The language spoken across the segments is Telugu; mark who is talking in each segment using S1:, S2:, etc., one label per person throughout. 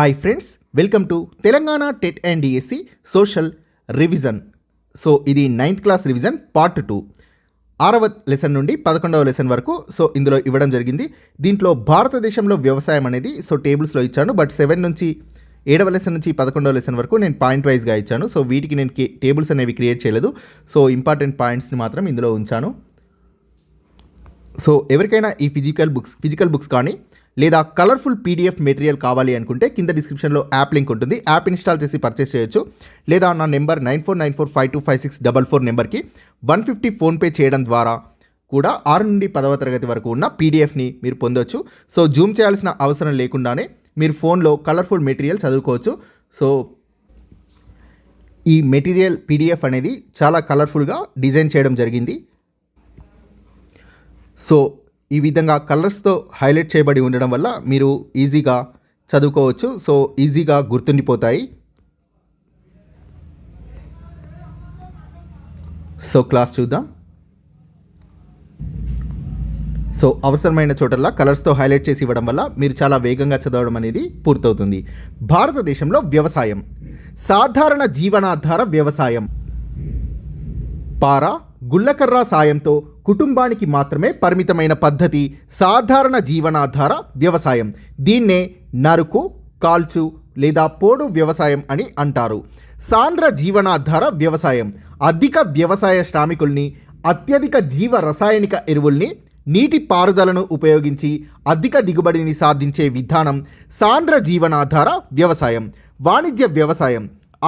S1: Hi friends, welcome to Telangana TET and DSC social revision. So ఇది 9th క్లాస్ రివిజన్ పార్ట్ 2, 6వ లెసన్ నుండి 11వ లెసన్ వరకు ఇందులో ఇవ్వడం జరిగింది. దీంట్లో భారతదేశంలో వ్యవసాయం అనేది టేబుల్స్లో ఇచ్చాను, బట్ 7 నుంచి 7వ లెసన్ నుంచి 11వ లెసన్ వరకు నేను పాయింట్ వైజ్గా ఇచ్చాను. వీటికి నేను టేబుల్స్ అనేవి క్రియేట్ చేయలేదు. ఇంపార్టెంట్ పాయింట్స్ని మాత్రం ఇందులో ఉంచాను. ఎవరికైనా ఈ ఫిజికల్ బుక్స్ కానీ లేదా కలర్ఫుల్ పీడిఎఫ్ మెటీరియల్ కావాలి అనుకుంటే కింద డిస్క్రిప్షన్లో యాప్ లింక్ ఉంటుంది. యాప్ ఇన్స్టాల్ చేసి పర్చేస్ చేయొచ్చు. లేదా నా నెంబర్ 9494525644 నెంబర్కి 150 ఫోన్పే చేయడం ద్వారా కూడా 6 నుండి 10వ తరగతి వరకు ఉన్న పీడిఎఫ్ని మీరు పొందొచ్చు. జూమ్ చేయాల్సిన అవసరం లేకుండానే మీరు ఫోన్లో కలర్ఫుల్ మెటీరియల్ చదువుకోవచ్చు. ఈ మెటీరియల్ పీడిఎఫ్ అనేది చాలా కలర్ఫుల్గా డిజైన్ చేయడం జరిగింది. ఈ విధంగా కలర్స్తో హైలైట్ చేయబడి ఉండడం వల్ల మీరు ఈజీగా చదువుకోవచ్చు. ఈజీగా గుర్తుండిపోతాయి. క్లాస్ చూద్దాం. అవసరమైన చోటల్లా కలర్స్తో హైలైట్ చేసి ఇవ్వడం వల్ల మీరు చాలా వేగంగా చదవడం అనేది పూర్తవుతుంది. భారతదేశంలో వ్యవసాయం. సాధారణ జీవనాధార వ్యవసాయం. పారా, గుల్లకర్ర సాయంతో కుటుంబానికి మాత్రమే పరిమితమైన పద్ధతి సాధారణ జీవనాధార వ్యవసాయం. దీన్నే నరుకు, కాల్చు లేదా పోడు వ్యవసాయం అని అంటారు. సాంద్ర జీవనాధార వ్యవసాయం అధిక వ్యవసాయ శ్రామికుల్ని, అత్యధిక జీవ రసాయనిక ఎరువుల్ని, నీటి పారుదలను ఉపయోగించి అధిక దిగుబడిని సాధించే విధానం సాంద్ర జీవనాధార వ్యవసాయం. వాణిజ్య వ్యవసాయం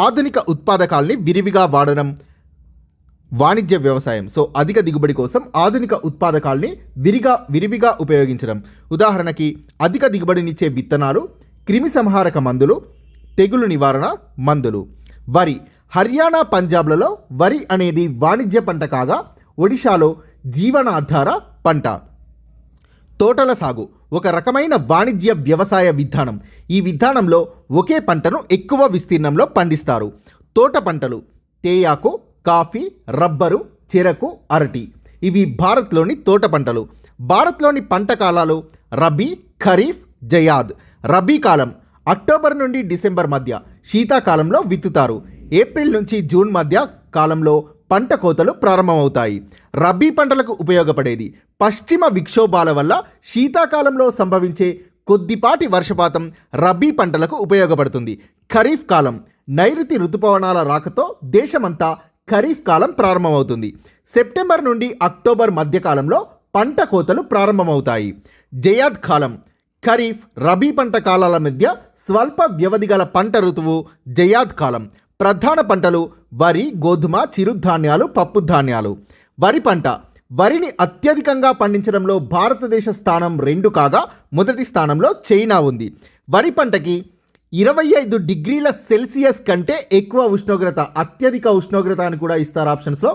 S1: ఆధునిక ఉత్పాదకాల్ని విరివిగా వాడడం వాణిజ్య వ్యవసాయం. అధిక దిగుబడి కోసం ఆధునిక ఉత్పాదకాల్ని విరివిగా ఉపయోగించడం. ఉదాహరణకి అధిక దిగుబడినిచ్చే విత్తనాలు, క్రిమిసంహారక మందులు, తెగులు నివారణ మందులు. వరి. హర్యానా, పంజాబ్లలో వరి అనేది వాణిజ్య పంట కాగా ఒడిశాలో జీవనాధార పంట. తోటల సాగు ఒక రకమైన వాణిజ్య వ్యవసాయ విధానం. ఈ విధానంలో ఒకే పంటను ఎక్కువ విస్తీర్ణంలో పండిస్తారు. తోట పంటలు తేయాకు, కాఫీ, రబ్బరు, చెరకు, అరటి. ఇవి భారత్లోని తోట పంటలు. భారత్లోని పంట కాలాలు రబీ, ఖరీఫ్, జయాద్. రబీ కాలం అక్టోబర్ నుండి డిసెంబర్ మధ్య, శీతాకాలంలో విత్తుతారు. ఏప్రిల్ నుంచి జూన్ మధ్య కాలంలో పంట కోతలు ప్రారంభమవుతాయి. రబీ పంటలకు ఉపయోగపడేది పశ్చిమ విక్షోభాల వల్ల శీతాకాలంలో సంభవించే కొద్దిపాటి వర్షపాతం రబీ పంటలకు ఉపయోగపడుతుంది. ఖరీఫ్ కాలం నైరుతి ఋతుపవనాల రాకతో దేశమంతా ఖరీఫ్ కాలం ప్రారంభమవుతుంది. సెప్టెంబర్ నుండి అక్టోబర్ మధ్యకాలంలో పంట కోతలు ప్రారంభమవుతాయి. జయాద్ కాలం ఖరీఫ్, రబీ పంట కాలాల మధ్య స్వల్ప వ్యవధి గల పంట ఋతువు జయాద్ కాలం. ప్రధాన పంటలు వరి, గోధుమ, చిరుధాన్యాలు, పప్పు ధాన్యాలు. వరి పంట. వరిని అత్యధికంగా పండించడంలో భారతదేశ స్థానం 2 కాగా మొదటి స్థానంలో చైనా ఉంది. వరి పంటకి 25 డిగ్రీల సెల్సియస్ కంటే ఎక్కువ ఉష్ణోగ్రత, అత్యధిక ఉష్ణోగ్రత అని కూడా ఇస్తారు ఆప్షన్స్లో.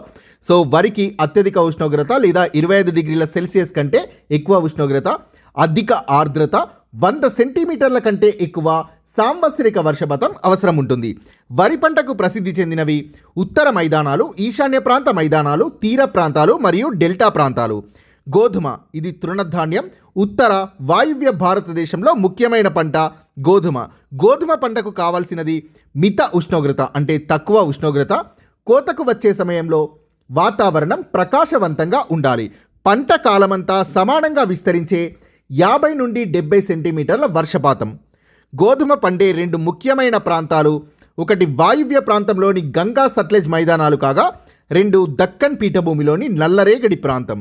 S1: వరికి అత్యధిక ఉష్ణోగ్రత లేదా 25 డిగ్రీల సెల్సియస్ కంటే ఎక్కువ ఉష్ణోగ్రత, అధిక ఆర్ద్రత, 100 సెంటీమీటర్ల కంటే ఎక్కువ సాంవత్సరిక వర్షపాతం అవసరం ఉంటుంది. వరి పంటకు ప్రసిద్ధి చెందినవి ఉత్తర మైదానాలు, ఈశాన్య ప్రాంత మైదానాలు, తీర ప్రాంతాలు మరియు డెల్టా ప్రాంతాలు. గోధుమ. ఇది తృణధాన్యం. ఉత్తర వాయువ్య భారతదేశంలో ముఖ్యమైన పంట గోధుమ. గోధుమ పంటకు కావాల్సినది మిత ఉష్ణోగ్రత, అంటే తక్కువ ఉష్ణోగ్రత. కోతకు వచ్చే సమయంలో వాతావరణం ప్రకాశవంతంగా ఉండాలి. పంట కాలమంతా సమానంగా విస్తరించే 50 నుండి 70 సెంటీమీటర్ల వర్షపాతం. గోధుమ పండే 2 ముఖ్యమైన ప్రాంతాలు, ఒకటి వాయువ్య ప్రాంతంలోని గంగా సట్లెజ్ మైదానాలు కాగా 2 దక్కన్ పీఠభూమిలోని నల్లరేగడి ప్రాంతం.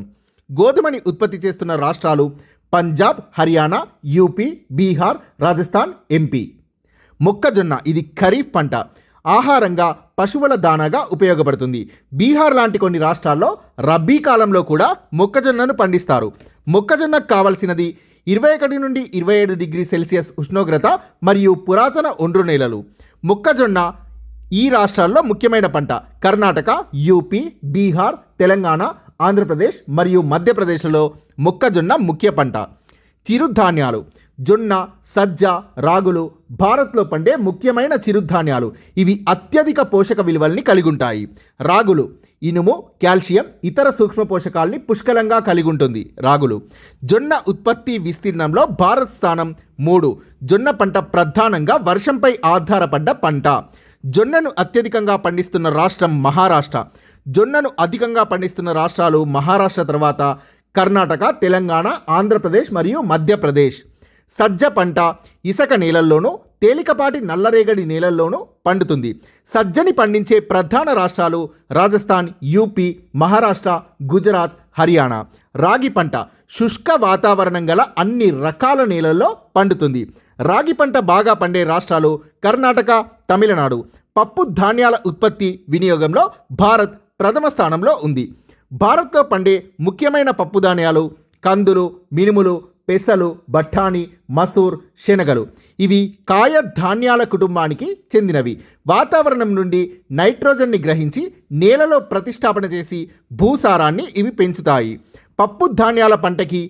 S1: గోధుమని ఉత్పత్తి చేస్తున్న రాష్ట్రాలు పంజాబ్, హర్యానా, యూపీ, బీహార్, రాజస్థాన్, ఎంపీ. మొక్కజొన్న. ఇది ఖరీఫ్ పంట. ఆహారంగా పశువుల దానాగా ఉపయోగపడుతుంది. బీహార్ లాంటి కొన్ని రాష్ట్రాల్లో రబీ కాలంలో కూడా మొక్కజొన్నను పండిస్తారు. మొక్కజొన్నకు కావలసినది 21 నుండి 27 డిగ్రీ సెల్సియస్ ఉష్ణోగ్రత మరియు పురాతన ఒండ్రు నేలలు. మొక్కజొన్న ఈ రాష్ట్రాల్లో ముఖ్యమైన పంట. కర్ణాటక, యూపీ, బీహార్, తెలంగాణ, ఆంధ్రప్రదేశ్ మరియు మధ్యప్రదేశ్లో మొక్కజొన్న ముఖ్య పంట. చిరుధాన్యాలు. జొన్న, సజ్జ, రాగులు భారత్లో పండే ముఖ్యమైన చిరుధాన్యాలు. ఇవి అత్యధిక పోషక విలువల్ని కలిగి ఉంటాయి. రాగులు ఇనుము, కాల్షియం, ఇతర సూక్ష్మ పోషకాల్ని పుష్కలంగా కలిగి ఉంటుంది. రాగులు. జొన్న ఉత్పత్తి విస్తీర్ణంలో భారత్ స్థానం 3. జొన్న పంట ప్రధానంగా వర్షంపై ఆధారపడ్డ పంట. జొన్నను అత్యధికంగా పండిస్తున్న రాష్ట్రం మహారాష్ట్ర. జొన్నను అధికంగా పండిస్తున్న రాష్ట్రాలు మహారాష్ట్ర తర్వాత కర్ణాటక, తెలంగాణ, ఆంధ్రప్రదేశ్ మరియు మధ్యప్రదేశ్. సజ్జ పంట ఇసుక నేలల్లోనూ తేలికపాటి నల్లరేగడి నేలల్లోనూ పండుతుంది. సజ్జని పండించే ప్రధాన రాష్ట్రాలు రాజస్థాన్, యూపీ, మహారాష్ట్ర, గుజరాత్, హర్యానా. రాగి పంట శుష్క వాతావరణం గల అన్ని రకాల నేలల్లో పండుతుంది. రాగి పంట బాగా పండే రాష్ట్రాలు కర్ణాటక, తమిళనాడు. పప్పు ధాన్యాల ఉత్పత్తి వినియోగంలో భారత్ ప్రథమ స్థానంలో ఉంది. భారత్లో పండే ముఖ్యమైన పప్పు ధాన్యాలు కందులు, మినుములు, పెసలు, బఠానీ, మసూర్, శనగలు. ఇవి కాయ ధాన్యాల కుటుంబానికి చెందినవి. వాతావరణం నుండి నైట్రోజన్ని గ్రహించి నేలలో ప్రతిష్టాపన చేసి భూసారాన్ని ఇవి పెంచుతాయి. పప్పు ధాన్యాల పంటకి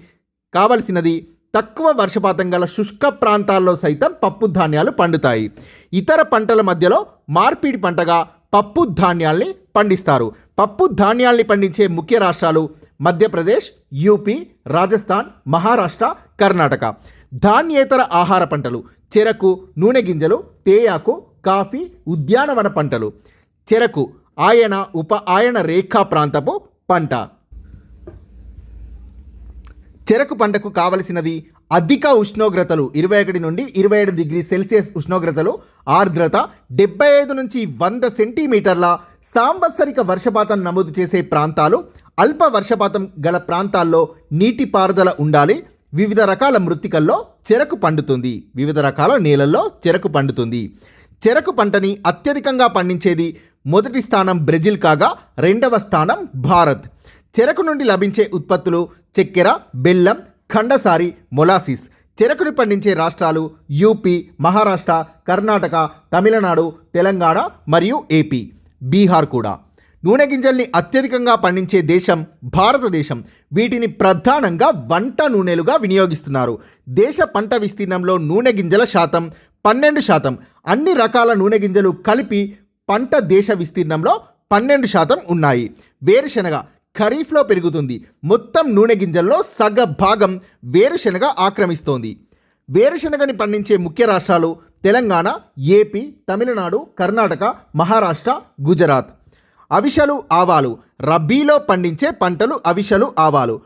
S1: కావలసినది తక్కువ వర్షపాతం గల శుష్క ప్రాంతాల్లో సైతం పప్పు ధాన్యాలు పండుతాయి. ఇతర పంటల మధ్యలో మార్పిడి పంటగా పప్పు ధాన్యాల్ని పండిస్తారు. పప్పు ధాన్యాల్ని పండించే ముఖ్య రాష్ట్రాలు మధ్యప్రదేశ్, యూపీ, రాజస్థాన్, మహారాష్ట్ర, కర్ణాటక. ధాన్యేతర ఆహార పంటలు చెరకు, నూనె గింజలు, తేయాకు, కాఫీ, ఉద్యానవన పంటలు. చెరకు ఆయన ఉప ఆయన రేఖా ప్రాంతపు పంట. చెరకు పంటకు కావలసినవి అధిక ఉష్ణోగ్రతలు 21 నుండి 27 డిగ్రీ సెల్సియస్ ఉష్ణోగ్రతలు, ఆర్ద్రత 75 నుంచి 100 సెంటీమీటర్ల సాంవత్సరిక వర్షపాతం నమోదు చేసే ప్రాంతాలు. అల్ప వర్షపాతం గల ప్రాంతాల్లో నీటిపారుదల ఉండాలి. వివిధ రకాల మృత్తికల్లో చెరకు పండుతుంది. వివిధ రకాల నేలల్లో చెరకు పండుతుంది. చెరకు పంటని అత్యధికంగా పండించేది మొదటి స్థానం బ్రెజిల్ కాగా రెండవ స్థానం భారత్. చెరకు నుండి లభించే ఉత్పత్తులు చక్కెర, బెల్లం, ఖండసారి, మొలాసిస్. చెరకుని పండించే రాష్ట్రాలు యూపీ, మహారాష్ట్ర, కర్ణాటక, తమిళనాడు, తెలంగాణ మరియు ఏపీ, బీహార్ కూడా. నూనె గింజల్ని అత్యధికంగా పండించే దేశం భారతదేశం. వీటిని ప్రధానంగా వంట నూనెలుగా వినియోగిస్తున్నారు. దేశ పంట విస్తీర్ణంలో నూనె గింజల శాతం 12%. అన్ని రకాల నూనె గింజలు కలిపి పంట దేశ విస్తీర్ణంలో 12% ఉన్నాయి. వేరుశెనగ ఖరీఫ్లో పెరుగుతుంది. మొత్తం నూనె గింజల్లో సగ భాగం వేరుశెనగ ఆక్రమిస్తోంది. వేరుశెనగని పండించే ముఖ్య రాష్ట్రాలు తెలంగాణ, ఏపీ, తమిళనాడు, కర్ణాటక, మహారాష్ట్ర, గుజరాత్. అవిశలు, ఆవాలు రబీలో పండించే పంటలు. అవిశలు, ఆవాలు.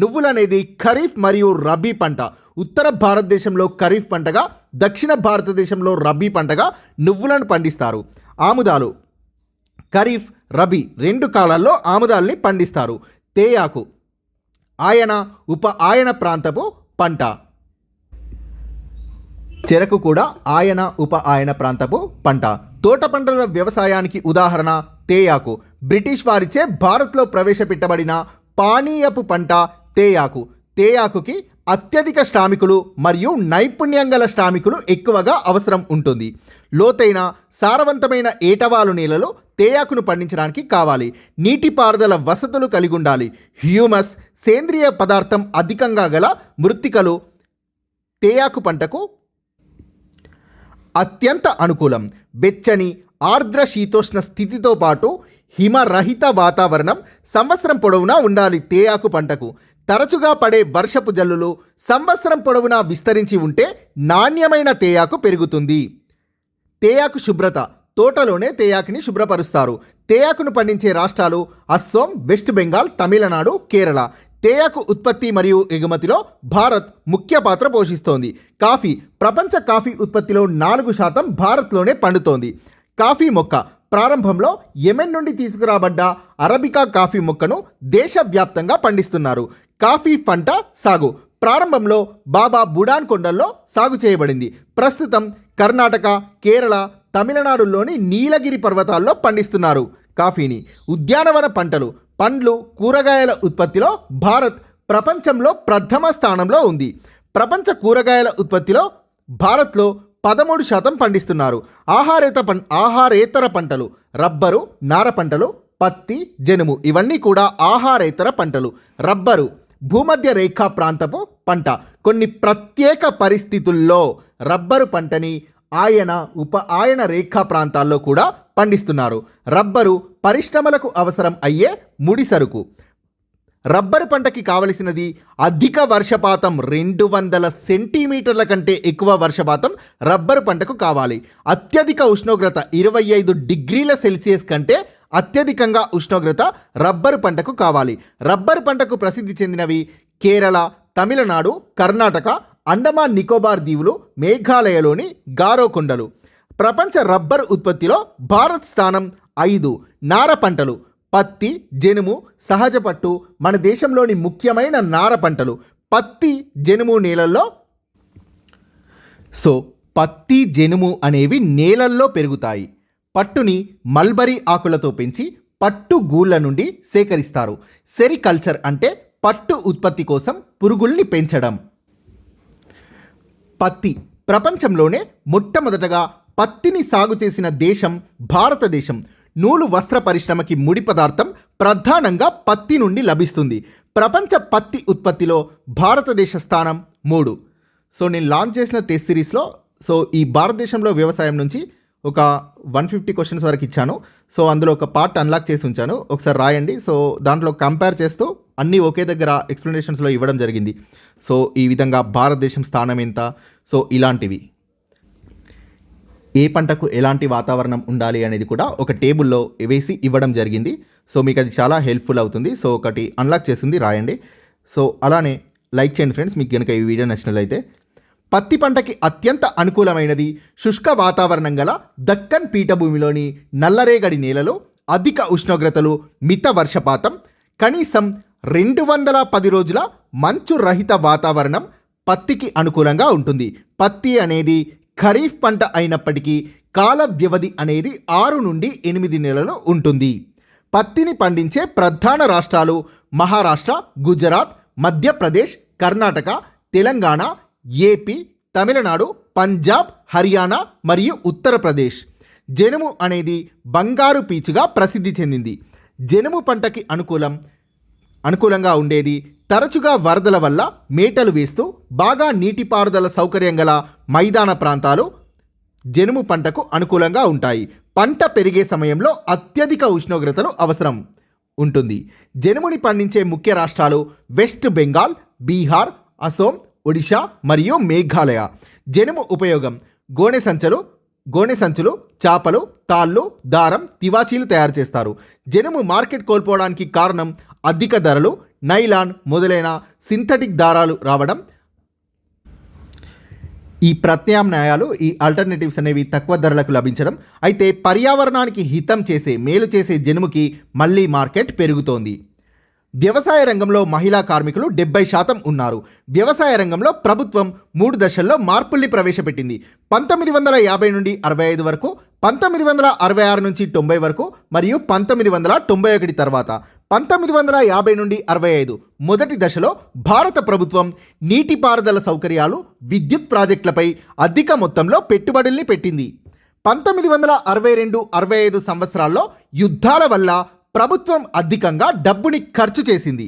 S1: నువ్వులనేది ఖరీఫ్ మరియు రబీ పంట. ఉత్తర భారతదేశంలో ఖరీఫ్ పంటగా, దక్షిణ భారతదేశంలో రబీ పంటగా నువ్వులను పండిస్తారు. ఆముదాలు ఖరీఫ్, రబీ 2 కాలాల్లో ఆముదాల్ని పండిస్తారు. తేయాకు ఆయన ఉప ఆయన ప్రాంతపు పంట. చెరకు కూడా ఆయన ఉప ఆయన ప్రాంతపు పంట. తోట పంటల వ్యవసాయానికి ఉదాహరణ తేయాకు. బ్రిటిష్ వారిచే భారత్లో ప్రవేశపెట్టబడిన పానీయపు పంట తేయాకు. తేయాకుకి అత్యధిక శ్రామికులు మరియు నైపుణ్యం గల శ్రామికులు ఎక్కువగా అవసరం ఉంటుంది. లోతైన సారవంతమైన ఏటవాలు నేలలు తేయాకును పండించడానికి కావాలి. నీటిపారుదల వసతులు కలిగి ఉండాలి. హ్యూమస్, సేంద్రియ పదార్థం అధికంగా గల మృత్తికలు తేయాకు పంటకు అత్యంత అనుకూలం. వెచ్చని ఆర్ద్ర శీతోష్ణ స్థితితో పాటు హిమరహిత వాతావరణం సంవత్సరం పొడవునా ఉండాలి. తేయాకు పంటకు తరచుగా పడే వర్షపు జల్లులు సంవత్సరం పొడవునా విస్తరించి ఉంటే నాణ్యమైన తేయాకు పెరుగుతుంది. తేయాకు శుభ్రత తోటలోనే తేయాకుని శుభ్రపరుస్తారు. తేయాకును పండించే రాష్ట్రాలు అస్సోం, వెస్ట్ బెంగాల్, తమిళనాడు, కేరళ. తేయాకు ఉత్పత్తి మరియు ఎగుమతిలో భారత్ ముఖ్య పాత్ర పోషిస్తోంది. కాఫీ ప్రపంచ కాఫీ ఉత్పత్తిలో 4% భారత్లోనే పండుతోంది. కాఫీ మొక్క ప్రారంభంలో యెమెన్ నుండి తీసుకురాబడ్డ అరబికా కాఫీ మొక్కను దేశవ్యాప్తంగా పండిస్తున్నారు. కాఫీ పంట సాగు ప్రారంభంలో బాబా బుడాన్ కొండల్లో సాగు చేయబడింది. ప్రస్తుతం కర్ణాటక, కేరళ, తమిళనాడులోని నీలగిరి పర్వతాల్లో పండిస్తున్నారు కాఫీని. ఉద్యానవన పంటలు పండ్లు, కూరగాయల ఉత్పత్తిలో భారత్ ప్రపంచంలో ప్రథమ స్థానంలో ఉంది. ప్రపంచ కూరగాయల ఉత్పత్తిలో భారత్లో 13% పండిస్తున్నారు. ఆహారేతర పంటలు రబ్బరు, నార పంటలు, పత్తి, జనుము ఇవన్నీ కూడా ఆహారేతర పంటలు. రబ్బరు భూమధ్య రేఖా ప్రాంతపు పంట. కొన్ని ప్రత్యేక పరిస్థితుల్లో రబ్బరు పంటని ఆయన ఉప ఆయన రేఖా ప్రాంతాల్లో కూడా పండిస్తున్నారు. రబ్బరు పరిశ్రమలకు అవసరం అయ్యే ముడి సరుకు. రబ్బరు పంటకి కావలసినది అధిక వర్షపాతం, 200 సెంటీమీటర్ల కంటే ఎక్కువ వర్షపాతం రబ్బరు పంటకు కావాలి. అత్యధిక ఉష్ణోగ్రత 25 డిగ్రీల సెల్సియస్ కంటే అత్యధికంగా ఉష్ణోగ్రత రబ్బరు పంటకు కావాలి. రబ్బరు పంటకు ప్రసిద్ధి చెందినవి కేరళ, తమిళనాడు, కర్ణాటక, అండమాన్ నికోబార్ దీవులు, మేఘాలయలోని గారో కొండలు. ప్రపంచ రబ్బరు ఉత్పత్తిలో భారత్ స్థానం 5. నార పంటలు. పత్తి, జనుము, సహజ పట్టు మన దేశంలోని ముఖ్యమైన నార పంటలు. పత్తి, జనుము నేలల్లో పత్తి, జనుము అనేవి నేలల్లో పెరుగుతాయి. పట్టుని మల్బరీ ఆకులతో పెంచి పట్టు గూళ్ళ నుండి సేకరిస్తారు. సెరికల్చర్ అంటే పట్టు ఉత్పత్తి కోసం పురుగుల్ని పెంచడం. పత్తి. ప్రపంచంలోనే మొట్టమొదటగా పత్తిని సాగు చేసిన దేశం భారతదేశం. నూలు వస్త్ర పరిశ్రమకి ముడి పదార్థం ప్రధానంగా పత్తి నుండి లభిస్తుంది. ప్రపంచ పత్తి ఉత్పత్తిలో భారతదేశ స్థానం 3. నేను లాంచ్ చేసిన టెస్ట్ సిరీస్లో ఈ భారతదేశంలో వ్యవసాయం నుంచి ఒక 150 క్వశ్చన్స్ వరకు ఇచ్చాను. అందులో ఒక పార్ట్ అన్లాక్ చేసి ఉంచాను, ఒకసారి రాయండి. దాంట్లో కంపేర్ చేస్తూ అన్నీ ఒకే దగ్గర ఎక్స్ప్లెనేషన్స్లో ఇవ్వడం జరిగింది. ఈ విధంగా భారతదేశం స్థానం ఎంత, ఇలాంటివి ఏ పంటకు ఎలాంటి వాతావరణం ఉండాలి అనేది కూడా ఒక టేబుల్లో వేసి ఇవ్వడం జరిగింది. మీకు అది చాలా హెల్ప్ఫుల్ అవుతుంది. ఒకటి అన్లాక్ చేసింది రాయండి. అలానే లైక్ చేయండి ఫ్రెండ్స్ మీకు కనుక ఈ వీడియో నచ్చినట్లయితే. పత్తి పంటకి అత్యంత అనుకూలమైనది శుష్క వాతావరణం గల దక్కన్ పీఠభూమిలోని నల్లరేగడి నేలలు, అధిక ఉష్ణోగ్రతలు, మిత వర్షపాతం, కనీసం 210 రోజుల మంచు రహిత వాతావరణం పత్తికి అనుకూలంగా ఉంటుంది. పత్తి అనేది ఖరీఫ్ పంట అయినప్పటికీ కాల వ్యవధి అనేది 6 నుండి 8 నెలలు ఉంటుంది. పత్తిని పండించే ప్రధాన రాష్ట్రాలు మహారాష్ట్ర, గుజరాత్, మధ్యప్రదేశ్, కర్ణాటక, తెలంగాణ, ఏపీ, తమిళనాడు, పంజాబ్, హర్యానా మరియు ఉత్తరప్రదేశ్. జనుము అనేది బంగారు పీచుగా ప్రసిద్ధి చెందింది. జనుము పంటకి అనుకూలంగా ఉండేది తరచుగా వరదల వల్ల మేటలు వేస్తూ బాగా నీటిపారుదల సౌకర్యం గల మైదాన ప్రాంతాలు జనుము పంటకు అనుకూలంగా ఉంటాయి. పంట పెరిగే సమయంలో అత్యధిక ఉష్ణోగ్రతలు అవసరం ఉంటుంది. జనుముని పండించే ముఖ్య రాష్ట్రాలు వెస్ట్ బెంగాల్, బీహార్, అసోం, ఒడిషా మరియు మేఘాలయ. జనుము ఉపయోగం గోనె సంచులు, చాపలు, తాళ్ళు, దారం, తివాచీలు తయారు చేస్తారు. జనుము మార్కెట్ కోల్పోవడానికి కారణం అధిక ధరలు, నైలాన్ మొదలైన సింథటిక్ దారాలు రావడం. ఈ ప్రత్యామ్నాయాలు, ఈ ఆల్టర్నేటివ్స్ అనేవి తక్కువ ధరలకు లభించడం. అయితే పర్యావరణానికి హితం చేసే, మేలు చేసే జనుముకి మళ్ళీ మార్కెట్ పెరుగుతోంది. వ్యవసాయ రంగంలో మహిళా కార్మికులు 70% ఉన్నారు. వ్యవసాయ రంగంలో ప్రభుత్వం 3 దశల్లో మార్పుల్ని ప్రవేశపెట్టింది. 1950 నుండి 65 వరకు, 1966 నుంచి 90 వరకు మరియు 1991 తర్వాత. 1950 నుండి 65 మొదటి దశలో భారత ప్రభుత్వం నీటిపారుదల సౌకర్యాలు, విద్యుత్ ప్రాజెక్టులపై అధిక మొత్తంలో పెట్టుబడుల్ని పెట్టింది. 1962-65 సంవత్సరాల్లో యుద్ధాల వల్ల ప్రభుత్వం అధికంగా డబ్బుని ఖర్చు చేసింది.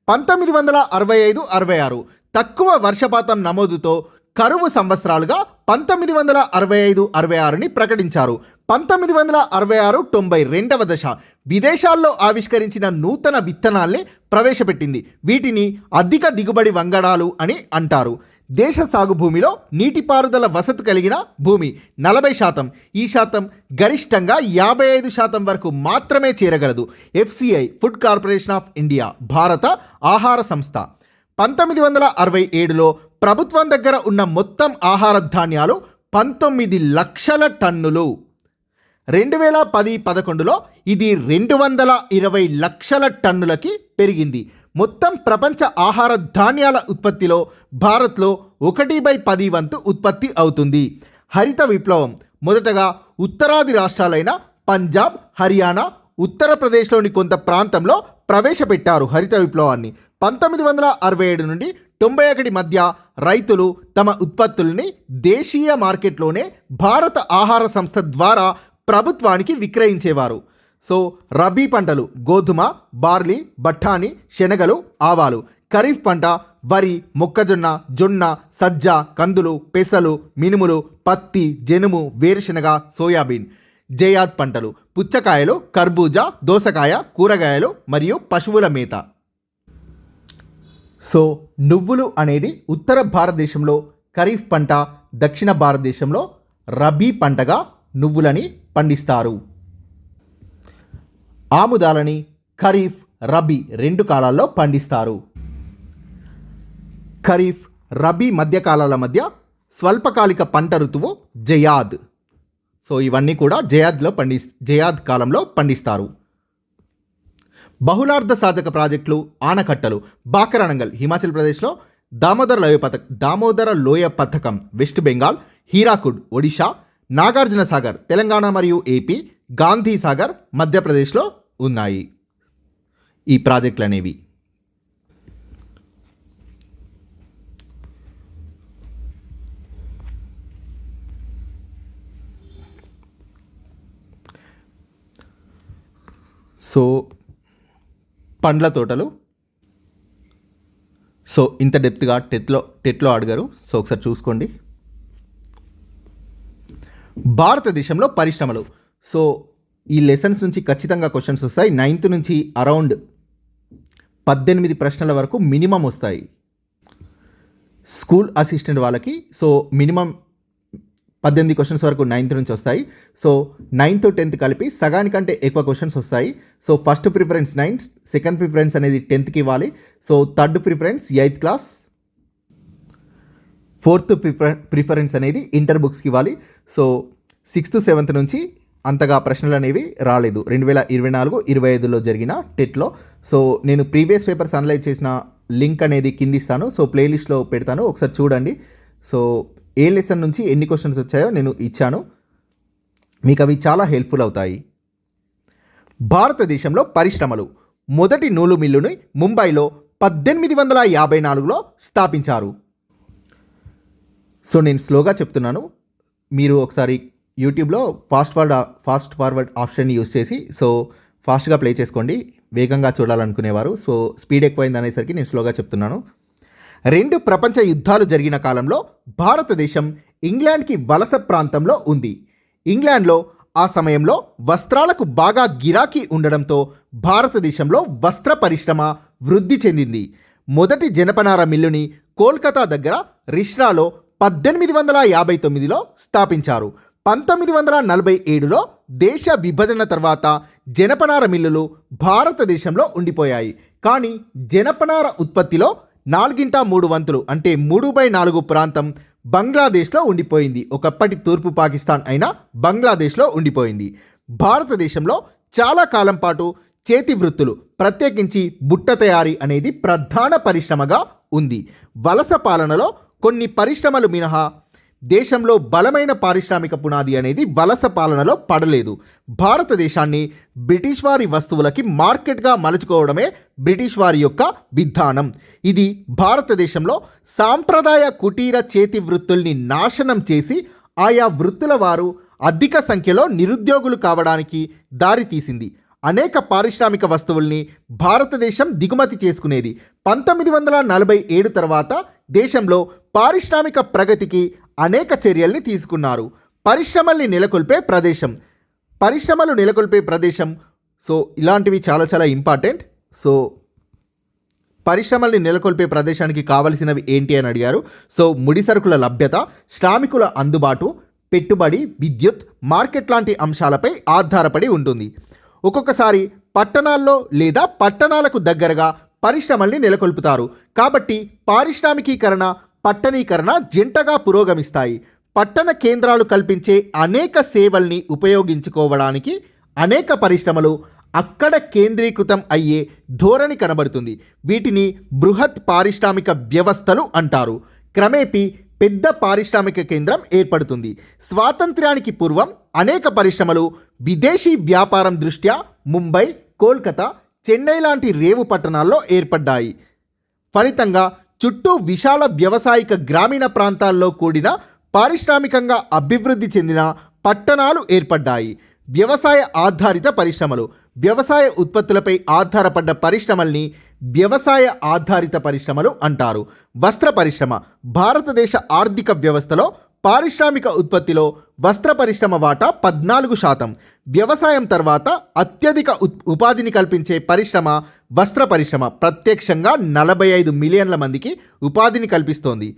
S1: 1965-66 తక్కువ వర్షపాతం నమోదుతో కరువు సంవత్సరాలుగా 1965-66ని ప్రకటించారు. 1966-90 రెండవ దశ విదేశాల్లో ఆవిష్కరించిన నూతన విత్తనాల్ని ప్రవేశపెట్టింది. వీటిని అధిక దిగుబడి వంగడాలు అని అంటారు. దేశ సాగు భూమిలో నీటిపారుదల వసతి కలిగిన భూమి 40%. ఈ శాతం గరిష్టంగా 55% వరకు మాత్రమే చేరగలదు. FCI food corporation of India, భారత ఆహార సంస్థ. 1967లో ప్రభుత్వం దగ్గర ఉన్న మొత్తం ఆహార ధాన్యాలు 19 లక్షల టన్నులు. 2010-11లో ఇది 220 లక్షల టన్నులకి పెరిగింది. మొత్తం ప్రపంచ ఆహార ధాన్యాల ఉత్పత్తిలో భారత్లో 1/10 వంతు ఉత్పత్తి అవుతుంది. హరిత విప్లవం మొదటగా ఉత్తరాది రాష్ట్రాలైన పంజాబ్, హర్యానా, ఉత్తరప్రదేశ్లోని కొంత ప్రాంతంలో ప్రవేశపెట్టారు హరిత విప్లవాన్ని. 1967 నుండి 91 మధ్య రైతులు తమ ఉత్పత్తుల్ని దేశీయ మార్కెట్లోనే భారత ఆహార సంస్థ ద్వారా ప్రభుత్వానికి విక్రయించేవారు. రబీ పంటలు గోధుమ, బార్లీ, బఠానీ, శనగలు, ఆవాలు. ఖరీఫ్ పంట వరి, మొక్కజొన్న, జొన్న, సజ్జ, కందులు, పెసలు, మినుములు, పత్తి, జనుము, వేరుశనగ, సోయాబీన్. జయాద్ పంటలు పుచ్చకాయలు, కర్బూజా, దోసకాయ, కూరగాయలు మరియు పశువుల మేత. సో నువ్వులు అనేది ఉత్తర భారతదేశంలో ఖరీఫ్ పంట, దక్షిణ భారతదేశంలో రబీ పంటగా నువ్వులని పండిస్తారు. ఆముదాలని ఖరీఫ్, రబీ 2 కాలాల్లో పండిస్తారు. ఖరీఫ్, రబీ మధ్యకాలాల మధ్య స్వల్పకాలిక పంట ఋతువు జయాద్. సో ఇవన్నీ కూడా జయాద్ కాలంలో పండిస్తారు. బహుళార్థ సాధక ప్రాజెక్టులు, ఆనకట్టలు. బాకరానంగల్ హిమాచల్ ప్రదేశ్లో, దామోదర లోయ పథకం వెస్ట్ బెంగాల్, హీరాకుడ్ ఒడిషా, నాగార్జున సాగర్ తెలంగాణ మరియు ఏపీ, గాంధీ సాగర్ మధ్యప్రదేశ్లో ఉన్నాయి ఈ ప్రాజెక్టులు అనేవి. సో పండ్ల తోటలు. సో ఇంత డెప్త్గా టెట్లో అడిగారు. సో ఒకసారి చూసుకోండి. భారతదేశంలో పరిశ్రమలు. సో ఈ లెసన్స్ నుంచి ఖచ్చితంగా క్వశ్చన్స్ వస్తాయి. 9th నుంచి అరౌండ్ 18 ప్రశ్నల వరకు మినిమం వస్తాయి స్కూల్ అసిస్టెంట్ వాళ్ళకి. సో మినిమం 18 క్వశ్చన్స్ వరకు 9th నుంచి వస్తాయి. సో 9th, 10th కలిపి సగానికంటే ఎక్కువ క్వశ్చన్స్ వస్తాయి. So first preference 9th, second preference అనేది 10th ఇవ్వాలి. So third preference 8th class, fourth preference అనేది ఇంటర్ బుక్స్కి ఇవ్వాలి. సో 6th, 7th నుంచి అంతగా ప్రశ్నలు అనేవి రాలేదు 2024-25లో జరిగిన టెట్లో. సో నేను ప్రీవియస్ పేపర్స్ అనలైజ్ చేసిన లింక్ అనేది కింద ఇస్తాను. సో ప్లేలిస్ట్లో పెడతాను, ఒకసారి చూడండి. సో ఏ లెసన్ నుంచి ఎన్ని క్వశ్చన్స్ వచ్చాయో నేను ఇచ్చాను, మీకు అవి చాలా హెల్ప్ఫుల్ అవుతాయి. భారతదేశంలో పరిశ్రమలు. మొదటి నూలు మిల్లుని ముంబైలో 1854లో స్థాపించారు. సో నేను స్లోగా చెప్తున్నాను, మీరు ఒకసారి యూట్యూబ్లో ఫాస్ట్ ఫార్వర్డ్ ఆప్షన్ యూస్ చేసి సో ఫాస్ట్గా ప్లే చేసుకోండి, వేగంగా చూడాలనుకునేవారు. సో స్పీడ్ ఎక్కువైంది అనేసరికి నేను స్లోగా చెప్తున్నాను. 2 ప్రపంచ యుద్ధాలు జరిగిన కాలంలో భారతదేశం ఇంగ్లాండ్కి వలస ప్రాంతంలో ఉంది. ఇంగ్లాండ్లో ఆ సమయంలో వస్త్రాలకు బాగా గిరాకీ ఉండడంతో భారతదేశంలో వస్త్ర పరిశ్రమ వృద్ధి చెందింది. మొదటి జనపనార మిల్లుని కోల్కతా దగ్గర రిష్రాలో 1859లో స్థాపించారు. 1947లో దేశ విభజన తర్వాత జనపనార మిల్లులు భారతదేశంలో ఉండిపోయాయి. కానీ జనపనార ఉత్పత్తిలో 4/3 అంటే 3/4 ప్రాంతం బంగ్లాదేశ్లో ఉండిపోయింది. ఒకప్పటి తూర్పు పాకిస్తాన్ అయిన బంగ్లాదేశ్లో ఉండిపోయింది. భారతదేశంలో చాలా కాలం పాటు చేతి వృత్తులు, ప్రత్యేకించి బుట్ట తయారీ అనేది ప్రధాన పరిశ్రమగా ఉంది. వలస పాలనలో కొన్ని పరిశ్రమలు మినహా దేశంలో బలమైన పారిశ్రామిక పునాది అనేది వలస పాలనలో పడలేదు. భారతదేశాన్ని బ్రిటిష్ వారి వస్తువులకి మార్కెట్గా మలుచుకోవడమే బ్రిటిష్ వారి యొక్క విధానం. ఇది భారతదేశంలో సాంప్రదాయ కుటీర చేతి వృత్తుల్ని నాశనం చేసి ఆయా వృత్తుల వారు అధిక సంఖ్యలో నిరుద్యోగులు కావడానికి దారితీసింది. అనేక పారిశ్రామిక వస్తువుల్ని భారతదేశం దిగుమతి చేసుకునేది. 1947 తర్వాత దేశంలో పారిశ్రామిక ప్రగతికి అనేక చర్యల్ని తీసుకున్నారు. పరిశ్రమలు నెలకొల్పే ప్రదేశం. సో ఇలాంటివి చాలా ఇంపార్టెంట్. సో పరిశ్రమల్ని నెలకొల్పే ప్రదేశానికి కావలసినవి ఏంటి అని అడిగారు. సో ముడి సరుకుల లభ్యత, శ్రామికుల అందుబాటు, పెట్టుబడి, విద్యుత్, మార్కెట్ లాంటి అంశాలపై ఆధారపడి ఉంటుంది. ఒక్కొక్కసారి పట్టణాల్లో లేదా పట్టణాలకు దగ్గరగా పరిశ్రమల్ని నెలకొల్పుతారు. కాబట్టి పారిశ్రామికీకరణ, పట్టణీకరణ జంటగా పురోగమిస్తాయి. పట్టణ కేంద్రాలు కల్పించే అనేక సేవల్ని ఉపయోగించుకోవడానికి అనేక పరిశ్రమలు అక్కడ కేంద్రీకృతం అయ్యే ధోరణి కనబడుతుంది. వీటిని బృహత్ పారిశ్రామిక వ్యవస్థలు అంటారు. క్రమేపీ పెద్ద పారిశ్రామిక కేంద్రం ఏర్పడుతుంది. స్వాతంత్ర్యానికి పూర్వం అనేక పరిశ్రమలు విదేశీ వ్యాపారం దృష్ట్యా ముంబై, కోల్కతా, చెన్నై లాంటి రేవు పట్టణాల్లో ఏర్పడ్డాయి. ఫలితంగా చుట్టూ విశాల వ్యావసాయిక గ్రామీణ ప్రాంతాల్లో కూడిన పారిశ్రామికంగా అభివృద్ధి చెందిన పట్టణాలు ఏర్పడ్డాయి. వ్యవసాయ ఆధారిత పరిశ్రమలు. వ్యవసాయ ఉత్పత్తులపై ఆధారపడ్డ పరిశ్రమల్ని వ్యవసాయ ఆధారిత పరిశ్రమలు అంటారు. వస్త్ర పరిశ్రమ భారతదేశ ఆర్థిక వ్యవస్థలో పారిశ్రామిక ఉత్పత్తిలో వస్త్ర పరిశ్రమ వాటా 14%. వ్యవసాయం తర్వాత అత్యధిక ఉపాధిని కల్పించే పరిశ్రమ వస్త్ర పరిశ్రమ. ప్రత్యక్షంగా 45 మిలియన్ల మందికి ఉపాధిని కల్పిస్తోంది.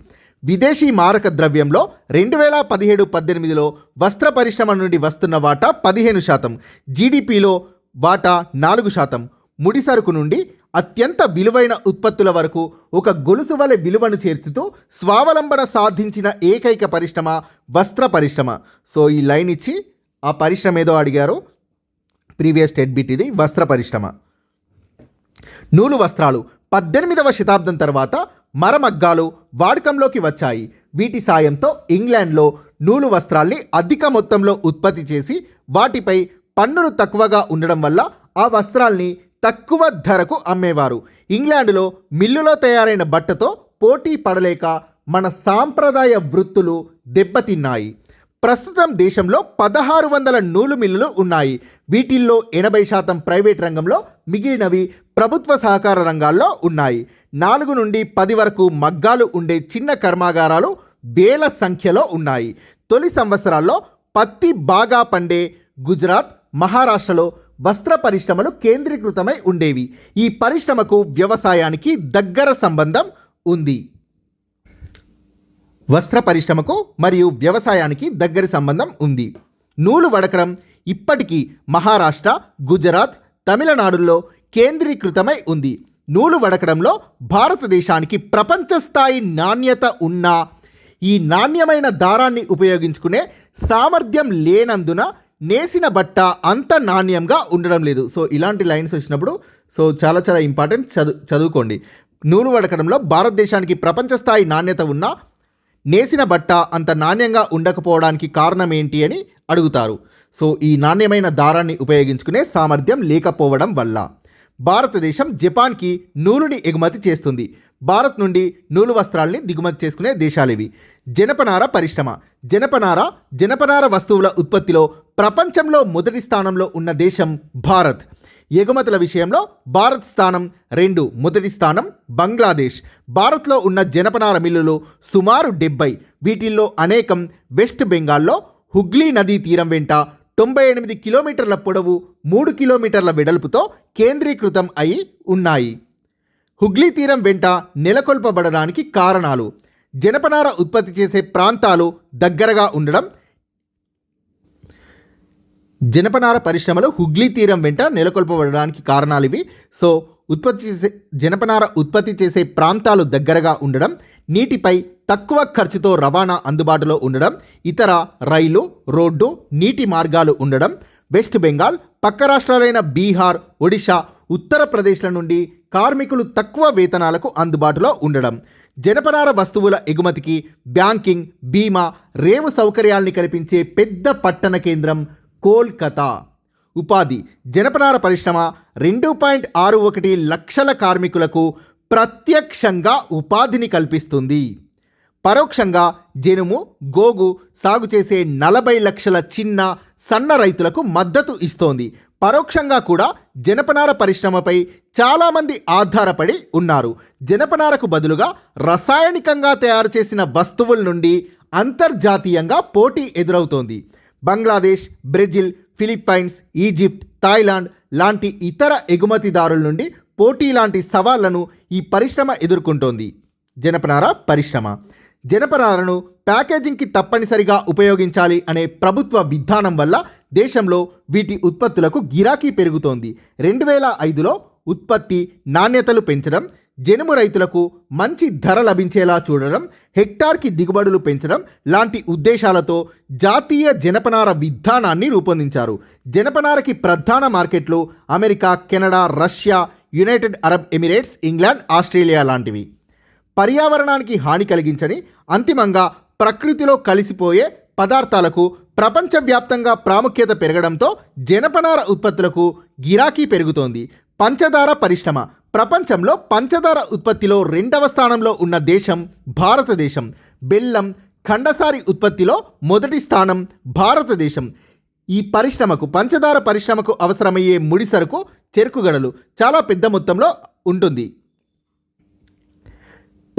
S1: విదేశీ మారక ద్రవ్యంలో 2017-18లో వస్త్ర పరిశ్రమ నుండి వస్తున్న వాటా 15%. జీడిపిలో వాటా 4%. ముడి సరుకు నుండి అత్యంత విలువైన ఉత్పత్తుల వరకు ఒక గొలుసు వలె విలువను చేర్చుతూ స్వావలంబన సాధించిన ఏకైక పరిశ్రమ వస్త్ర పరిశ్రమ. సో ఈ లైన్ ఇచ్చి ఆ పరిశ్రమ ఏదో అడిగారు, ప్రీవియస్ స్టేట్ బిట్ ఇది. వస్త్ర పరిశ్రమ. నూలు వస్త్రాలు 18వ శతాబ్దం తర్వాత మరమగ్గాలు వాడకంలోకి వచ్చాయి. వీటి సాయంతో ఇంగ్లాండ్లో నూలు వస్త్రాల్ని అధిక మొత్తంలో ఉత్పత్తి చేసి వాటిపై పన్నులు తక్కువగా ఉండడం వల్ల ఆ వస్త్రాల్ని తక్కువ ధరకు అమ్మేవారు. ఇంగ్లాండ్లో మిల్లులో తయారైన బట్టతో పోటీ పడలేక మన సాంప్రదాయ వృత్తులు దెబ్బతిన్నాయి. ప్రస్తుతం దేశంలో 1600 నూలు మిల్లులు ఉన్నాయి. వీటిల్లో 80% ప్రైవేట్ రంగంలో, మిగిలినవి ప్రభుత్వ సహకార రంగాల్లో ఉన్నాయి. 4 నుండి 10 వరకు మగ్గాలు ఉండే చిన్న కర్మాగారాలు వేల సంఖ్యలో ఉన్నాయి. తొలి సంవత్సరాల్లో పత్తి బాగా పండే గుజరాత్, మహారాష్ట్రలో వస్త్ర పరిశ్రమలు కేంద్రీకృతమై ఉండేవి. ఈ పరిశ్రమకు వ్యవసాయానికి దగ్గర సంబంధం ఉంది. వస్త్ర పరిశ్రమకు మరియు వ్యవసాయానికి దగ్గర సంబంధం ఉంది. నూలు వడకడం ఇప్పటికీ మహారాష్ట్ర, గుజరాత్, తమిళనాడులో కేంద్రీకృతమై ఉంది. నూలు వడకడంలో భారతదేశానికి ప్రపంచ స్థాయి నాణ్యత ఉన్న ఈ నాణ్యమైన దారాన్ని ఉపయోగించుకునే సామర్థ్యం లేనందున నేసిన బట్ట అంత నాణ్యంగా ఉండడం లేదు. సో ఇలాంటి లైన్స్ వచ్చినప్పుడు సో చాలా చాలా ఇంపార్టెంట్, చదువుకోండి. నూలు వడకడంలో భారతదేశానికి ప్రపంచ స్థాయి నాణ్యత ఉన్న నేసిన బట్ట అంత నాణ్యంగా ఉండకపోవడానికి కారణం ఏంటి అని అడుగుతారు. సో ఈ నాణ్యమైన దారాన్ని ఉపయోగించుకునే సామర్థ్యం లేకపోవడం వల్ల. భారతదేశం జపాన్కి నూలుని ఎగుమతి చేస్తుంది. భారత్ నుండి నూలు వస్త్రాల్ని దిగుమతి చేసుకునే దేశాలివి. జనపనార పరిశ్రమ. జనపనార వస్తువుల ఉత్పత్తిలో ప్రపంచంలో మొదటి స్థానంలో ఉన్న దేశం భారత్. ఎగుమతుల విషయంలో భారత్ స్థానం 2, మొదటి స్థానం బంగ్లాదేశ్. భారత్లో ఉన్న జనపనార మిల్లులు సుమారు 70. వీటిల్లో అనేకం వెస్ట్ బెంగాల్లో హుగ్లీ నదీ తీరం వెంట 98 కిలోమీటర్ల పొడవు, 3 కిలోమీటర్ల వెడల్పుతో కేంద్రీకృతం అయి ఉన్నాయి. హుగ్లీ తీరం వెంట నెలకొల్పబడడానికి కారణాలు: జనపనార ఉత్పత్తి చేసే ప్రాంతాలు దగ్గరగా ఉండడం. జనపనార పరిశ్రమలు హుగ్లీ తీరం వెంట నెలకొల్పబడడానికి కారణాలు ఇవి. సో జనపనార ఉత్పత్తి చేసే ప్రాంతాలు దగ్గరగా ఉండడం, నీటిపై తక్కువ ఖర్చుతో రవాణా అందుబాటులో ఉండడం, ఇతర రైలు, రోడ్డు, నీటి మార్గాలు ఉండడం, వెస్ట్ బెంగాల్, పక్క రాష్ట్రాలైన బీహార్, ఒడిషా, ఉత్తరప్రదేశ్ల నుండి కార్మికులు తక్కువ వేతనాలకు అందుబాటులో ఉండడం. జనపనార వస్తువుల ఎగుమతికి బ్యాంకింగ్, బీమా, రేవు సౌకర్యాల్ని కల్పించే పెద్ద పట్టణ కేంద్రం కోల్కతా. ఉపాధి: జనపనార పరిశ్రమ 2.61 లక్షల కార్మికులకు ప్రత్యక్షంగా ఉపాధిని కల్పిస్తుంది. పరోక్షంగా జనుము, గోగు సాగు చేసే 40 లక్షల చిన్న, సన్న రైతులకు మద్దతు ఇస్తోంది. పరోక్షంగా కూడా జనపనార పరిశ్రమపై చాలామంది ఆధారపడి ఉన్నారు. జనపనారకు బదులుగా రసాయనికంగా తయారు చేసిన వస్తువుల నుండి అంతర్జాతీయంగా పోటీ ఎదురవుతోంది. Bangladesh, Brazil, Philippines, Egypt, Thailand లాంటి ఇతర ఎగుమతిదారుల నుండి పోటీ లాంటి సవాళ్లను ఈ పరిశ్రమ ఎదుర్కొంటోంది. జనపనార పరిశ్రమ. జనపనారను ప్యాకేజింగ్కి తప్పనిసరిగా ఉపయోగించాలి అనే ప్రభుత్వ విధానం వల్ల దేశంలో వీటి ఉత్పత్తులకు గిరాకీ పెరుగుతోంది. 2005లో ఉత్పత్తి నాణ్యతలు పెంచడం, జనుము రైతులకు మంచి ధర లభించేలా చూడడం, హెక్టార్కి దిగుబడులు పెంచడం లాంటి ఉద్దేశాలతో జాతీయ జనపనార విధానాన్ని రూపొందించారు. జనపనారకి ప్రధాన మార్కెట్లు America, Canada, Russia, United Arab Emirates, England, Australia లాంటివి. పర్యావరణానికి హాని కలిగించని, అంతిమంగా ప్రకృతిలో కలిసిపోయే పదార్థాలకు ప్రపంచవ్యాప్తంగా ప్రాముఖ్యత పెరగడంతో జనపనార ఉత్పత్తులకు గిరాకీ పెరుగుతోంది. పంచదార పరిశ్రమ. ప్రపంచంలో పంచదార ఉత్పత్తిలో 2వ స్థానంలో ఉన్న దేశం భారతదేశం. బెల్లం, ఖండసారి ఉత్పత్తిలో మొదటి స్థానం భారతదేశం. ఈ పరిశ్రమకు, పంచదార పరిశ్రమకు అవసరమయ్యే ముడి సరుకు చెరుకుగడలు చాలా పెద్ద మొత్తంలో ఉంటుంది.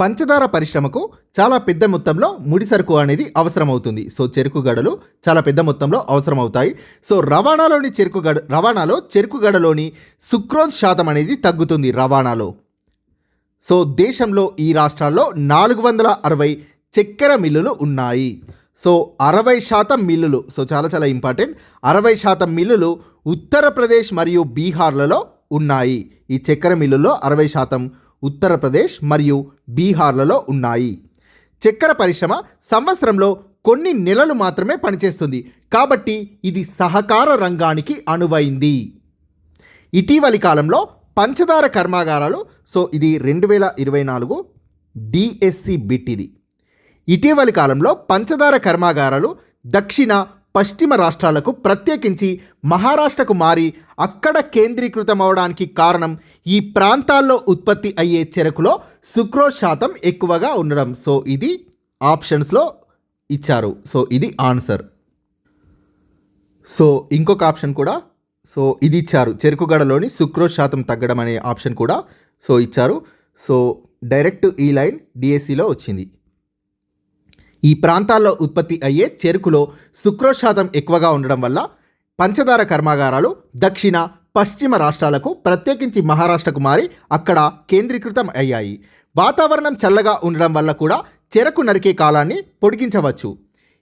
S1: పంచదార పరిశ్రమకు చాలా పెద్ద మొత్తంలో ముడి సరుకు అనేది అవసరమవుతుంది. సో చెరుకు గడలు చాలా పెద్ద మొత్తంలో అవసరమవుతాయి. సో రవాణాలో చెరుకు గడలోని సుక్రోజ్ శాతం అనేది తగ్గుతుంది రవాణాలో. సో దేశంలో ఈ రాష్ట్రాల్లో 460 చక్కెర మిల్లులు ఉన్నాయి. సో 60% మిల్లులు, సో చాలా ఇంపార్టెంట్, 60% మిల్లులు ఉత్తరప్రదేశ్ మరియు బీహార్లలో ఉన్నాయి. ఈ చక్కెర మిల్లుల్లో 60% ఉత్తరప్రదేశ్ మరియు బీహార్లలో ఉన్నాయి. చక్కెర పరిశ్రమ సంవత్సరంలో కొన్ని నెలలు మాత్రమే పనిచేస్తుంది, కాబట్టి ఇది సహకార రంగానికి అనువైంది. ఇటీవలి కాలంలో పంచదార కర్మాగారాలు, సో ఇది 2024 డిఎస్సి బిట్. ఇది ఇటీవలి కాలంలో పంచదార కర్మాగారాలు దక్షిణ పశ్చిమ రాష్ట్రాలకు, ప్రత్యేకించి మహారాష్ట్రకు మారి అక్కడ కేంద్రీకృతమవడానికి కారణం ఈ ప్రాంతాల్లో ఉత్పత్తి అయ్యే చెరకులో సుక్రోజ్ శాతం ఎక్కువగా ఉండడం. సో ఇది ఆప్షన్స్లో ఇచ్చారు. సో ఇది ఆన్సర్. సో ఇంకొక ఆప్షన్ కూడా, సో ఇది ఇచ్చారు, చెరుకు గడలోని సుక్రోజ్ శాతం తగ్గడం అనే ఆప్షన్ కూడా సో ఇచ్చారు. సో డైరెక్ట్ ఈ లైన్ డిఎస్సిలో వచ్చింది. ఈ ప్రాంతాల్లో ఉత్పత్తి అయ్యే చెరుకులో సుక్రోజ్ శాతం ఎక్కువగా ఉండడం వల్ల పంచదార కర్మాగారాలు దక్షిణ పశ్చిమ రాష్ట్రాలకు, ప్రత్యేకించి మహారాష్ట్రకు మారి అక్కడ కేంద్రీకృతం అయ్యాయి. వాతావరణం చల్లగా ఉండడం వల్ల కూడా చెరకు నరికే కాలాన్ని పొడిగించవచ్చు.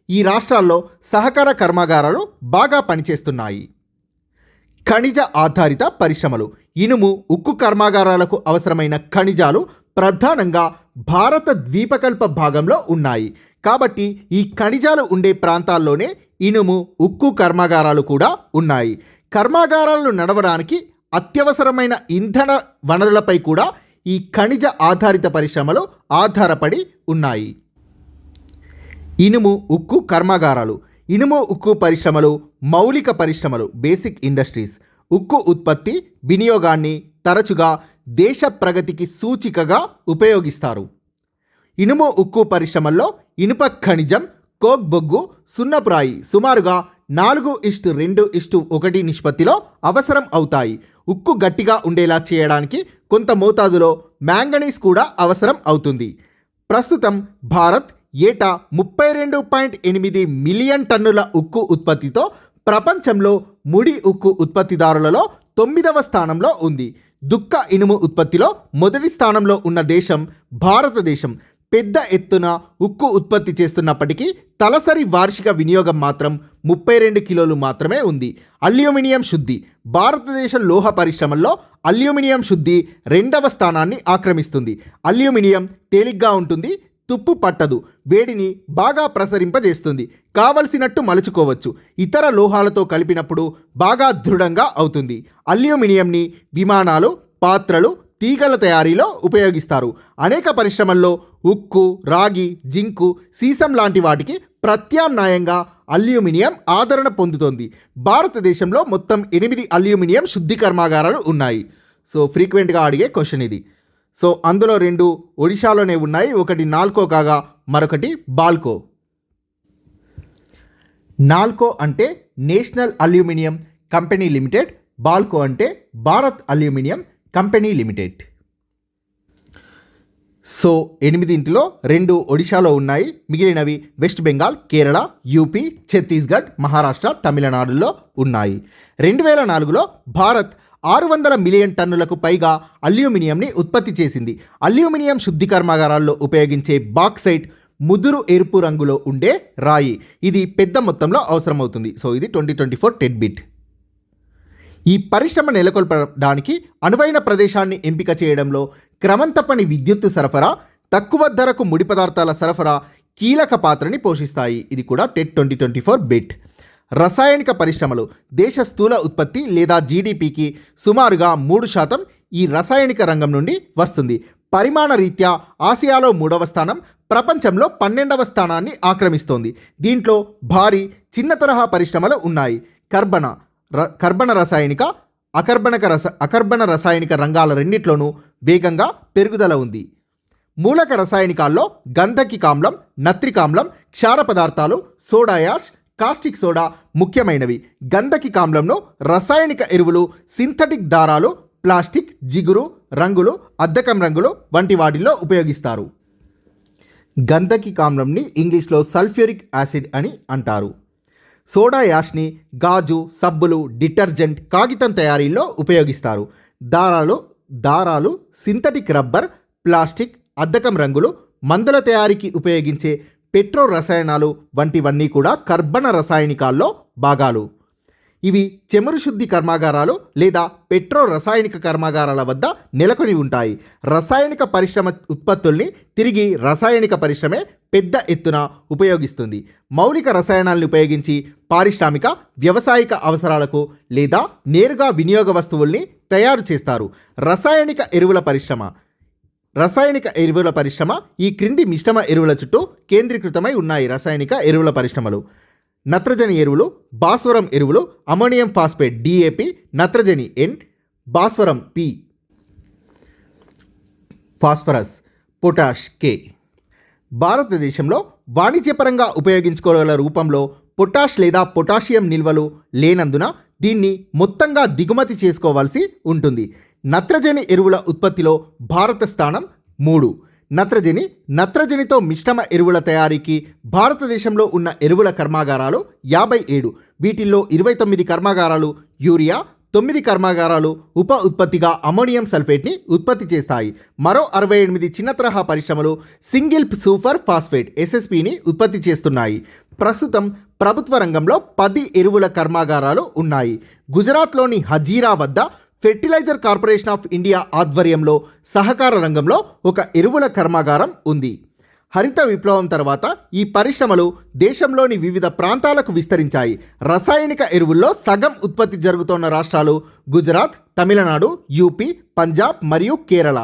S1: ఈ రాష్ట్రాల్లో సహకార కర్మాగారాలు బాగా పనిచేస్తున్నాయి. ఖనిజ ఆధారిత పరిశ్రమలు. ఇనుము, ఉక్కు కర్మాగారాలకు అవసరమైన ఖనిజాలు ప్రధానంగా భారత ద్వీపకల్ప భాగంలో ఉన్నాయి. కాబట్టి ఈ ఖనిజాలు ఉండే ప్రాంతాల్లోనే ఇనుము, ఉక్కు కర్మాగారాలు కూడా ఉన్నాయి. కర్మాగారాలు నడవడానికి అత్యవసరమైన ఇంధన వనరులపై కూడా ఈ ఖనిజ ఆధారిత పరిశ్రమలు ఆధారపడి ఉన్నాయి. ఇనుము, ఉక్కు కర్మాగారాలు. ఇనుము, ఉక్కు పరిశ్రమలు మౌలిక పరిశ్రమలు, బేసిక్ ఇండస్ట్రీస్. ఉక్కు ఉత్పత్తి, వినియోగాన్ని తరచుగా దేశ ప్రగతికి సూచికగా ఉపయోగిస్తారు. ఇనుము, ఉక్కు పరిశ్రమల్లో ఇనుప ఖనిజం, కోక్ బొగ్గు, సున్నపురాయి సుమారుగా 4:2:1 నిష్పత్తిలో అవసరం అవుతాయి. ఉక్కు గట్టిగా ఉండేలా చేయడానికి కొంత మోతాదులో మ్యాంగనీస్ కూడా అవసరం అవుతుంది. ప్రస్తుతం భారత్ ఏటా 32.8 మిలియన్ టన్నుల ఉక్కు ఉత్పత్తితో ప్రపంచంలో ముడి ఉక్కు ఉత్పత్తిదారులలో 9వ స్థానంలో ఉంది. దుక్క ఇనుము ఉత్పత్తిలో మొదటి స్థానంలో ఉన్న దేశం భారతదేశం. పెద్ద ఎత్తున ఉక్కు ఉత్పత్తి చేస్తున్నప్పటికీ తలసరి వార్షిక వినియోగం మాత్రం 32 కిలోలు మాత్రమే ఉంది. అల్యూమినియం శుద్ధి. భారతదేశ లోహ పరిశ్రమల్లో అల్యూమినియం శుద్ధి 2వ స్థానాన్ని ఆక్రమిస్తుంది. అల్యూమినియం తేలిగ్గా ఉంటుంది, తుప్పు పట్టదు, వేడిని బాగా ప్రసరింపజేస్తుంది, కావలసినట్టు మలుచుకోవచ్చు. ఇతర లోహాలతో కలిపినప్పుడు బాగా దృఢంగా అవుతుంది. అల్యూమినియంని విమానాలు, పాత్రలు, తీగల తయారీలో ఉపయోగిస్తారు. అనేక పరిశ్రమల్లో ఉక్కు, రాగి, జింకు, సీసం లాంటి వాటికి ప్రత్యామ్నాయంగా అల్యూమినియం ఆదరణ పొందుతోంది. భారతదేశంలో మొత్తం 8 అల్యూమినియం శుద్ధి కర్మాగారాలు ఉన్నాయి. సో ఫ్రీక్వెంట్గా అడిగే క్వశ్చన్ ఇది. సో అందులో 2 ఒడిశాలోనే ఉన్నాయి. ఒకటి నాల్కో కాగా మరొకటి బాల్కో. నాల్కో అంటే national aluminium company limited, BALCO అంటే Bharat aluminium company limited. So 8 2 ఒడిశాలో ఉన్నాయి. మిగిలినవి వెస్ట్ బెంగాల్, కేరళ, యూపీ, ఛత్తీస్గఢ్, మహారాష్ట్ర, తమిళనాడులో ఉన్నాయి. 2004లో భారత్ 600 మిలియన్ టన్నులకు పైగా అల్యూమినియంని ఉత్పత్తి చేసింది. అల్యూమినియం శుద్ధి కర్మాగారాల్లో ఉపయోగించే బాక్సైట్ ముదురు ఎరుపు రంగులో ఉండే రాయి. ఇది పెద్ద మొత్తంలో అవసరమవుతుంది. సో ఇది 2024 టెడ్ బిట్. ఈ పరిశ్రమ నెలకొల్పడానికి అనువైన ప్రదేశాన్ని ఎంపిక చేయడంలో క్రమం తప్పని విద్యుత్తు సరఫరా, తక్కువ ధరకు ముడి పదార్థాల సరఫరా కీలక పాత్రని పోషిస్తాయి. ఇది కూడా టెట్ 2024 బిట్. రసాయనిక పరిశ్రమలు. దేశ స్థూల ఉత్పత్తి లేదా జీడిపికి సుమారుగా 3% ఈ రసాయనిక రంగం నుండి వస్తుంది. పరిమాణ రీత్యా ఆసియాలో 3వ స్థానం, ప్రపంచంలో 12వ స్థానాన్ని ఆక్రమిస్తోంది. దీంట్లో భారీ చిన్న తరహా పరిశ్రమలు ఉన్నాయి. కర్బన రసాయనిక, అకర్బన రసాయనిక రంగాల రెండిట్లోనూ వేగంగా పెరుగుదల ఉంది. మూలక రసాయనికాల్లో గంధకిక ఆమ్లం, నత్రికామ్లం, క్షార పదార్థాలు, సోడా యాష్, కాస్టిక్ సోడా ముఖ్యమైనవి. గంధకిక ఆమ్లంలో రసాయనిక ఎరువులు, సింథటిక్ దారాలు, ప్లాస్టిక్, జిగురు, రంగులు, అద్దకం రంగులు వంటి వాటిల్లో ఉపయోగిస్తారు. గంధకిక్ ఆమ్లంని ఇంగ్లీష్లో సల్ఫ్యూరిక్ యాసిడ్ అని అంటారు. సోడా యాష్ని గాజు, సబ్బులు, డిటర్జెంట్, కాగితం తయారీలో ఉపయోగిస్తారు. దారాలు, సింథటిక్ రబ్బర్, ప్లాస్టిక్, అద్దకం రంగులు, మందుల తయారీకి ఉపయోగించే పెట్రో రసాయనాలు వంటివన్నీ కూడా కర్బన రసాయనికాల్లో భాగాలు. ఇవి చమురు శుద్ధి కర్మాగారాలు లేదా పెట్రో రసాయనిక కర్మాగారాల వద్ద నెలకొని ఉంటాయి. రసాయనిక పరిశ్రమ ఉత్పత్తుల్ని తిరిగి రసాయనిక పరిశ్రమే పెద్ద ఎత్తున ఉపయోగిస్తుంది. మౌలిక రసాయనాలను ఉపయోగించి పారిశ్రామిక, వ్యావసాయిక అవసరాలకు లేదా నేరుగా వినియోగ వస్తువుల్ని తయారు చేస్తారు. రసాయనిక ఎరువుల పరిశ్రమ ఈ క్రింది మిశ్రమ ఎరువుల చుట్టూ కేంద్రీకృతమై ఉన్నాయి. రసాయనిక ఎరువుల పరిశ్రమలు: నత్రజని ఎరువులు, భాస్వరం ఎరువులు, అమోనియం ఫాస్ఫేట్ DAP, నత్రజని N, భాస్వరం P, ఫాస్ఫరస్, పొటాష్ K. భారతదేశంలో వాణిజ్యపరంగా ఉపయోగించుకోగల రూపంలో పొటాష్ లేదా పొటాషియం నిల్వలు లేనందున దీన్ని మొత్తంగా దిగుమతి చేసుకోవాల్సి ఉంటుంది. నత్రజని ఎరువుల ఉత్పత్తిలో భారత స్థానం 3. నత్రజనితో మిశ్రమ ఎరువుల తయారీకి భారతదేశంలో ఉన్న ఎరువుల కర్మాగారాలు 57. వీటిల్లో 29 కర్మాగారాలు యూరియా, 9 కర్మాగారాలు ఉప ఉత్పత్తిగా అమోనియం సల్ఫేట్ని ఉత్పత్తి చేస్తాయి. మరో 68 చిన్న తరహా పరిశ్రమలు సింగిల్ సూపర్ ఫాస్ఫేట్ SSPని ఉత్పత్తి చేస్తున్నాయి. ప్రస్తుతం ప్రభుత్వ రంగంలో 10 ఎరువుల కర్మాగారాలు ఉన్నాయి. గుజరాత్లోని హజీరా వద్ద ఫెర్టిలైజర్ కార్పొరేషన్ ఆఫ్ ఇండియా ఆధ్వర్యంలో సహకార రంగంలో ఒక ఎరువుల కర్మాగారం ఉంది. హరిత విప్లవం తర్వాత ఈ పరిశ్రమలు దేశంలోని వివిధ ప్రాంతాలకు విస్తరించాయి. రసాయనిక ఎరువుల్లో సగం ఉత్పత్తి జరుగుతున్న రాష్ట్రాలు గుజరాత్, తమిళనాడు, యూపీ, పంజాబ్ మరియు కేరళ.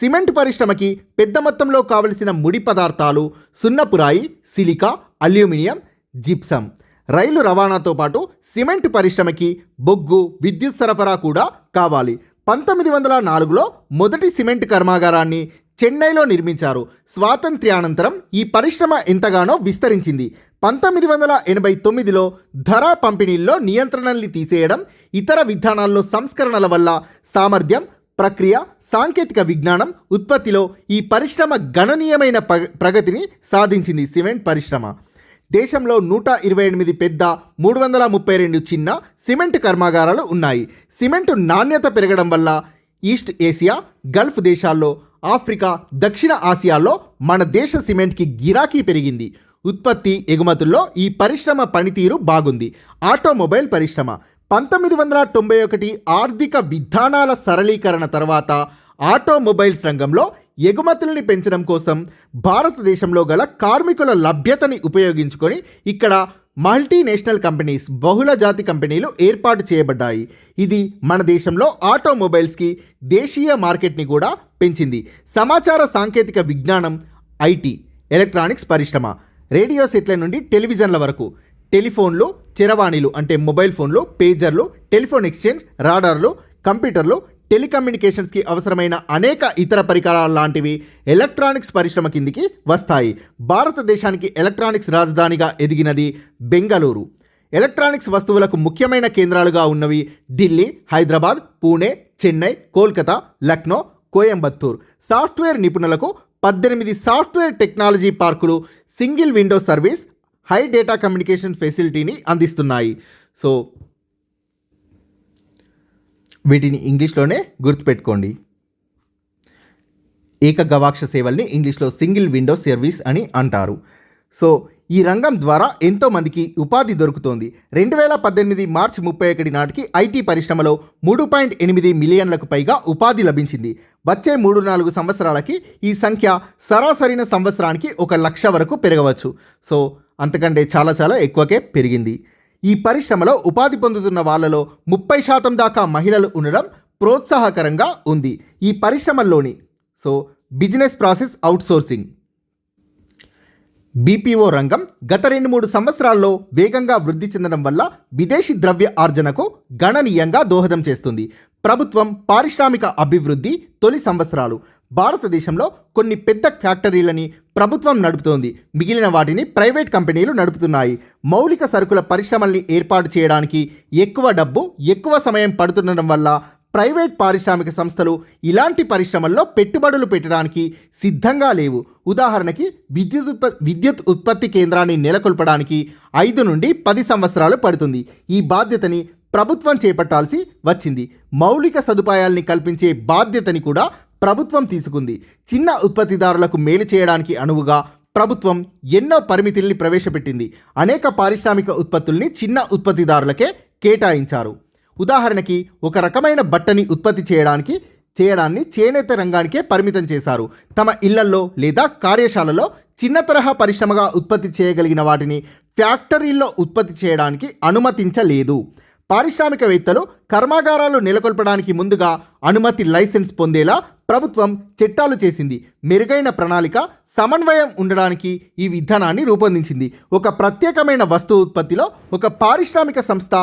S1: సిమెంట్ పరిశ్రమకి పెద్ద మొత్తంలో కావలసిన ముడి పదార్థాలు సున్నపురాయి, సిలికా, అల్యూమినియం, జిప్సం. రైలు రవాణాతో పాటు సిమెంట్ పరిశ్రమకి బొగ్గు, విద్యుత్ సరఫరా కూడా కావాలి. 1904లో మొదటి సిమెంట్ కర్మాగారాన్ని చెన్నైలో నిర్మించారు. స్వాతంత్ర్యానంతరం ఈ పరిశ్రమ ఎంతగానో విస్తరించింది. 1989లో ధర పంపిణీల్లో నియంత్రణల్ని తీసేయడం, ఇతర విధానాల్లో సంస్కరణల వల్ల సామర్థ్యం, ప్రక్రియ, సాంకేతిక విజ్ఞానం ఉత్పత్తిలో ఈ పరిశ్రమ గణనీయమైన ప్రగతిని సాధించింది. సిమెంట్ పరిశ్రమ దేశంలో 128 పెద్ద, 332 చిన్న సిమెంట్ కర్మాగారాలు ఉన్నాయి. సిమెంటు నాణ్యత పెరగడం వల్ల ఈస్ట్ ఏసియా, గల్ఫ్ దేశాల్లో, ఆఫ్రికా, దక్షిణ ఆసియాలో మన దేశ సిమెంట్కి గిరాకీ పెరిగింది. ఉత్పత్తి, ఎగుమతుల్లో ఈ పరిశ్రమ పనితీరు బాగుంది. ఆటోమొబైల్ పరిశ్రమ 1991 ఆర్థిక విధానాల సరళీకరణ తర్వాత ఆటోమొబైల్స్ రంగంలో ఎగుమతుల్ని పెంచడం కోసం భారతదేశంలో గల కార్మికుల లభ్యతని ఉపయోగించుకొని ఇక్కడ మల్టీనేషనల్ కంపెనీస్, బహుళజాతి కంపెనీలు ఏర్పాటు చేయబడ్డాయి. ఇది మన దేశంలో ఆటోమొబైల్స్కి దేశీయ మార్కెట్ని కూడా పెంచింది. సమాచార సాంకేతిక విజ్ఞానం, IT, ఎలక్ట్రానిక్స్ పరిశ్రమ రేడియో సెట్ల నుండి టెలివిజన్ల వరకు, టెలిఫోన్లు, చరవాణిలు అంటే మొబైల్ ఫోన్లు, పేజర్లు, టెలిఫోన్ ఎక్స్చేంజ్, రాడార్లు, కంప్యూటర్లు, టెలికమ్యూనికేషన్స్కి అవసరమైన అనేక ఇతర పరికరాల లాంటివి ఎలక్ట్రానిక్స్ పరిశ్రమ కిందికి వస్తాయి. భారతదేశానికి ఎలక్ట్రానిక్స్ రాజధానిగా ఎదిగినది బెంగళూరు. ఎలక్ట్రానిక్స్ వస్తువులకు ముఖ్యమైన కేంద్రాలుగా ఉన్నవి ఢిల్లీ, హైదరాబాద్, పూణే, చెన్నై, కోల్కతా, లక్నో, కోయంబత్తూర్. సాఫ్ట్వేర్ నిపుణులకు 18 సాఫ్ట్వేర్ టెక్నాలజీ పార్కులు single window service, high data communication ఫెసిలిటీని అందిస్తున్నాయి. సో వీటిని ఇంగ్లీష్లోనే గుర్తుపెట్టుకోండి. ఏకగవాక్ష సేవల్ని ఇంగ్లీష్లో సింగిల్ విండో సర్వీస్ అని అంటారు. సో ఈ రంగం ద్వారా ఎంతోమందికి ఉపాధి దొరుకుతోంది. 2018 మార్చి 31 నాటికి IT పరిశ్రమలో 3.8 మిలియన్లకు పైగా ఉపాధి లభించింది. వచ్చే 3-4 సంవత్సరాలకి ఈ సంఖ్య సరాసరిన సంవత్సరానికి 1 లక్ష వరకు పెరగవచ్చు. సో అంతకంటే చాలా ఎక్కువకే పెరిగింది. ఈ పరిశ్రమలో ఉపాధి పొందుతున్న వాళ్ళలో 30% దాకా మహిళలు ఉండడం ప్రోత్సాహకరంగా ఉంది. ఈ పరిశ్రమల్లోని బిజినెస్ ప్రాసెస్ అవుట్సోర్సింగ్ BPO రంగం గత 2-3 సంవత్సరాల్లో వేగంగా వృద్ధి చెందడం వల్ల విదేశీ ద్రవ్య ఆర్జనకు గణనీయంగా దోహదం చేస్తుంది. ప్రభుత్వం పారిశ్రామిక అభివృద్ధి తొలి సంవత్సరాలు భారతదేశంలో కొన్ని పెద్ద ఫ్యాక్టరీలని ప్రభుత్వం నడుపుతోంది. మిగిలిన వాటిని ప్రైవేట్ కంపెనీలు నడుపుతున్నాయి. మౌలిక సరుకుల పరిశ్రమల్ని ఏర్పాటు చేయడానికి ఎక్కువ డబ్బు, ఎక్కువ సమయం పడుతుండడం వల్ల ప్రైవేట్ పారిశ్రామిక సంస్థలు ఇలాంటి పరిశ్రమల్లో పెట్టుబడులు పెట్టడానికి సిద్ధంగా లేవు. ఉదాహరణకి విద్యుత్ ఉత్పత్తి కేంద్రాన్ని నెలకొల్పడానికి 5 నుండి 10 సంవత్సరాలు పడుతుంది. ఈ బాధ్యతని ప్రభుత్వం చేపట్టాల్సి వచ్చింది. మౌలిక సదుపాయాల్ని కల్పించే బాధ్యతని కూడా ప్రభుత్వం తీసుకుంది. చిన్న ఉత్పత్తిదారులకు మేలు చేయడానికి అనువుగా ప్రభుత్వం ఎన్నో పరిమితుల్ని ప్రవేశపెట్టింది. అనేక పారిశ్రామిక ఉత్పత్తుల్ని చిన్న ఉత్పత్తిదారులకే కేటాయించారు. ఉదాహరణకి ఒక రకమైన బట్టని ఉత్పత్తి చేయడాన్ని చేనేత రంగానికే పరిమితం చేశారు. తమ ఇళ్లల్లో లేదా కార్యశాలలో చిన్న తరహా పరిశ్రమగా ఉత్పత్తి చేయగలిగిన వాటిని ఫ్యాక్టరీల్లో ఉత్పత్తి చేయడానికి అనుమతించలేదు. పారిశ్రామికవేత్తలు కర్మాగారాలు నెలకొల్పడానికి ముందుగా అనుమతి లైసెన్స్ పొందేలా ప్రభుత్వం చట్టాలు చేసింది. మెరుగైన ప్రణాళిక, సమన్వయం ఉండడానికి ఈ విధానాన్ని రూపొందించింది. ఒక ప్రత్యేకమైన వస్తువు ఉత్పత్తిలో ఒక పారిశ్రామిక సంస్థ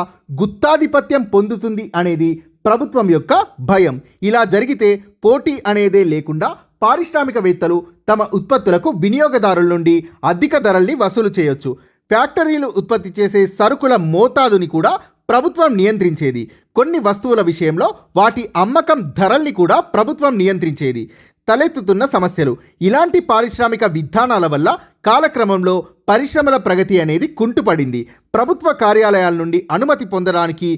S1: గుత్తాధిపత్యం పొందుతుంది అనేది ప్రభుత్వం యొక్క భయం. ఇలా జరిగితే పోటీ అనేదే లేకుండా పారిశ్రామికవేత్తలు తమ ఉత్పత్తులకు వినియోగదారుల నుండి అధిక ధరల్ని వసూలు చేయొచ్చు. ఫ్యాక్టరీలు ఉత్పత్తి చేసే సరుకుల మోతాదుని కూడా ప్రభుత్వం నియంత్రించేది. కొన్ని వస్తువుల విషయంలో వాటి అమ్మకం ధరల్ని కూడా ప్రభుత్వం నియంత్రించేది. తలెత్తుతున్న సమస్యలు. ఇలాంటి పారిశ్రామిక విధానాల వల్ల కాలక్రమంలో పరిశ్రమల ప్రగతి అనేది కుంటుపడింది. ప్రభుత్వ కార్యాలయాల నుండి అనుమతి పొందడానికి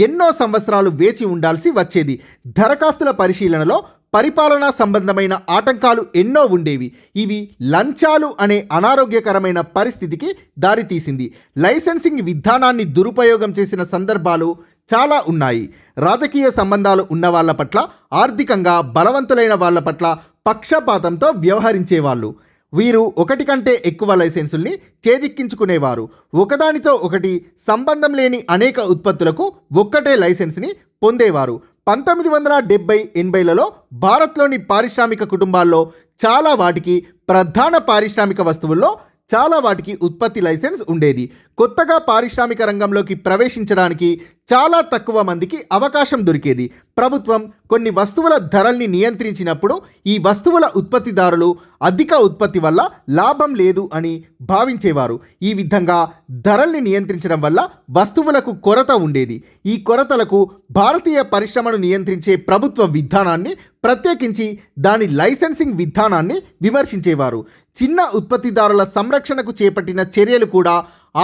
S1: ఎన్నో సంవత్సరాలు వేచి ఉండాల్సి వచ్చేది. దరఖాస్తుల పరిశీలనలో పరిపాలనా సంబంధమైన ఆటంకాలు ఎన్నో ఉండేవి. ఇవి లంచాలు అనే అనారోగ్యకరమైన పరిస్థితికి దారితీసింది. లైసెన్సింగ్ విధానాన్ని దురుపయోగం చేసిన సందర్భాలు చాలా ఉన్నాయి. రాజకీయ సంబంధాలు ఉన్న వాళ్ళ పట్ల, ఆర్థికంగా బలవంతులైన వాళ్ళ పట్ల పక్షపాతంతో వ్యవహరించేవాళ్ళు. వీరు ఒకటి కంటే ఎక్కువ లైసెన్సుల్ని చేజిక్కించుకునేవారు. ఒకదానితో ఒకటి సంబంధం లేని అనేక ఉత్పత్తులకు ఒక్కటే లైసెన్స్ని పొందేవారు. 1970-80లలో భారత్లోని పారిశ్రామిక కుటుంబాల్లో చాలా వాటికి ప్రధాన పారిశ్రామిక వస్తువుల్లో చాలా వాటికి ఉత్పత్తి లైసెన్స్ ఉండేది. కొత్తగా పారిశ్రామిక రంగంలోకి ప్రవేశించడానికి చాలా తక్కువ మందికి అవకాశం దొరికేది. ప్రభుత్వం కొన్ని వస్తువుల ధరల్ని నియంత్రించినప్పుడు ఈ వస్తువుల ఉత్పత్తిదారులు అధిక ఉత్పత్తి వల్ల లాభం లేదు అని భావించేవారు. ఈ విధంగా ధరల్ని నియంత్రించడం వల్ల వస్తువులకు కొరత ఉండేది. ఈ కొరతలకు భారతీయ పరిశ్రమను నియంత్రించే ప్రభుత్వ విధానాన్ని, ప్రత్యేకించి దాని లైసెన్సింగ్ విధానాన్ని విమర్శించేవారు. చిన్న ఉత్పత్తిదారుల సంరక్షణకు చేపట్టిన చర్యలు కూడా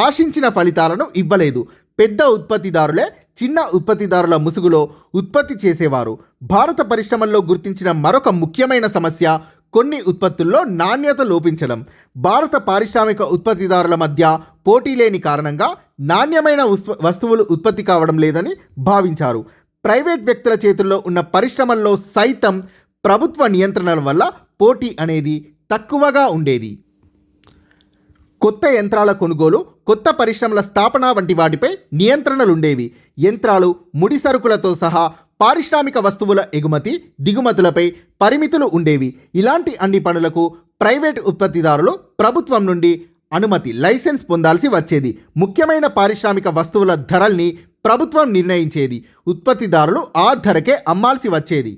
S1: ఆశించిన ఫలితాలను ఇవ్వలేదు. పెద్ద ఉత్పత్తిదారులే చిన్న ఉత్పత్తిదారుల ముసుగులో ఉత్పత్తి చేసేవారు. భారత పరిశ్రమల్లో గుర్తించిన మరొక ముఖ్యమైన సమస్య కొన్ని ఉత్పత్తుల్లో నాణ్యత లోపించడం. భారత పారిశ్రామిక ఉత్పత్తిదారుల మధ్య పోటీ లేని కారణంగా నాణ్యమైన వస్తువులు ఉత్పత్తి కావడం లేదని భావించారు. ప్రైవేట్ వ్యక్తుల చేతుల్లో ఉన్న పరిశ్రమల్లో సైతం ప్రభుత్వ నియంత్రణల వల్ల పోటీ అనేది తక్కువగా ఉండేది. కొత్త యంత్రాల కొనుగోలు, కొత్త పరిశ్రమల స్థాపన వంటి వాటిపై నియంత్రణలుండేవి. యంత్రాలు, ముడి సరుకులతో సహా పారిశ్రామిక వస్తువుల ఎగుమతి, దిగుమతులపై పరిమితులు ఉండేవి. ఇలాంటి అన్ని పనులకు ప్రైవేటు ఉత్పత్తిదారులు ప్రభుత్వం నుండి అనుమతి, లైసెన్స్ పొందాల్సి వచ్చేది. ముఖ్యమైన పారిశ్రామిక వస్తువుల ధరల్ని ప్రభుత్వం నిర్ణయించేది. ఉత్పత్తిదారులు ఆ ధరకే అమ్మాల్సి వచ్చేది.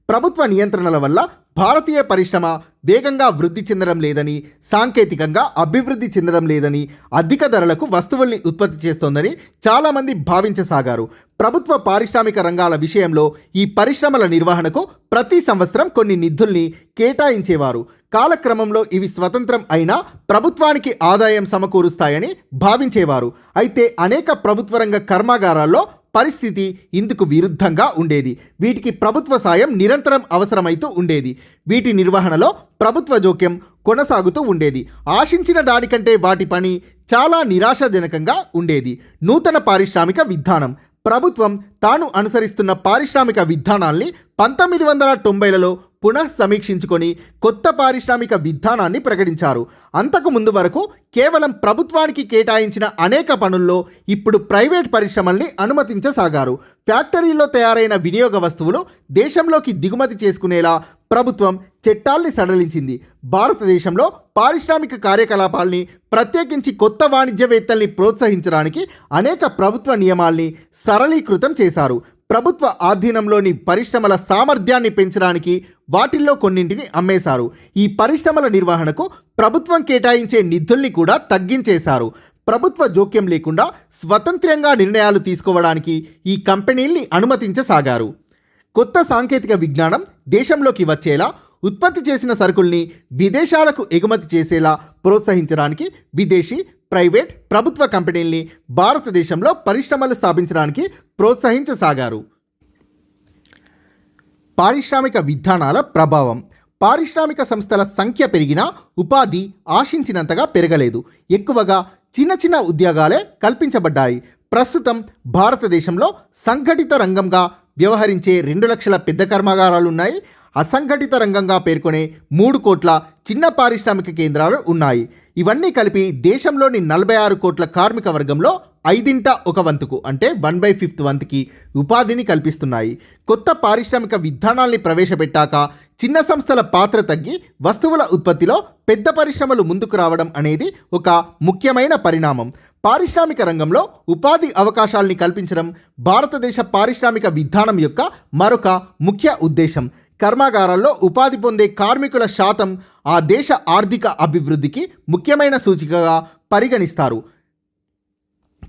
S1: ప్రభుత్వ నియంత్రణల వల్ల భారతీయ పరిశ్రమ వేగంగా వృద్ధి చెందడం లేదని, సాంకేతికంగా అభివృద్ధి చెందడం లేదని, అధిక ధరలకు వస్తువుల్ని ఉత్పత్తి చేస్తోందని చాలామంది భావించసాగారు. ప్రభుత్వ పారిశ్రామిక రంగాల విషయంలో ఈ పరిశ్రమల నిర్వహణకు ప్రతి సంవత్సరం కొన్ని నిధుల్ని కేటాయించేవారు. కాలక్రమంలో ఇవి స్వతంత్రం అయినా ప్రభుత్వానికి ఆదాయం సమకూరుస్తాయని భావించేవారు. అయితే అనేక ప్రభుత్వ రంగ కర్మాగారాల్లో పరిస్థితి ఇందుకు విరుద్ధంగా ఉండేది. వీటికి ప్రభుత్వ సాయం నిరంతరం అవసరమైతూ ఉండేది. వీటి నిర్వహణలో ప్రభుత్వ జోక్యం కొనసాగుతూ ఉండేది. ఆశించిన దానికంటే వాటి పని చాలా నిరాశాజనకంగా ఉండేది. నూతన పారిశ్రామిక విధానం. ప్రభుత్వం తాను అనుసరిస్తున్న పారిశ్రామిక విధానాల్ని 1990లలో పునః సమీక్షించుకొని కొత్త పారిశ్రామిక విధానాన్ని ప్రకటించారు. అంతకు ముందు వరకు కేవలం ప్రభుత్వానికి కేటాయించిన అనేక పనుల్లో ఇప్పుడు ప్రైవేట్ పరిశ్రమల్ని అనుమతించసాగారు. ఫ్యాక్టరీల్లో తయారైన వినియోగ వస్తువులు దేశంలోకి దిగుమతి చేసుకునేలా ప్రభుత్వం చట్టాల్ని సడలించింది. భారతదేశంలో పారిశ్రామిక కార్యకలాపాల్ని, ప్రత్యేకించి కొత్త వాణిజ్యవేత్తల్ని ప్రోత్సహించడానికి అనేక ప్రభుత్వ నియమాల్ని సరళీకృతం చేశారు. ప్రభుత్వ ఆధీనంలోని పరిశ్రమల సామర్థ్యాన్ని పెంచడానికి వాటిల్లో కొన్నింటిని అమ్మేశారు. ఈ పరిశ్రమల నిర్వహణకు ప్రభుత్వం కేటాయించే నిధుల్ని కూడా తగ్గించేశారు. ప్రభుత్వ జోక్యం లేకుండా స్వతంత్రంగా నిర్ణయాలు తీసుకోవడానికి ఈ కంపెనీల్ని అనుమతించసాగారు. కొత్త సాంకేతిక విజ్ఞానం దేశంలోకి వచ్చేలా, ఉత్పత్తి చేసిన సరుకుల్ని విదేశాలకు ఎగుమతి చేసేలా ప్రోత్సహించడానికి విదేశీ, ప్రైవేట్, ప్రభుత్వ కంపెనీల్ని భారతదేశంలో పరిశ్రమలు స్థాపించడానికి ప్రోత్సహించసాగారు. పారిశ్రామిక విధానాల ప్రభావం. పారిశ్రామిక సంస్థల సంఖ్య పెరిగినా ఉపాధి ఆశించినంతగా పెరగలేదు. ఎక్కువగా చిన్న చిన్న ఉద్యోగాలే కల్పించబడ్డాయి. ప్రస్తుతం భారతదేశంలో సంఘటిత రంగంగా వ్యవహరించే 2 లక్షల పెద్ద కర్మాగారాలు ఉన్నాయి. అసంఘటిత రంగంగా పేర్కొనే 3 కోట్ల చిన్న పారిశ్రామిక కేంద్రాలు ఉన్నాయి. ఇవన్నీ కలిపి దేశంలోని 46 కోట్ల కార్మిక వర్గంలో 1/5 అంటే 1/5 వంతుకి ఉపాధిని కల్పిస్తున్నాయి. కొత్త పారిశ్రామిక విధానాల్ని ప్రవేశపెట్టాక చిన్న సంస్థల పాత్ర తగ్గి వస్తువుల ఉత్పత్తిలో పెద్ద పరిశ్రమలు ముందుకు రావడం అనేది ఒక ముఖ్యమైన పరిణామం. పారిశ్రామిక రంగంలో ఉపాధి అవకాశాలని కల్పించడం భారతదేశ పారిశ్రామిక విధానం యొక్క మరొక ముఖ్య ఉద్దేశం. కర్మాగారాల్లో ఉపాధి పొందే కార్మికుల శాతం ఆ దేశ ఆర్థిక అభివృద్ధికి ముఖ్యమైన సూచికగా పరిగణిస్తారు.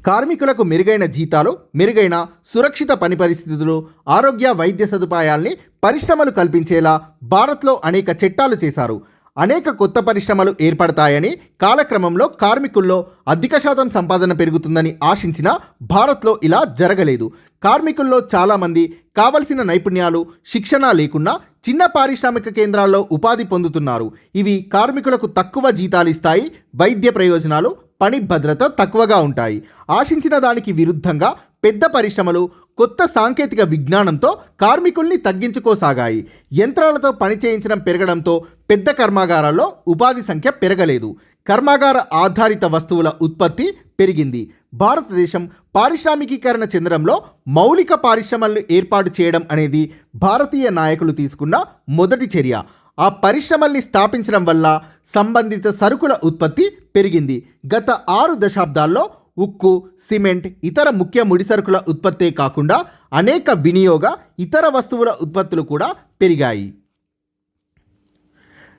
S1: కార్మికులకు మెరుగైన జీతాలు, మెరుగైన సురక్షిత పని పరిస్థితులు, ఆరోగ్య వైద్య సదుపాయాల్ని పరిశ్రమలు కల్పించేలా భారత్లో అనేక చట్టాలు చేశారు. అనేక కొత్త పరిశ్రమలు ఏర్పడతాయని, కాలక్రమంలో కార్మికుల్లో అధిక శాతం సంపాదన పెరుగుతుందని ఆశించినా భారత్లో ఇలా జరగలేదు. కార్మికుల్లో చాలామంది కావలసిన నైపుణ్యాలు, శిక్షణ లేకుండా చిన్న పారిశ్రామిక కేంద్రాల్లో ఉపాధి పొందుతున్నారు. ఇవి కార్మికులకు తక్కువ జీతాలు ఇస్తాయి. వైద్య ప్రయోజనాలు, పని భద్రత తక్కువగా ఉంటాయి. ఆశించిన దానికి విరుద్ధంగా పెద్ద పరిశ్రమలు కొత్త సాంకేతిక విజ్ఞానంతో కార్మికుల్ని తగ్గించుకోసాగాయి. యంత్రాలతో పని చేయించడం పెరగడంతో పెద్ద కర్మాగారాల్లో ఉపాధి సంఖ్య పెరగలేదు. కర్మాగార ఆధారిత వస్తువుల ఉత్పత్తి పెరిగింది. భారతదేశం పారిశ్రామికీకరణ చెందడంలో మౌలిక పరిశ్రమలను ఏర్పాటు చేయడం అనేది భారతీయ నాయకులు తీసుకున్న మొదటి చర్య. ఆ పరిశ్రమల్ని స్థాపించడం వల్ల సంబంధిత సరుకుల ఉత్పత్తి పెరిగింది. గత 6 దశాబ్దాల్లో ఉక్కు, సిమెంట్, ఇతర ముఖ్య ముడిసరుకుల ఉత్పత్తే కాకుండా అనేక వినియోగ ఇతర వస్తువుల ఉత్పత్తులు కూడా పెరిగాయి.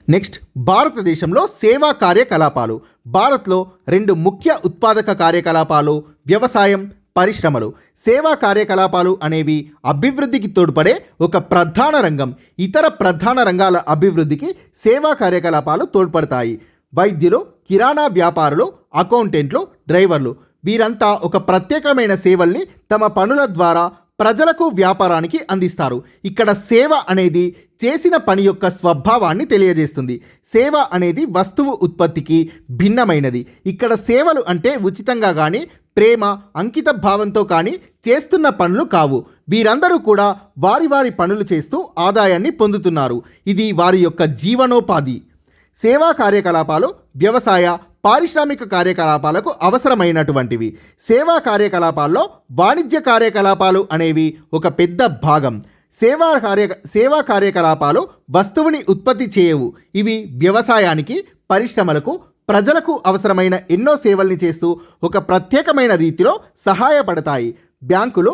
S1: నెక్స్ట్, భారతదేశంలో సేవా కార్యకలాపాలు. భారత్లో 2 ముఖ్య ఉత్పాదక కార్యకలాపాలు వ్యవసాయం, పరిశ్రమలు. సేవా కార్యకలాపాలు అనేవి అభివృద్ధికి తోడ్పడే ఒక ప్రధాన రంగం. ఇతర ప్రధాన రంగాల అభివృద్ధికి సేవా కార్యకలాపాలు తోడ్పడతాయి. వైద్యులు, కిరాణా వ్యాపారులు, అకౌంటెంట్లు, డ్రైవర్లు వీరంతా ఒక ప్రత్యేకమైన సేవల్ని తమ పనుల ద్వారా ప్రజలకు, వ్యాపారానికి అందిస్తారు. ఇక్కడ సేవ అనేది చేసిన పని యొక్క స్వభావాన్ని తెలియజేస్తుంది. సేవ అనేది వస్తువు ఉత్పత్తికి భిన్నమైనది. ఇక్కడ సేవలు అంటే ఉచితంగా కానీ, ప్రేమ, అంకిత భావంతో కానీ చేస్తున్న పనులు కావు. వీరందరూ కూడా వారి వారి పనులు చేస్తూ ఆదాయాన్ని పొందుతున్నారు. ఇది వారి యొక్క జీవనోపాధి. సేవా కార్యకలాపాలు వ్యవసాయ, పారిశ్రామిక కార్యకలాపాలకు అవసరమైనటువంటివి. సేవా కార్యకలాపాల్లో వాణిజ్య కార్యకలాపాలు అనేవి ఒక పెద్ద భాగం. సేవా కార్యకలాపాలు వస్తువుని ఉత్పత్తి చేయవు. ఇవి వ్యవసాయానికి, పరిశ్రమలకు, ప్రజలకు అవసరమైన ఎన్నో సేవల్ని చేస్తూ ఒక ప్రత్యేకమైన రీతిలో సహాయపడతాయి. బ్యాంకులు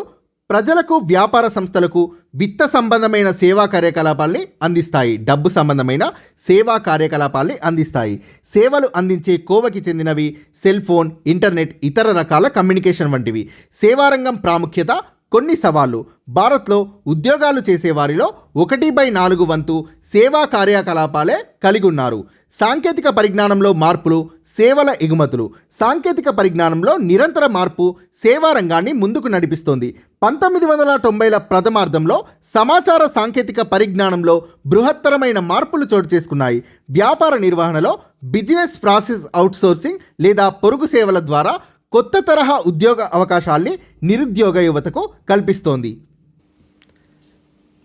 S1: ప్రజలకు, వ్యాపార సంస్థలకు విత్త సంబంధమైన సేవా కార్యకలాపాల్ని అందిస్తాయి. డబ్బు సంబంధమైన సేవా కార్యకలాపాల్ని అందిస్తాయి. సేవలు అందించే కోవకి చెందినవి సెల్ ఫోన్, ఇంటర్నెట్, ఇతర రకాల కమ్యూనికేషన్ వంటివి. సేవారంగం ప్రాముఖ్యత, కొన్ని సవాళ్లు. భారత్లో ఉద్యోగాలు చేసేవారిలో 1/4 వంతు సేవా కార్యకలాపాలే కలిగి ఉన్నారు. సాంకేతిక పరిజ్ఞానంలో మార్పులు, సేవల ఎగుమతులు. సాంకేతిక పరిజ్ఞానంలో నిరంతర మార్పు సేవా రంగాన్ని ముందుకు నడిపిస్తోంది. 1990ల ప్రథమార్థంలో సమాచార సాంకేతిక పరిజ్ఞానంలో బృహత్తరమైన మార్పులు చోటు చేసుకున్నాయి. వ్యాపార నిర్వహణలో బిజినెస్ ప్రాసెస్ అవుట్సోర్సింగ్ లేదా పొరుగు సేవల ద్వారా కొత్త తరహా ఉద్యోగ అవకాశాల్ని నిరుద్యోగ యువతకు కల్పిస్తోంది.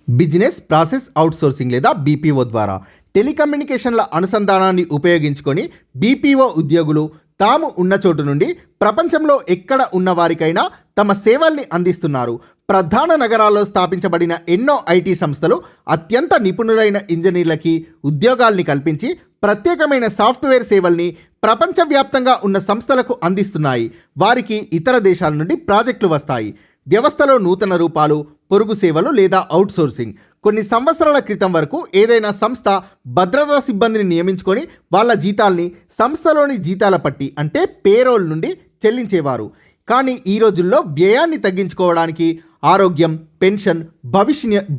S1: బిజినెస్ ప్రాసెస్ అవుట్సోర్సింగ్ లేదా బీపీఓ ద్వారా టెలికమ్యూనికేషన్ల అనుసంధానాన్ని ఉపయోగించుకొని బీపీఓ ఉద్యోగులు తాము ఉన్న చోటు నుండి ప్రపంచంలో ఎక్కడ ఉన్న వారికైనా తమ సేవల్ని అందిస్తున్నారు. ప్రధాన నగరాల్లో స్థాపించబడిన ఎన్నో ఐటీ సంస్థలు అత్యంత నిపుణులైన ఇంజనీర్లకి ఉద్యోగాల్ని కల్పించి ప్రత్యేకమైన సాఫ్ట్వేర్ సేవల్ని ప్రపంచవ్యాప్తంగా ఉన్న సంస్థలకు అందిస్తున్నాయి. వారికి ఇతర దేశాల నుండి ప్రాజెక్టులు వస్తాయి. వ్యవస్థలో నూతన రూపాలు, పొరుగు సేవలు లేదా అవుట్సోర్సింగ్. కొన్ని సంవత్సరాల క్రితం వరకు ఏదైనా సంస్థ భద్రతా సిబ్బందిని నియమించుకొని వాళ్ళ జీతాల్ని సంస్థలోని జీతాల పట్టి అంటే పేరోల్ నుండి చెల్లించేవారు. కానీ ఈ రోజుల్లో వ్యయాన్ని తగ్గించుకోవడానికి ఆరోగ్యం, పెన్షన్,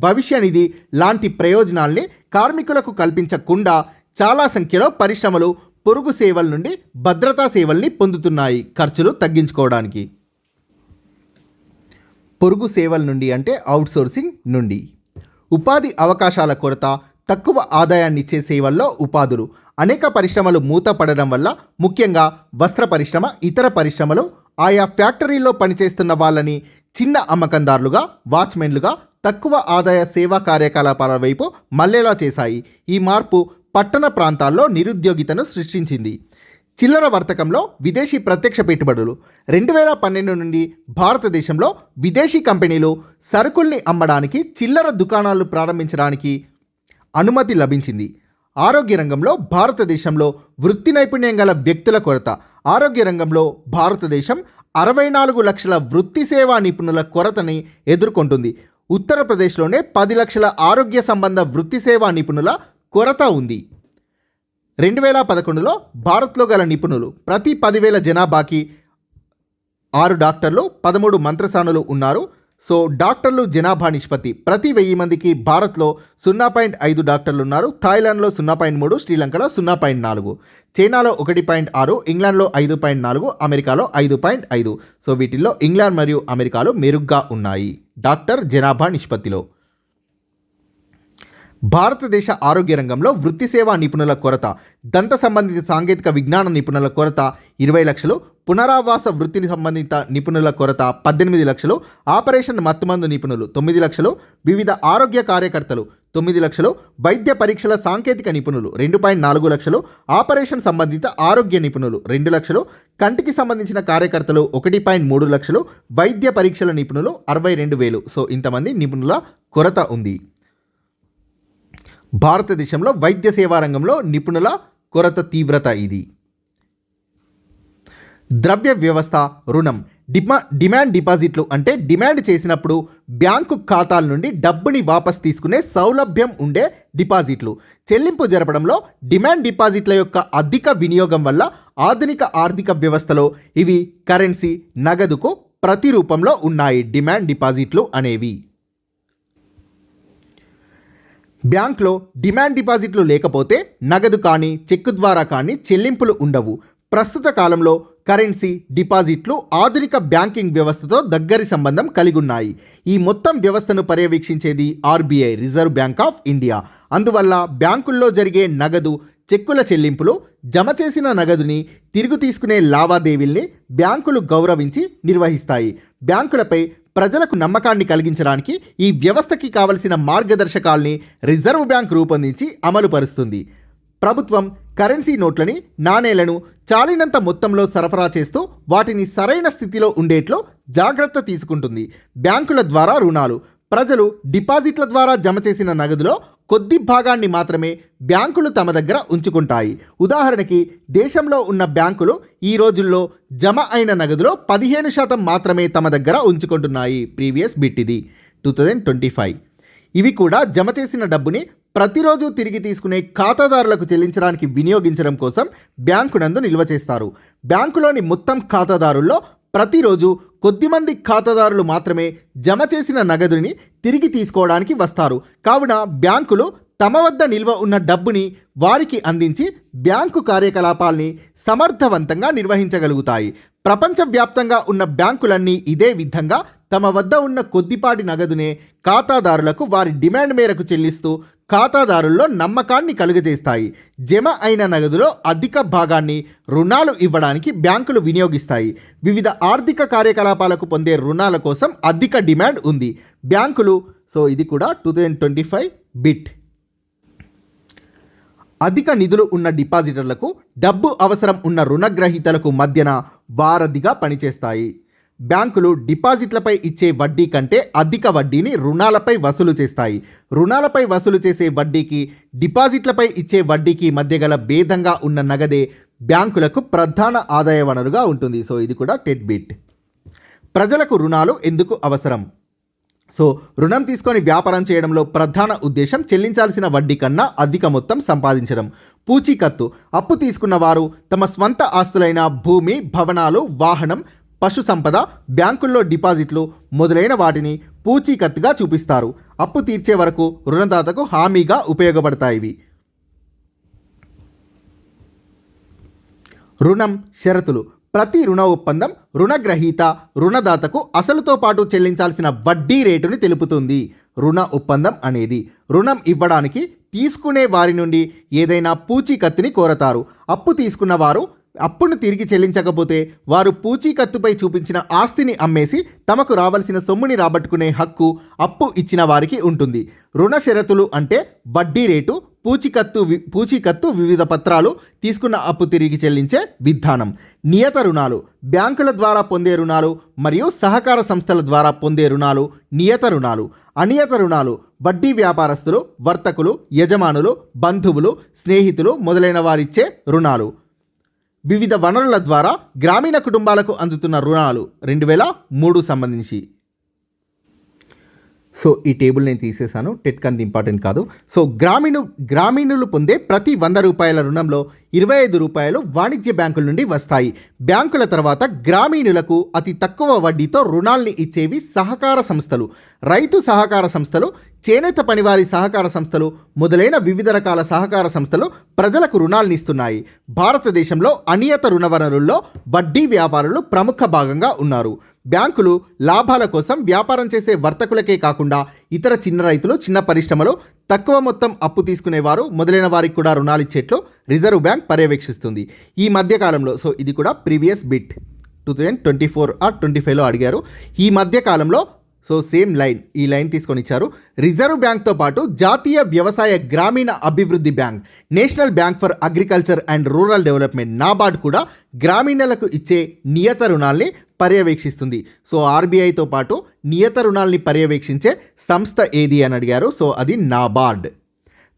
S1: భవిష్య నిధి లాంటి ప్రయోజనాల్ని కార్మికులకు కల్పించకుండా చాలా సంఖ్యలో పరిశ్రమలు పొరుగు సేవల నుండి భద్రతా సేవల్ని పొందుతున్నాయి ఖర్చులు తగ్గించుకోవడానికి. పొరుగు సేవల నుండి అంటే అవుట్సోర్సింగ్ నుండి. ఉపాధి అవకాశాల కొరత, తక్కువ ఆదాయాన్నిచ్చే సేవల్లో ఉపాధులు. అనేక పరిశ్రమలు మూతపడడం వల్ల ముఖ్యంగా వస్త్ర పరిశ్రమ, ఇతర పరిశ్రమలు ఆయా ఫ్యాక్టరీల్లో పనిచేస్తున్న వాళ్ళని చిన్న అమ్మకందారులుగా, వాచ్మెన్లుగా, తక్కువ ఆదాయ సేవా కార్యకలాపాల వైపు మళ్లేలా చేశాయి. ఈ మార్పు పట్టణ ప్రాంతాల్లో నిరుద్యోగితను సృష్టించింది. చిల్లర వర్తకంలో విదేశీ ప్రత్యక్ష పెట్టుబడులు. 2012 నుండి భారతదేశంలో విదేశీ కంపెనీలు సరుకుల్ని అమ్మడానికి చిల్లర దుకాణాలు ప్రారంభించడానికి అనుమతి లభించింది. ఆరోగ్య రంగంలో భారతదేశంలో వృత్తి నైపుణ్యం గల వ్యక్తుల కొరత. ఆరోగ్య రంగంలో భారతదేశం 64 లక్షల వృత్తి సేవా నిపుణుల కొరతని ఎదుర్కొంటుంది. ఉత్తరప్రదేశ్లోనే 10 లక్షల ఆరోగ్య సంబంధ వృత్తి సేవా నిపుణుల కొరత ఉంది. 2011లో భారత్లో గల నిపుణులు ప్రతి 10,000 జనాభాకి 6 డాక్టర్లు, 13 మంత్రసానులు ఉన్నారు. సో డాక్టర్లు జనాభా నిష్పత్తి ప్రతి 1000 మందికి భారత్లో 0.5 డాక్టర్లు ఉన్నారు. థాయిలాండ్లో 0.3, శ్రీలంకలో 0.4, చైనాలో 1.6, ఇంగ్లాండ్లో 5.4, అమెరికాలో 5.5. సో వీటిల్లో ఇంగ్లాండ్ మరియు అమెరికాలో మెరుగ్గా ఉన్నాయి డాక్టర్ జనాభా నిష్పత్తిలో. భారతదేశ ఆరోగ్య రంగంలో వృత్తి సేవా నిపుణుల కొరత. దంత సంబంధిత సాంకేతిక విజ్ఞాన నిపుణుల కొరత 20 లక్షలు, పునరావాస వృత్తి సంబంధిత నిపుణుల కొరత 18 లక్షలు, ఆపరేషన్ మత్తుమందు నిపుణులు 9 లక్షలు, వివిధ ఆరోగ్య కార్యకర్తలు 9 లక్షలు, వైద్య పరీక్షల సాంకేతిక నిపుణులు 2.4 లక్షలు, ఆపరేషన్ సంబంధిత ఆరోగ్య నిపుణులు 2 లక్షలు, కంటికి సంబంధించిన కార్యకర్తలు 1.3 లక్షలు, వైద్య పరీక్షల నిపుణులు 62,000. సో ఇంతమంది నిపుణుల కొరత ఉంది. భారతదేశంలో వైద్య సేవా రంగంలో నిపుణుల కొరత తీవ్రత ఇది. ద్రవ్య వ్యవస్థ, రుణం. డిమాండ్ డిపాజిట్లు అంటే డిమాండ్ చేసినప్పుడు బ్యాంకు ఖాతాల నుండి డబ్బుని వాపస్ తీసుకునే సౌలభ్యం ఉండే డిపాజిట్లు. చెల్లింపు జరపడంలో డిమాండ్ డిపాజిట్ల యొక్క అధిక వినియోగం వల్ల ఆధునిక ఆర్థిక వ్యవస్థలో ఇవి కరెన్సీ, నగదుకు ప్రతిరూపంలో ఉన్నాయి డిమాండ్ డిపాజిట్లు అనేవి. బ్యాంక్లో డిమాండ్ డిపాజిట్లు లేకపోతే నగదు కానీ చెక్కు ద్వారా కానీ చెల్లింపులు ఉండవు. ప్రస్తుత కాలంలో కరెన్సీ, డిపాజిట్లు ఆధునిక బ్యాంకింగ్ వ్యవస్థతో దగ్గరి సంబంధం కలిగి ఉన్నాయి. ఈ మొత్తం వ్యవస్థను పర్యవేక్షించేది RBI, Reserve Bank of India. అందువల్ల బ్యాంకుల్లో జరిగే నగదు, చెక్కుల చెల్లింపులు, జమ చేసిన నగదుని తిరిగి తీసుకునే లావాదేవీల్ని బ్యాంకులు గౌరవించి నిర్వహిస్తాయి. బ్యాంకులపై ప్రజలకు నమ్మకాన్ని కలిగించడానికి ఈ వ్యవస్థకి కావలసిన మార్గదర్శకాల్ని రిజర్వ్ బ్యాంక్ రూపొందించి అమలుపరుస్తుంది. ప్రభుత్వం కరెన్సీ నోట్లని, నాణేలను చాలినంత మొత్తంలో సరఫరా చేస్తూ వాటిని సరైన స్థితిలో ఉండేట్లో జాగ్రత్త తీసుకుంటుంది. బ్యాంకుల ద్వారా రుణాలు. ప్రజలు డిపాజిట్ల ద్వారా జమ చేసిన నగదులో కొద్ది భాగాన్ని మాత్రమే బ్యాంకులు తమ దగ్గర ఉంచుకుంటాయి. ఉదాహరణకి దేశంలో ఉన్న బ్యాంకులు ఈ రోజుల్లో జమ అయిన నగదులో 15% మాత్రమే తమ దగ్గర ఉంచుకుంటున్నాయి. ప్రీవియస్ బిట్ ఇది 2025. ఇవి కూడా జమ చేసిన డబ్బుని ప్రతిరోజు తిరిగి తీసుకునే ఖాతాదారులకు చెల్లించడానికి వినియోగించడం కోసం బ్యాంకు నందు నిల్వ చేస్తారు. బ్యాంకులోని మొత్తం ఖాతాదారుల్లో ప్రతిరోజు కొద్దిమంది ఖాతాదారులు మాత్రమే జమ చేసిన నగదుని తిరిగి తీసుకోవడానికి వస్తారు. కావున బ్యాంకులు తమ వద్ద నిల్వ ఉన్న డబ్బుని వారికి అందించి బ్యాంకు కార్యకలాపాల్ని సమర్థవంతంగా నిర్వహించగలుగుతాయి. ప్రపంచవ్యాప్తంగా ఉన్న బ్యాంకులన్నీ ఇదే విధంగా తమ వద్ద ఉన్న కొద్దిపాటి నగదునే ఖాతాదారులకు వారి డిమాండ్ మేరకు చెల్లిస్తూ ఖాతాదారుల్లో నమ్మకాన్ని కలుగజేస్తాయి. జమ అయిన నగదులో అధిక భాగాన్ని రుణాలు ఇవ్వడానికి బ్యాంకులు వినియోగిస్తాయి. వివిధ ఆర్థిక కార్యకలాపాలకు పొందే రుణాల కోసం అధిక డిమాండ్ ఉంది. బ్యాంకులు ఇది కూడా 2025 బిట్. అధిక నిధులు ఉన్న డిపాజిటర్లకు డబ్బు అవసరం ఉన్న రుణగ్రహీతలకు మధ్యన వారధిగా పనిచేస్తాయి. బ్యాంకులు డిపాజిట్లపై ఇచ్చే వడ్డీ కంటే అధిక వడ్డీని రుణాలపై వసూలు చేస్తాయి. రుణాలపై వసూలు చేసే వడ్డీకి డిపాజిట్లపై ఇచ్చే వడ్డీకి మధ్య గల భేదంగా ఉన్న నగదే బ్యాంకులకు ప్రధాన ఆదాయ వనరుగా ఉంటుంది. ఇది కూడా టెట్ బిట్. ప్రజలకు రుణాలు ఎందుకు అవసరం? రుణం తీసుకొని వ్యాపారం చేయడంలో ప్రధాన ఉద్దేశం చెల్లించాల్సిన వడ్డీ కన్నా అధిక మొత్తం సంపాదించడం. పూచీకత్తు. అప్పు తీసుకున్న వారు తమ స్వంత ఆస్తులైన భూమి, భవనాలు, వాహనం, పశు సంపద, బ్యాంకుల్లో డిపాజిట్లు మొదలైన వాటిని పూచీకత్తుగా చూపిస్తారు. అప్పు తీర్చే వరకు రుణదాతకు హామీగా ఉపయోగపడతాయి. రుణం షరతులు. ప్రతి రుణ ఒప్పందం రుణగ్రహీత రుణదాతకు అసలుతో పాటు చెల్లించాల్సిన వడ్డీ రేటుని తెలుపుతుంది. రుణ ఒప్పందం అనేది రుణం ఇవ్వడానికి తీసుకునే వారి నుండి ఏదైనా పూచీకత్తుని కోరతారు. అప్పు తీసుకున్న వారు అప్పును తిరిగి చెల్లించకపోతే వారు పూచీకత్తుపై చూపించిన ఆస్తిని అమ్మేసి తమకు రావాల్సిన సొమ్ముని రాబట్టుకునే హక్కు అప్పు ఇచ్చిన వారికి ఉంటుంది. రుణ షరతులు అంటే వడ్డీ రేటు, పూచీకత్తు, వివిధ పత్రాలు, తీసుకున్న అప్పు తిరిగి చెల్లించే విధానం. నియత రుణాలు. బ్యాంకుల ద్వారా పొందే రుణాలు మరియు సహకార సంస్థల ద్వారా పొందే రుణాలు నియత రుణాలు. అనియత రుణాలు. వడ్డీ వ్యాపారస్తులు, వర్తకులు, యజమానులు, బంధువులు, స్నేహితులు మొదలైన వారిచ్చే రుణాలు. వివిధ వనరుల ద్వారా గ్రామీణ కుటుంబాలకు అందుతున్న రుణాలు 2003 సంబంధించి. సో ఈ టేబుల్ నేను తీసేశాను, టెట్కి అంత ఇంపార్టెంట్ కాదు. సో గ్రామీణులు పొందే ప్రతి 100 రూపాయల రుణంలో 25 రూపాయలు వాణిజ్య బ్యాంకుల నుండి వస్తాయి. బ్యాంకుల తర్వాత గ్రామీణులకు అతి తక్కువ వడ్డీతో రుణాల్ని ఇచ్చేవి సహకార సంస్థలు, రైతు సహకార సంస్థలు, చేనేత పనివారి సహకార సంస్థలు మొదలైన వివిధ రకాల సహకార సంస్థలు ప్రజలకు రుణాలను ఇస్తున్నాయి. భారతదేశంలో అనియత రుణ వనరుల్లో వడ్డీ వ్యాపారులు ప్రముఖ భాగంగా ఉన్నారు. బ్యాంకులు లాభాల కోసం వ్యాపారం చేసే వర్తకులకే కాకుండా ఇతర చిన్న రైతులు, చిన్న పరిశ్రమలు, తక్కువ మొత్తం అప్పు తీసుకునేవారు మొదలైన వారికి కూడా రుణాలు ఇచ్చేట్లు రిజర్వ్ బ్యాంక్ పర్యవేక్షిస్తుంది. ఈ మధ్యకాలంలో, సో ఇది కూడా ప్రీవియస్ బిట్ 2024 or 25లో అడిగారు. ఈ మధ్యకాలంలో సో సేమ్ లైన్, ఈ లైన్ తీసుకొని ఇచ్చారు. రిజర్వ్ బ్యాంక్తో పాటు జాతీయ వ్యవసాయ గ్రామీణ అభివృద్ధి bank, national bank for agriculture and rural development NABARD కూడా గ్రామీణులకు ఇచ్చే నియత రుణాల్ని పర్యవేక్షిస్తుంది. సో ఆర్బీఐతో పాటు నియత రుణాల్ని పర్యవేక్షించే సంస్థ ఏది అని అడిగారు. సో అది నాబార్డ్.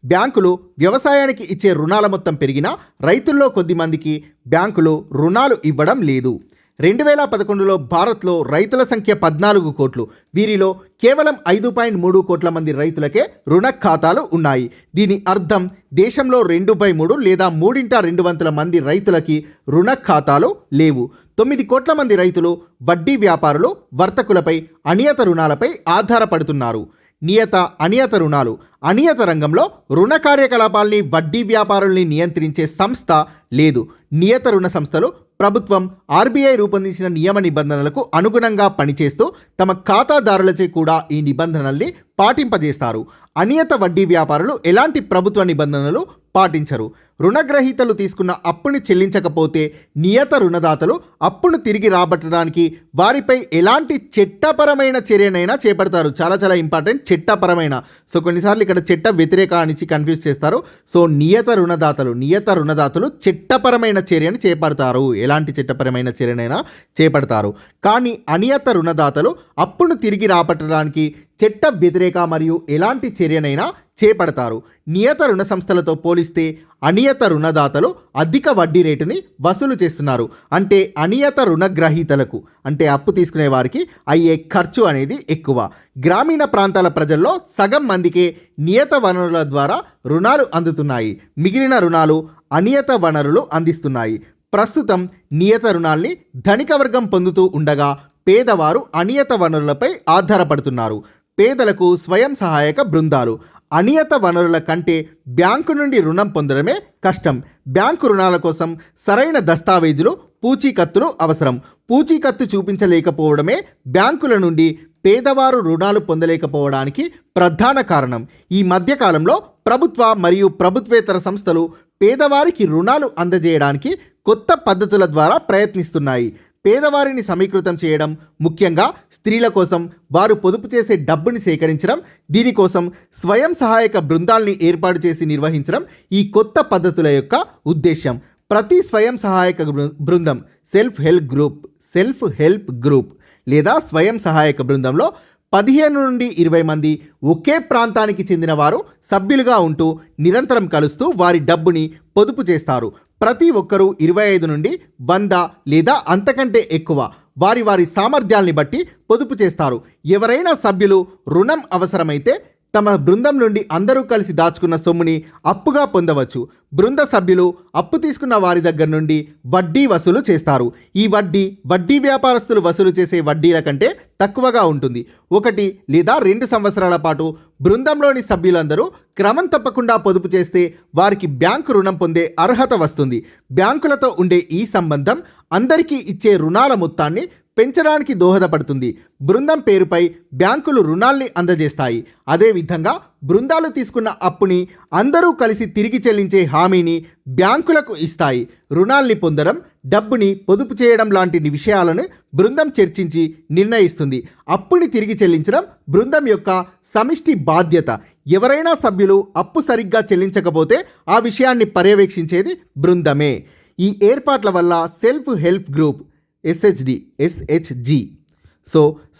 S1: బ్యాంకులు వ్యవసాయానికి ఇచ్చే రుణాల మొత్తం పెరిగినా రైతుల్లో కొద్దిమందికి బ్యాంకులు రుణాలు ఇవ్వడం లేదు. 2011లో భారత్లో రైతుల సంఖ్య 14 కోట్లు. వీరిలో కేవలం 5.3 కోట్ల మంది రైతులకే రుణ ఖాతాలు ఉన్నాయి. దీని అర్థం దేశంలో 2/3 లేదా 3/2 మంది రైతులకి రుణ ఖాతాలు లేవు. 9 కోట్ల మంది రైతులు వడ్డీ వ్యాపారులు, వర్తకులపై అనియత రుణాలపై ఆధారపడుతున్నారు. నియత, అనియత రుణాలు. అనియత రంగంలో రుణ కార్యకలాపాల్ని, వడ్డీ వ్యాపారుల్ని నియంత్రించే సంస్థ లేదు. నియత రుణ సంస్థలు ప్రభుత్వం, ఆర్బీఐ రూపొందించిన నియమ నిబంధనలకు అనుగుణంగా పనిచేస్తూ తమ ఖాతాదారులచే కూడా ఈ నిబంధనల్ని పాటింపజేస్తారు. అనియత వడ్డీ వ్యాపారులు ఎలాంటి ప్రభుత్వ నిబంధనలు పాటించరు. రుణగ్రహీతలు తీసుకున్న అప్పుని చెల్లించకపోతే నియత రుణదాతలు అప్పును తిరిగి రాబట్టడానికి వారిపై ఎలాంటి చట్టపరమైన చర్యనైనా చేపడతారు. చాలా చాలా ఇంపార్టెంట్, చట్టపరమైన. సో కొన్నిసార్లు ఇక్కడ చట్ట వ్యతిరేక అని కన్ఫ్యూజ్ చేస్తారు. సో నియత రుణదాతలు చట్టపరమైన చర్యని చేపడతారు. ఎలాంటి చట్టపరమైన చర్యనైనా చేపడతారు. కానీ అనియత రుణదాతలు అప్పును తిరిగి రాబట్టడానికి చట్ట వ్యతిరేక మరియు ఎలాంటి చర్యనైనా చేపడతారు. నియత రుణ సంస్థలతో పోలిస్తే అనియత రుణదాతలు అధిక వడ్డీ రేటుని వసూలు చేస్తున్నారు. అంటే అనియత రుణగ్రహీతలకు, అంటే అప్పు తీసుకునే వారికి అయ్యే ఖర్చు అనేది ఎక్కువ. గ్రామీణ ప్రాంతాల ప్రజల్లో సగం మందికే నియత వనరుల ద్వారా రుణాలు అందుతున్నాయి. మిగిలిన రుణాలు అనియత వనరులు అందిస్తున్నాయి. ప్రస్తుతం నియత రుణాల్ని ధనిక వర్గం పొందుతూ ఉండగా పేదవారు అనియత వనరులపై ఆధారపడుతున్నారు. పేదలకు స్వయం సహాయక బృందాలు. అనియత వనరుల కంటే బ్యాంకు నుండి రుణం పొందడమే కష్టం. బ్యాంకు రుణాల కోసం సరైన దస్తావేజులు, పూచీకత్తులు అవసరం. పూచీకత్తు చూపించలేకపోవడమే బ్యాంకుల నుండి పేదవారు రుణాలు పొందలేకపోవడానికి ప్రధాన కారణం. ఈ మధ్యకాలంలో ప్రభుత్వ మరియు ప్రభుత్వేతర సంస్థలు పేదవారికి రుణాలు అందజేయడానికి కొత్త పద్ధతుల ద్వారా ప్రయత్నిస్తున్నాయి. పేదవారిని సమీకృతం చేయడం, ముఖ్యంగా స్త్రీల కోసం వారు పొదుపు చేసే డబ్బుని సేకరించడం, దీనికోసం స్వయం సహాయక బృందాల్ని ఏర్పాటు చేసి నిర్వహించడం ఈ కొత్త పద్ధతుల యొక్క ఉద్దేశం. ప్రతి స్వయం సహాయక బృందం సెల్ఫ్ హెల్ప్ గ్రూప్ లేదా స్వయం సహాయక బృందంలో 15 నుండి 20 మంది ఒకే ప్రాంతానికి చెందిన వారు సభ్యులుగా ఉంటూ నిరంతరం కలుస్తూ వారి డబ్బుని పొదుపు చేస్తారు. ప్రతి ఒక్కరూ 25 నుండి 100 లేదా అంతకంటే ఎక్కువ వారి సామర్థ్యాల్ని బట్టి పొదుపు చేస్తారు. ఎవరైనా సభ్యులు రుణం అవసరమైతే తమ బృందం నుండి అందరూ కలిసి దాచుకున్న సొమ్ముని అప్పుగా పొందవచ్చు. బృంద సభ్యులు అప్పు తీసుకున్న వారి దగ్గర నుండి వడ్డీ వసూలు చేస్తారు. ఈ వడ్డీ వ్యాపారస్తులు వసూలు చేసే వడ్డీల కంటే తక్కువగా ఉంటుంది. 1 లేదా 2 సంవత్సరాల పాటు బృందంలోని సభ్యులందరూ క్రమం తప్పకుండా పొదుపు చేస్తే వారికి బ్యాంకు రుణం పొందే అర్హత వస్తుంది. బ్యాంకులతో ఉండే ఈ సంబంధం అందరికీ ఇచ్చే రుణాల మొత్తాన్ని పెంచడానికి దోహదపడుతుంది. బృందం పేరుపై బ్యాంకులు రుణాల్ని అందజేస్తాయి. అదేవిధంగా బృందాలు తీసుకున్న అప్పుని అందరూ కలిసి తిరిగి చెల్లించే హామీని బ్యాంకులకు ఇస్తాయి. రుణాల్ని పొందడం, డబ్బుని పొదుపు చేయడం లాంటి విషయాలను బృందం చర్చించి నిర్ణయిస్తుంది. అప్పుని తిరిగి చెల్లించడం బృందం యొక్క సమిష్టి బాధ్యత. ఎవరైనా సభ్యులు అప్పు సరిగ్గా చెల్లించకపోతే ఆ విషయాన్ని పర్యవేక్షించేది బృందమే. ఈ ఏర్పాట్ల వల్ల సెల్ఫ్ హెల్ప్ గ్రూప్ SHG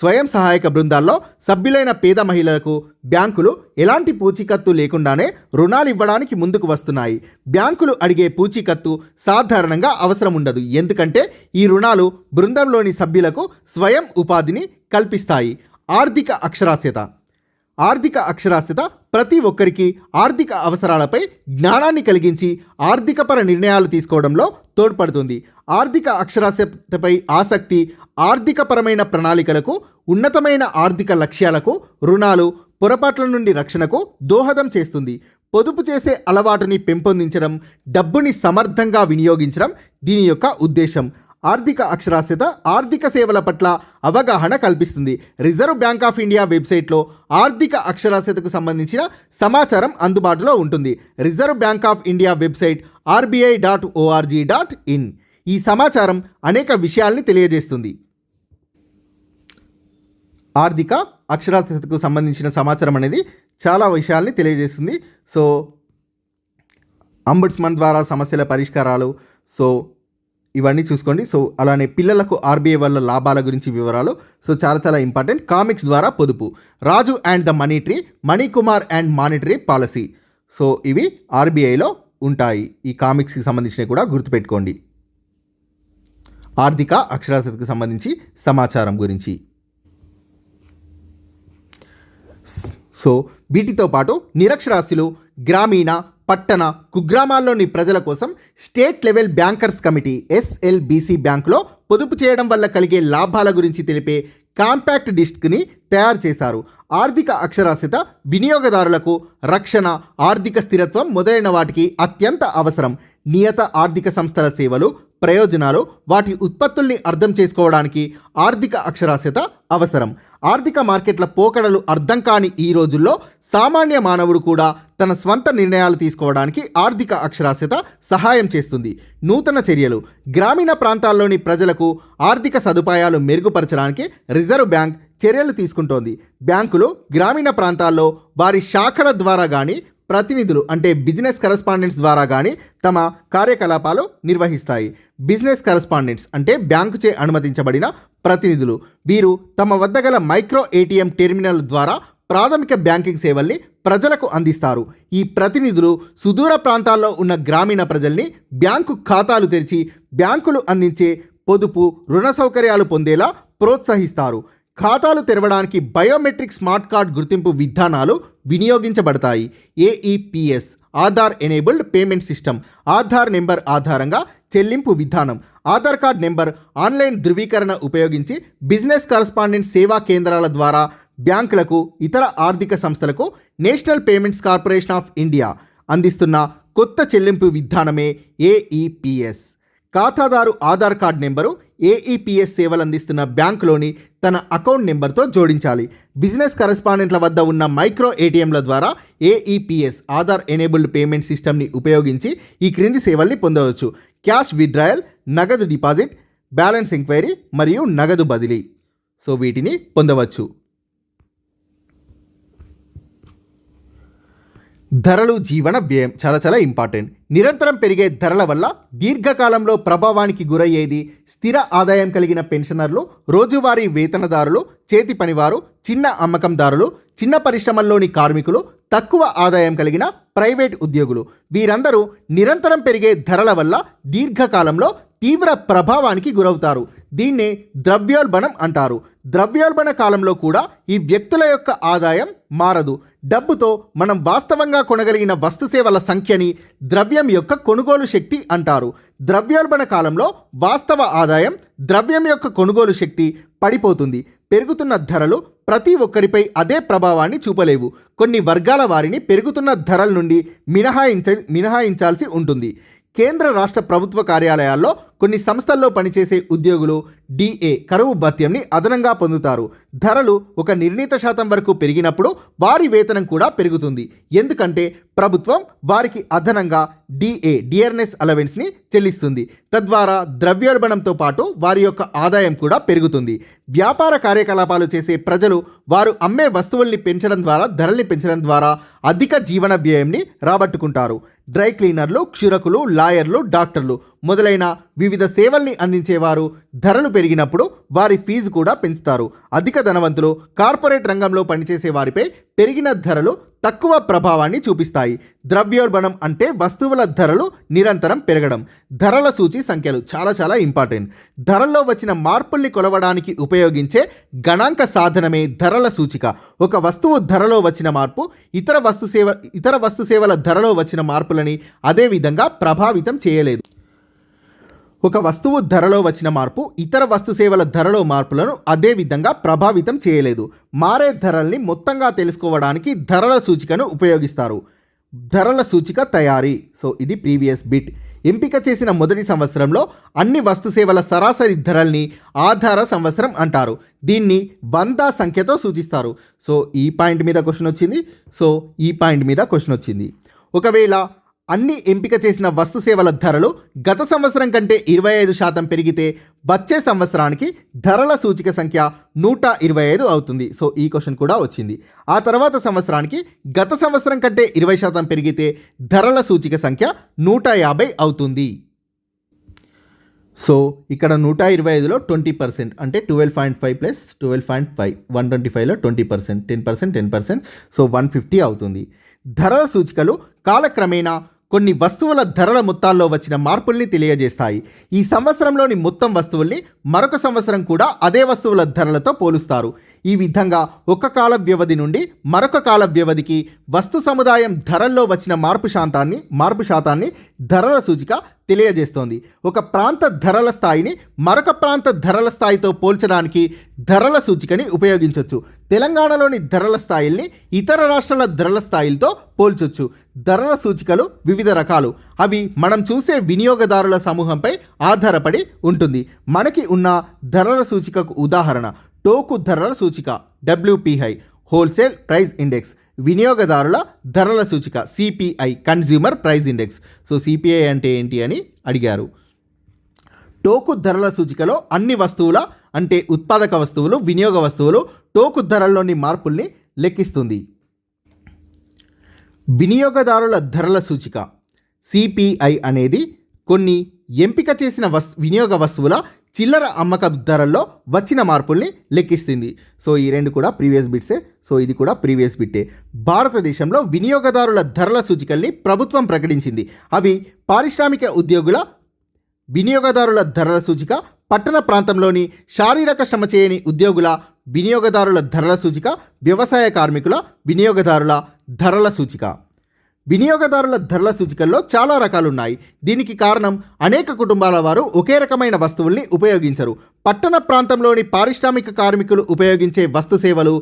S1: స్వయం సహాయక బృందాల్లో సభ్యులైన పేద మహిళలకు బ్యాంకులు ఎలాంటి పూచీకత్తు లేకుండానే రుణాలు ఇవ్వడానికి ముందుకు వస్తున్నాయి. బ్యాంకులు అడిగే పూచీకత్తు సాధారణంగా అవసరం ఉండదు. ఎందుకంటే ఈ రుణాలు బృందంలోని సభ్యులకు స్వయం ఉపాధిని కల్పిస్తాయి. ఆర్థిక అక్షరాస్యత ప్రతి ఒక్కరికి ఆర్థిక అవసరాలపై జ్ఞానాన్ని కలిగించి ఆర్థికపర నిర్ణయాలు తీసుకోవడంలో తోడ్పడుతుంది. ఆర్థిక అక్షరాస్యతపై ఆసక్తి ఆర్థికపరమైన ప్రణాళికలకు, ఉన్నతమైన ఆర్థిక లక్ష్యాలకు, రుణాలు, పొరపాట్ల నుండి రక్షణకు దోహదం చేస్తుంది. పొదుపు చేసే అలవాటుని పెంపొందించడం, డబ్బుని సమర్థంగా వినియోగించడం దీని యొక్క ఉద్దేశం. ఆర్థిక అక్షరాస్యత ఆర్థిక సేవల పట్ల అవగాహన కల్పిస్తుంది. రిజర్వ్ బ్యాంక్ ఆఫ్ ఇండియా వెబ్సైట్లో ఆర్థిక అక్షరాస్యతకు సంబంధించిన సమాచారం అందుబాటులో ఉంటుంది. Reserve Bank of India website rbi.org.in. ఈ సమాచారం అనేక విషయాల్ని తెలియజేస్తుంది. ఆర్థిక అక్షరాస్యతకు సంబంధించిన సమాచారం అనేది చాలా విషయాల్ని తెలియజేస్తుంది. అంబుడ్స్మన్ ద్వారా సమస్యల పరిష్కారాలు, ఇవన్నీ చూసుకోండి. అలానే పిల్లలకు ఆర్బీఐ వల్ల లాభాల గురించి వివరాలు. చాలా ఇంపార్టెంట్. కామిక్స్ ద్వారా పొదుపు, Raju and the money tree, Manikumar and monetary policy. ఇవి ఆర్బీఐలో ఉంటాయి. ఈ కామిక్స్కి సంబంధించినవి కూడా గుర్తుపెట్టుకోండి. ఆర్థిక అక్షరాస్యతకు సంబంధించి సమాచారం గురించి. వీటితో పాటు నిరక్షరాస్యులు, గ్రామీణ, పట్టణ, కుగ్రామాల్లోని ప్రజల కోసం state level bankers committee SLBC బ్యాంకులో పొదుపు చేయడం వల్ల కలిగే లాభాల గురించి తెలిపే కాంపాక్ట్ డిస్క్ని తయారు చేశారు. ఆర్థిక అక్షరాస్యత వినియోగదారులకు రక్షణ, ఆర్థిక స్థిరత్వం మొదలైన వాటికి అత్యంత అవసరం. నియత ఆర్థిక సంస్థల సేవలు, ప్రయోజనాలు, వాటి ఉత్పత్తుల్ని అర్థం చేసుకోవడానికి ఆర్థిక అక్షరాస్యత అవసరం. ఆర్థిక మార్కెట్ల పోకడలు అర్థం కాని ఈ రోజుల్లో సామాన్య మానవుడు కూడా తన స్వంత నిర్ణయాలు తీసుకోవడానికి ఆర్థిక అక్షరాస్యత సహాయం చేస్తుంది. నూతన చర్యలు. గ్రామీణ ప్రాంతాల్లోని ప్రజలకు ఆర్థిక సదుపాయాలు మెరుగుపరచడానికి రిజర్వ్ బ్యాంక్ చర్యలు తీసుకుంటోంది. బ్యాంకులు గ్రామీణ ప్రాంతాల్లో వారి శాఖల ద్వారా కానీ, ప్రతినిధులు అంటే బిజినెస్ కరెస్పాండెంట్స్ ద్వారా కానీ తమ కార్యకలాపాలు నిర్వహిస్తాయి. బిజినెస్ కరెస్పాండెంట్స్ అంటే బ్యాంకుచే అనుమతించబడిన ప్రతినిధులు. వీరు తమ వద్ద గల మైక్రో ATM టెర్మినల్ ద్వారా ప్రాథమిక బ్యాంకింగ్ సేవల్ని ప్రజలకు అందిస్తారు. ఈ ప్రతినిధులు సుదూర ప్రాంతాల్లో ఉన్న గ్రామీణ ప్రజల్ని బ్యాంకు ఖాతాలు తెరిచి బ్యాంకులు అందించే పొదుపు, రుణ సౌకర్యాలు పొందేలా ప్రోత్సహిస్తారు. ఖాతాలు తెరవడానికి బయోమెట్రిక్ స్మార్ట్ కార్డ్ గుర్తింపు విధానాలు వినియోగించబడతాయి. AEPS Aadhaar enabled payment system. Aadhaar number ఆధారంగా చెల్లింపు విధానం. ఆధార్ కార్డ్ నెంబర్ ఆన్లైన్ ధృవీకరణ ఉపయోగించి బిజినెస్ కరెస్పాండెంట్ సేవా కేంద్రాల ద్వారా బ్యాంకులకు, ఇతర ఆర్థిక సంస్థలకు national payments corporation of India అందిస్తున్న కొత్త చెల్లింపు విధానమే AEPS. ఖాతాదారు ఆధార్ కార్డ్ నెంబరు AEPS సేవలు అందిస్తున్న బ్యాంకులోని తన అకౌంట్ నెంబర్తో జోడించాలి. బిజినెస్ కరెస్పాండెంట్ల వద్ద ఉన్న మైక్రో ATMల ద్వారా AEPS ఆధార్ ఎనేబుల్డ్ పేమెంట్ సిస్టమ్ని ఉపయోగించి ఈ క్రింది సేవల్ని పొందవచ్చు: క్యాష్ విత్డ్రాయల్, నగదు డిపాజిట్, బ్యాలెన్స్ ఎంక్వైరీ మరియు నగదు బదిలీ. వీటిని పొందవచ్చు. ధరలు, జీవన వ్యయం చాలా ఇంపార్టెంట్. నిరంతరం పెరిగే ధరల వల్ల దీర్ఘకాలంలో ప్రభావానికి గురయ్యేది స్థిర ఆదాయం కలిగిన పెన్షనర్లు, రోజువారీ వేతనదారులు, చేతి పనివారు, చిన్న అమ్మకందారులు, చిన్న పరిశ్రమల్లోని కార్మికులు, తక్కువ ఆదాయం కలిగిన ప్రైవేట్ ఉద్యోగులు. వీరందరూ నిరంతరం పెరిగే ధరల వల్ల దీర్ఘకాలంలో తీవ్ర ప్రభావానికి గురవుతారు. దీన్నే ద్రవ్యోల్బణం అంటారు. ద్రవ్యోల్బణ కాలంలో కూడా ఈ వ్యక్తుల యొక్క ఆదాయం మారదు. డబ్బుతో మనం వాస్తవంగా కొనగలిగిన వస్తు సేవల సంఖ్యని ద్రవ్యం యొక్క కొనుగోలు శక్తి అంటారు. ద్రవ్యోల్బణ కాలంలో వాస్తవ ఆదాయం ద్రవ్యం యొక్క కొనుగోలు శక్తి పడిపోతుంది. పెరుగుతున్న ధరలు ప్రతి ఒక్కరిపై అదే ప్రభావాన్ని చూపలేవు. కొన్ని వర్గాల వారిని పెరుగుతున్న ధరల నుండి మినహాయించాల్సి ఉంటుంది. కేంద్ర రాష్ట్ర ప్రభుత్వ కార్యాలయాల్లో కొన్ని సంస్థల్లో పనిచేసే ఉద్యోగులు డిఏ కరువు భత్యంని అదనంగా పొందుతారు. ధరలు ఒక నిర్ణీత శాతం వరకు పెరిగినప్పుడు వారి వేతనం కూడా పెరుగుతుంది. ఎందుకంటే ప్రభుత్వం వారికి అదనంగా డియర్నెస్ అలవెన్స్ని చెల్లిస్తుంది. తద్వారా ద్రవ్యోల్బణంతో పాటు వారి యొక్క ఆదాయం కూడా పెరుగుతుంది. వ్యాపార కార్యకలాపాలు చేసే ప్రజలు వారు అమ్మే వస్తువుల్ని పెంచడం ద్వారా ధరల్ని పెంచడం ద్వారా అధిక జీవన వ్యయంని రాబట్టుకుంటారు. డ్రై క్లీనర్లు, క్షురకులు, లాయర్లు, డాక్టర్లు మొదలైన వివిధ సేవల్ని అందించేవారు ధరలు పెరిగినప్పుడు వారి ఫీజు కూడా పెంచుతారు. అధిక ధనవంతులు, కార్పొరేట్ రంగంలో పనిచేసే వారిపై పెరిగిన ధరలు తక్కువ ప్రభావాన్ని చూపిస్తాయి. ద్రవ్యోల్బణం అంటే వస్తువుల ధరలు నిరంతరం పెరగడం. ధరల సూచి సంఖ్యలు చాలా ఇంపార్టెంట్. ధరల్లో వచ్చిన మార్పుల్ని కొలవడానికి ఉపయోగించే గణాంక సాధనమే ధరల సూచిక. ఒక వస్తువు ధరలో వచ్చిన మార్పు ఇతర వస్తు సేవల ధరలో వచ్చిన మార్పులని అదే విధంగా ప్రభావితం చేయలేదు. ఒక వస్తువు ధరలో వచ్చిన మార్పు ఇతర వస్తు సేవల ధరలో మార్పులను అదే విధంగా ప్రభావితం చేయలేదు. మారే ధరల్ని మొత్తంగా తెలుసుకోవడానికి ధరల సూచికను ఉపయోగిస్తారు. ధరల సూచిక తయారీ. సో ఇది ప్రీవియస్ బిట్. ఎంపిక చేసిన మొదటి సంవత్సరంలో అన్ని వస్తు సేవల సరాసరి ధరల్ని ఆధార సంవత్సరం అంటారు. దీన్ని 100 సంఖ్యతో సూచిస్తారు. సో ఈ పాయింట్ మీద క్వశ్చన్ వచ్చింది. సో ఈ పాయింట్ మీద క్వశ్చన్ వచ్చింది. ఒకవేళ అన్ని ఎంపిక చేసిన వస్తు సేవల ధరలు గత సంవత్సరం కంటే 25% పెరిగితే వచ్చే సంవత్సరానికి ధరల సూచిక సంఖ్య 125 అవుతుంది. సో ఈ క్వశ్చన్ కూడా వచ్చింది. ఆ తర్వాత సంవత్సరానికి గత సంవత్సరం కంటే 20% పెరిగితే ధరల సూచిక సంఖ్య 150 అవుతుంది. సో ఇక్కడ 125లో 20% అంటే 12.5 ప్లస్ 12.5 125లో 20% 10%. సో 150 అవుతుంది. ధరల సూచికలు కాలక్రమేణా కొన్ని వస్తువుల ధరల మొత్తాల్లో వచ్చిన మార్పుల్ని తెలియజేస్తాయి. ఈ సంవత్సరంలోని మొత్తం వస్తువుల్ని మరొక సంవత్సరం కూడా అదే వస్తువుల ధరలతో పోలుస్తారు. ఈ విధంగా ఒక కాల వ్యవధి నుండి మరొక కాల వ్యవధికి వస్తు సముదాయం ధరల్లో వచ్చిన మార్పు శాతాన్ని ధరల సూచిక తెలియజేస్తోంది. ఒక ప్రాంత ధరల స్థాయిని మరొక ప్రాంత ధరల స్థాయితో పోల్చడానికి ధరల సూచికని ఉపయోగించవచ్చు. తెలంగాణలోని ధరల స్థాయిల్ని ఇతర రాష్ట్రాల ధరల స్థాయిలతో పోల్చొచ్చు. ధరల సూచికలు వివిధ రకాలు. అవి మనం చూసే వినియోగదారుల సమూహంపై ఆధారపడి ఉంటుంది. మనకి ఉన్న ధరల సూచికకు ఉదాహరణ టోకు ధరల సూచిక WPI, హోల్సేల్ ప్రైస్ ఇండెక్స్. వినియోగదారుల ధరల సూచిక CPI, consumer price index. So CPI అంటే ఏంటి అని అడిగారు. టోకు ధరల సూచికలో అన్ని వస్తువుల అంటే ఉత్పాదక వస్తువులు, వినియోగ వస్తువులు టోకు ధరల్లోని మార్పుల్ని లెక్కిస్తుంది. వినియోగదారుల ధరల సూచిక CPI అనేది కొన్ని ఎంపిక చేసిన వినియోగ వస్తువుల చిల్లర అమ్మక ధరల్లో వచ్చిన మార్పుల్ని లెక్కిస్తుంది. సో ఈ రెండు కూడా ప్రీవియస్ బిట్సే. సో ఇది కూడా ప్రీవియస్ బిట్టే. భారతదేశంలో వినియోగదారుల ధరల సూచికల్ని ప్రభుత్వం ప్రకటించింది. అవి పారిశ్రామిక ఉద్యోగుల వినియోగదారుల ధరల సూచిక, పట్టణ ప్రాంతంలోని శారీరక శ్రమ చేయని ఉద్యోగుల వినియోగదారుల ధరల సూచిక, వ్యవసాయ కార్మికుల వినియోగదారుల ధరల సూచిక. వినియోగదారుల ధరల సూచికల్లో చాలా రకాలున్నాయి. దీనికి కారణం అనేక కుటుంబాల వారు ఒకే రకమైన వస్తువుల్ని ఉపయోగించరు. పట్టణ ప్రాంతంలోని పారిశ్రామిక కార్మికులు ఉపయోగించే వస్తు సేవలు,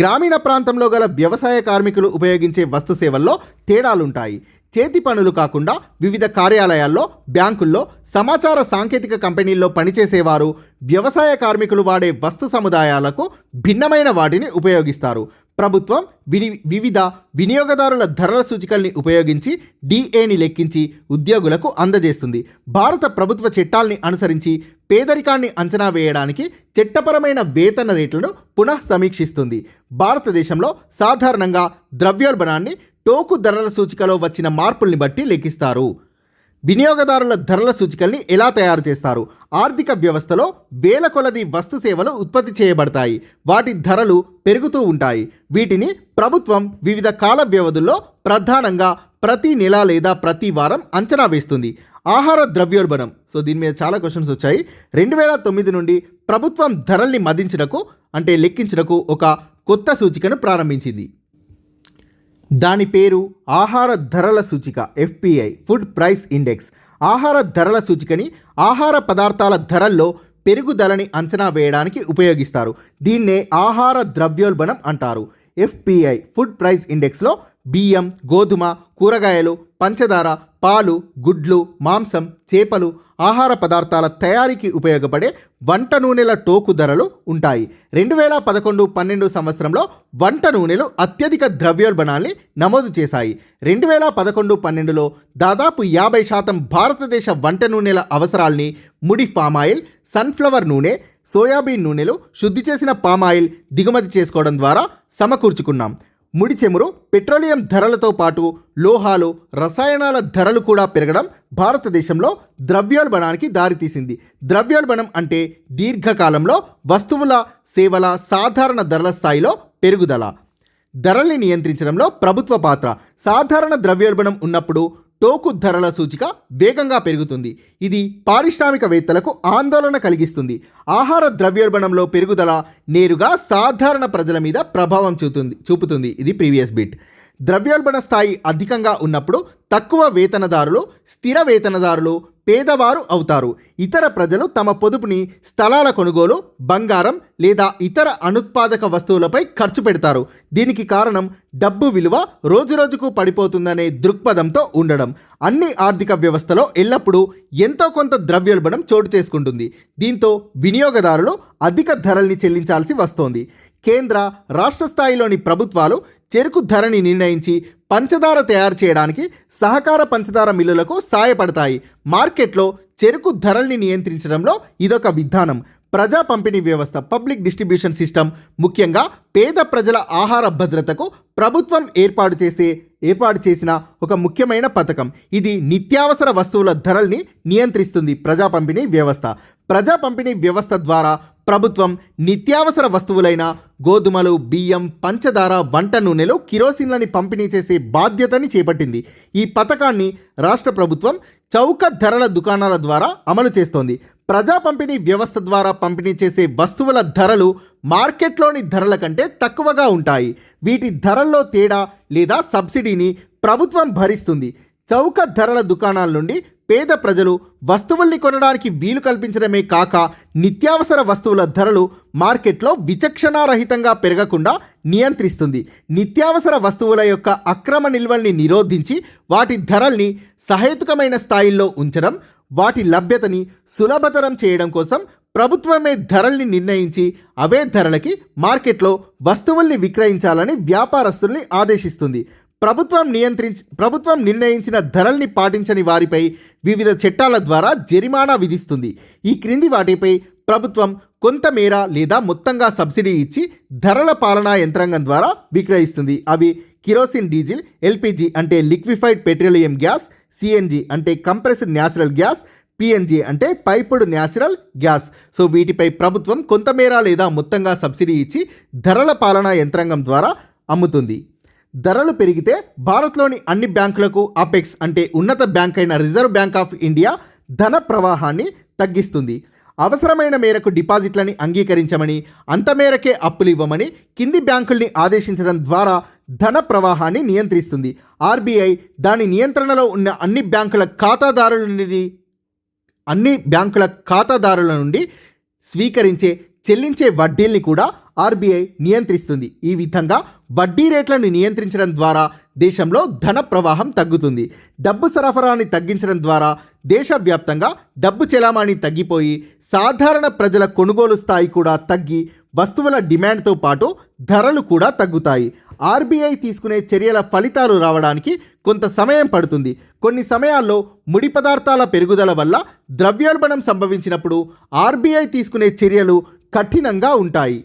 S1: గ్రామీణ ప్రాంతంలో గల వ్యవసాయ కార్మికులు ఉపయోగించే వస్తు సేవల్లో తేడాలుంటాయి. చేతి పనులు కాకుండా వివిధ కార్యాలయాల్లో, బ్యాంకుల్లో, సమాచార సాంకేతిక కంపెనీల్లో పనిచేసేవారు వ్యవసాయ కార్మికులు వాడే వస్తు సముదాయాలకు భిన్నమైన వాటిని ఉపయోగిస్తారు. ప్రభుత్వం వివిధ వినియోగదారుల ధరల సూచికల్ని ఉపయోగించి DAని లెక్కించి ఉద్యోగులకు అందజేస్తుంది. భారత ప్రభుత్వ చట్టాల్ని అనుసరించి పేదరికాన్ని అంచనా వేయడానికి చట్టపరమైన వేతన రేట్లను పునః సమీక్షిస్తుంది. భారతదేశంలో సాధారణంగా ద్రవ్యోల్బణాన్ని టోకు ధరల సూచికలో వచ్చిన మార్పుల్ని బట్టి లెక్కిస్తారు. వినియోగదారుల ధరల సూచికల్ని ఎలా తయారు చేస్తారు? ఆర్థిక వ్యవస్థలో వేల కొలది వస్తు సేవలు ఉత్పత్తి చేయబడతాయి. వాటి ధరలు పెరుగుతూ ఉంటాయి. వీటిని ప్రభుత్వం వివిధ కాల వ్యవధుల్లో ప్రధానంగా ప్రతి నెల లేదా ప్రతి వారం అంచనా వేస్తుంది. ఆహార ద్రవ్యోల్బణం. సో దీని మీద చాలా క్వశ్చన్స్ వచ్చాయి. 2009 నుండి ప్రభుత్వం ధరల్ని మదించుటకు అంటే లెక్కించుటకు ఒక కొత్త సూచికను ప్రారంభించింది. దాని పేరు ఆహార ధరల సూచిక, FPI, ఫుడ్ ప్రైస్ ఇండెక్స్. ఆహార ధరల సూచికని ఆహార పదార్థాల ధరల్లో పెరుగుదలని అంచనా వేయడానికి ఉపయోగిస్తారు. దీన్నే ఆహార ద్రవ్యోల్బణం అంటారు. FPI, ఫుడ్ ప్రైస్ ఇండెక్స్లో బియ్యం, గోధుమ, కూరగాయలు, పంచదార, పాలు, గుడ్లు, మాంసం, చేపలు, ఆహార పదార్థాల తయారీకి ఉపయోగపడే వంట నూనెల టోకు ధరలు ఉంటాయి. 2011-12 సంవత్సరంలో వంట నూనెలు అత్యధిక ద్రవ్యోల్బణాన్ని నమోదు చేశాయి. 2011-12లో దాదాపు 50% భారతదేశ వంట నూనెల అవసరాల్ని ముడి పామాయిల్, సన్ఫ్లవర్ నూనె, సోయాబీన్ నూనెలు, శుద్ధి చేసిన పామాయిల్ దిగుమతి చేసుకోవడం ద్వారా సమకూర్చుకున్నాం. ముడి చమురు, పెట్రోలియం ధరలతో పాటు లోహాలు, రసాయనాల ధరలు కూడా పెరగడం భారతదేశంలో ద్రవ్యోల్బణానికి దారితీసింది. ద్రవ్యోల్బణం అంటే దీర్ఘకాలంలో వస్తువుల, సేవల సాధారణ ధరల స్థాయిలో పెరుగుదల. ధరల్ని నియంత్రించడంలో ప్రభుత్వ పాత్ర. సాధారణ ద్రవ్యోల్బణం ఉన్నప్పుడు టోకు ధరల సూచిక వేగంగా పెరుగుతుంది. ఇది పారిశ్రామికవేత్తలకు ఆందోళన కలిగిస్తుంది. ఆహార ద్రవ్యోల్బణంలో పెరుగుదల నేరుగా సాధారణ ప్రజల మీద ప్రభావం చూపుతుంది. ఇది ప్రీవియస్ బిట్. ద్రవ్యోల్బణ స్థాయి అధికంగా ఉన్నప్పుడు తక్కువ వేతనదారులు, స్థిర వేతనదారులు పేదవారు అవుతారు. ఇతర ప్రజలు తమ పొదుపుని స్థలాల కొనుగోలు, బంగారం లేదా ఇతర అనుత్పాదక వస్తువులపై ఖర్చు పెడతారు. దీనికి కారణం డబ్బు విలువ రోజురోజుకు పడిపోతుందనే దృక్పథంతో ఉండడం. అన్ని ఆర్థిక వ్యవస్థలో ఎల్లప్పుడూ ఎంతో కొంత ద్రవ్యోల్బణం చోటు చేసుకుంటుంది. దీంతో వినియోగదారులు అధిక ధరల్ని చెల్లించాల్సి వస్తోంది. కేంద్ర, రాష్ట్ర స్థాయిలోని ప్రభుత్వాలు చెరుకు ధరని నిర్ణయించి పంచదార తయారు చేయడానికి సహకార పంచదార మిల్లులకు సాయపడతాయి. మార్కెట్లో చెరుకు ధరల్ని నియంత్రించడంలో ఇదొక విధానం. ప్రజా పంపిణీ వ్యవస్థ, పబ్లిక్ డిస్ట్రిబ్యూషన్ సిస్టమ్ ముఖ్యంగా పేద ప్రజల ఆహార భద్రతకు ప్రభుత్వం ఏర్పాటు చేసిన ఒక ముఖ్యమైన పథకం. ఇది నిత్యావసర వస్తువుల ధరల్ని నియంత్రిస్తుంది. ప్రజా పంపిణీ వ్యవస్థ. ప్రజా పంపిణీ వ్యవస్థ ద్వారా ప్రభుత్వం నిత్యావసర వస్తువులైన గోధుమలు, బియ్యం, పంచదార, వంట నూనెలు, కిరోసిన్లని పంపిణీ చేసే బాధ్యతని చేపట్టింది. ఈ పథకాన్ని రాష్ట్ర ప్రభుత్వం చౌక ధరల దుకాణాల ద్వారా అమలు చేస్తోంది. ప్రజా పంపిణీ వ్యవస్థ ద్వారా పంపిణీ చేసే వస్తువుల ధరలు మార్కెట్లోని ధరల కంటే తక్కువగా ఉంటాయి. వీటి ధరల్లో తేడా లేదా సబ్సిడీని ప్రభుత్వం భరిస్తుంది. చౌక ధరల దుకాణాల నుండి పేద ప్రజలు వస్తువుల్ని కొనడానికి వీలు కల్పించడమే కాక నిత్యావసర వస్తువుల ధరలు మార్కెట్లో విచక్షణారహితంగా పెరగకుండా నియంత్రిస్తుంది. నిత్యావసర వస్తువుల యొక్క అక్రమ నిల్వల్ని నిరోధించి వాటి ధరల్ని సహేతుకమైన స్థాయిల్లో ఉంచడం, వాటి లభ్యతని సులభతరం చేయడం కోసం ప్రభుత్వమే ధరల్ని నిర్ణయించి అవే ధరలకి మార్కెట్లో వస్తువుల్ని విక్రయించాలని వ్యాపారస్తుల్ని ఆదేశిస్తుంది. ప్రభుత్వం నిర్ణయించిన ధరల్ని పాటించని వారిపై వివిధ చట్టాల ద్వారా జరిమానా విధిస్తుంది. ఈ క్రింది వాటిపై ప్రభుత్వం కొంతమేర లేదా మొత్తంగా సబ్సిడీ ఇచ్చి ధరల పాలనా యంత్రాంగం ద్వారా విక్రయిస్తుంది. అవి కిరోసిన్, డీజిల్, LPG అంటే లిక్విఫైడ్ పెట్రోలియం గ్యాస్, CNG అంటే కంప్రెస్డ్ న్యాచురల్ గ్యాస్, PNG అంటే పైపుడ్ న్యాచురల్ గ్యాస్. సో వీటిపై ప్రభుత్వం కొంతమేర లేదా మొత్తంగా సబ్సిడీ ఇచ్చి ధరల పాలనా యంత్రాంగం ద్వారా అమ్ముతుంది. ధరలు పెరిగితే భారత్లోని అన్ని బ్యాంకులకు అపెక్స్ అంటే ఉన్నత బ్యాంక్ అయిన రిజర్వ్ బ్యాంక్ ఆఫ్ ఇండియా ధన ప్రవాహాన్ని తగ్గిస్తుంది. అవసరమైన మేరకు డిపాజిట్లని అంగీకరించమని, అంత మేరకే అప్పులు ఇవ్వమని కింది బ్యాంకుల్ని ఆదేశించడం ద్వారా ధన ప్రవాహాన్ని నియంత్రిస్తుంది. RBI దాని నియంత్రణలో ఉన్న అన్ని బ్యాంకుల ఖాతాదారుల నుండి చెల్లించే వడ్డీల్ని కూడా RBI నియంత్రిస్తుంది. ఈ విధంగా వడ్డీ రేట్లను నియంత్రించడం ద్వారా దేశంలో ధన ప్రవాహం తగ్గుతుంది. డబ్బు సరఫరాని తగ్గించడం ద్వారా దేశవ్యాప్తంగా డబ్బు చెలామణి తగ్గిపోయి సాధారణ ప్రజల కొనుగోలు స్థాయి కూడా తగ్గి వస్తువుల డిమాండ్తో పాటు ధరలు కూడా తగ్గుతాయి. RBI తీసుకునే చర్యల ఫలితాలు రావడానికి కొంత సమయం పడుతుంది. కొన్ని సమయాల్లో ముడి పదార్థాల పెరుగుదల వల్ల ద్రవ్యోల్బణం సంభవించినప్పుడు RBI తీసుకునే చర్యలు కఠినంగా ఉంటాయి.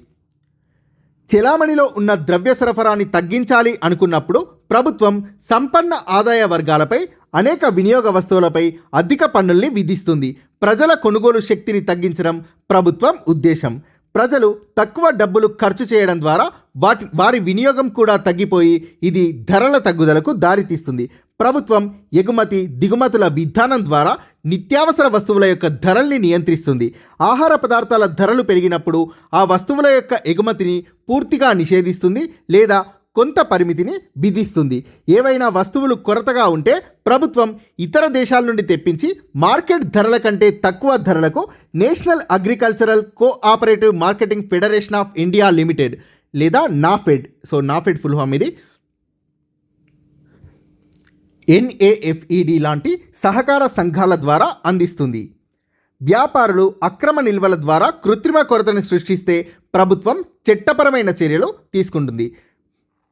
S1: చెలామణిలో ఉన్న ద్రవ్య సరఫరాని తగ్గించాలి అనుకున్నప్పుడు ప్రభుత్వం సంపన్న ఆదాయ వర్గాలపై, అనేక వినియోగ వస్తువులపై అధిక పన్నుల్ని విధిస్తుంది. ప్రజల కొనుగోలు శక్తిని తగ్గించడం ప్రభుత్వం ఉద్దేశం. ప్రజలు తక్కువ డబ్బులు ఖర్చు చేయడం ద్వారా వారి వినియోగం కూడా తగ్గిపోయి ఇది ధరల తగ్గుదలకు దారితీస్తుంది. ప్రభుత్వం ఎగుమతి, దిగుమతుల విధానం ద్వారా నిత్యావసర వస్తువుల యొక్క ధరల్ని నియంత్రిస్తుంది. ఆహార పదార్థాల ధరలు పెరిగినప్పుడు ఆ వస్తువుల యొక్క ఎగుమతిని పూర్తిగా నిషేధిస్తుంది లేదా కొంత పరిమితిని విధిస్తుంది. ఏవైనా వస్తువులు కొరతగా ఉంటే ప్రభుత్వం ఇతర దేశాల నుండి తెప్పించి మార్కెట్ ధరల కంటే తక్కువ ధరలకు national agricultural cooperative marketing federation of India limited లేదా నాఫెడ్, నాఫెడ్ ఫుల్ ఫామ్ ఇది, NAFED లాంటి సహకార సంఘాల ద్వారా అందిస్తుంది. వ్యాపారులు అక్రమ నిల్వల ద్వారా కృత్రిమ కొరతను సృష్టిస్తే ప్రభుత్వం చట్టపరమైన చర్యలు తీసుకుంటుంది.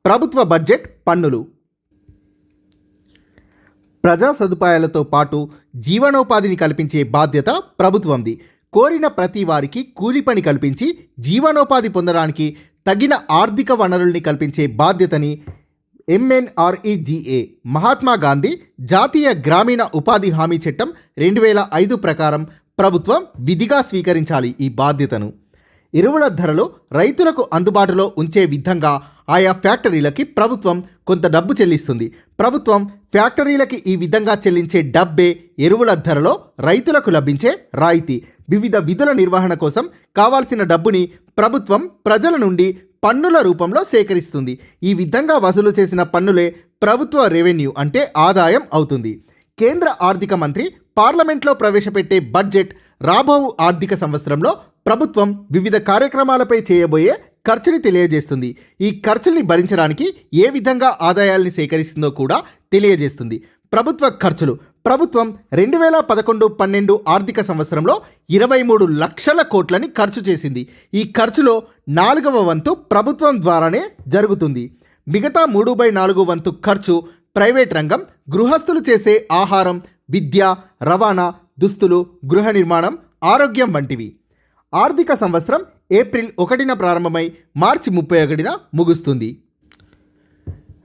S1: ప్రభుత్వ బడ్జెట్ పన్నులు ప్రజా సదుపాయాలతో పాటు జీవనోపాధిని కల్పించే బాధ్యత ప్రభుత్వంది. కోరిన ప్రతి వారికి కూలి పని కల్పించి జీవనోపాధి పొందడానికి తగిన ఆర్థిక వనరుల్ని కల్పించే బాధ్యతని MNREGA మహాత్మా గాంధీ జాతీయ గ్రామీణ ఉపాధి హామీ చట్టం 2005 ప్రకారం ప్రభుత్వం విధిగా స్వీకరించాలి ఈ బాధ్యతను. ఎరువుల ధరలు రైతులకు అందుబాటులో ఉంచే విధంగా ఆయా ఫ్యాక్టరీలకి ప్రభుత్వం కొంత డబ్బు చెల్లిస్తుంది. ప్రభుత్వం ఫ్యాక్టరీలకి ఈ విధంగా చెల్లించే డబ్బే ఎరువుల ధరలో రైతులకు లభించే రాయితీ. వివిధ విధుల నిర్వహణ కోసం కావాల్సిన డబ్బుని ప్రభుత్వం ప్రజల నుండి పన్నుల రూపంలో సేకరిస్తుంది. ఈ విధంగా వసూలు చేసిన పన్నులే ప్రభుత్వ రెవెన్యూ అంటే ఆదాయం అవుతుంది. కేంద్ర ఆర్థిక మంత్రి పార్లమెంట్లో ప్రవేశపెట్టే బడ్జెట్ రాబో ఆర్థిక సంవత్సరంలో ప్రభుత్వం వివిధ కార్యక్రమాలపై చేయబోయే ఖర్చుని తెలియజేస్తుంది. ఈ ఖర్చుల్ని భరించడానికి ఏ విధంగా ఆదాయాల్ని సేకరిస్తుందో కూడా తెలియజేస్తుంది. ప్రభుత్వ ఖర్చులు ప్రభుత్వం 2011-12 ఆర్థిక సంవత్సరంలో 23 లక్షల కోట్లని ఖర్చు చేసింది. ఈ ఖర్చులో 4వ వంతు ప్రభుత్వం ద్వారానే జరుగుతుంది. మిగతా 3/4 వంతు ఖర్చు ప్రైవేట్ రంగం, గృహస్థులు చేసే ఆహారం, విద్య, రవాణా, దుస్తులు, గృహ నిర్మాణం, ఆరోగ్యం వంటివి. ఆర్థిక సంవత్సరం ఏప్రిల్ 1న ప్రారంభమై మార్చి 31న ముగుస్తుంది.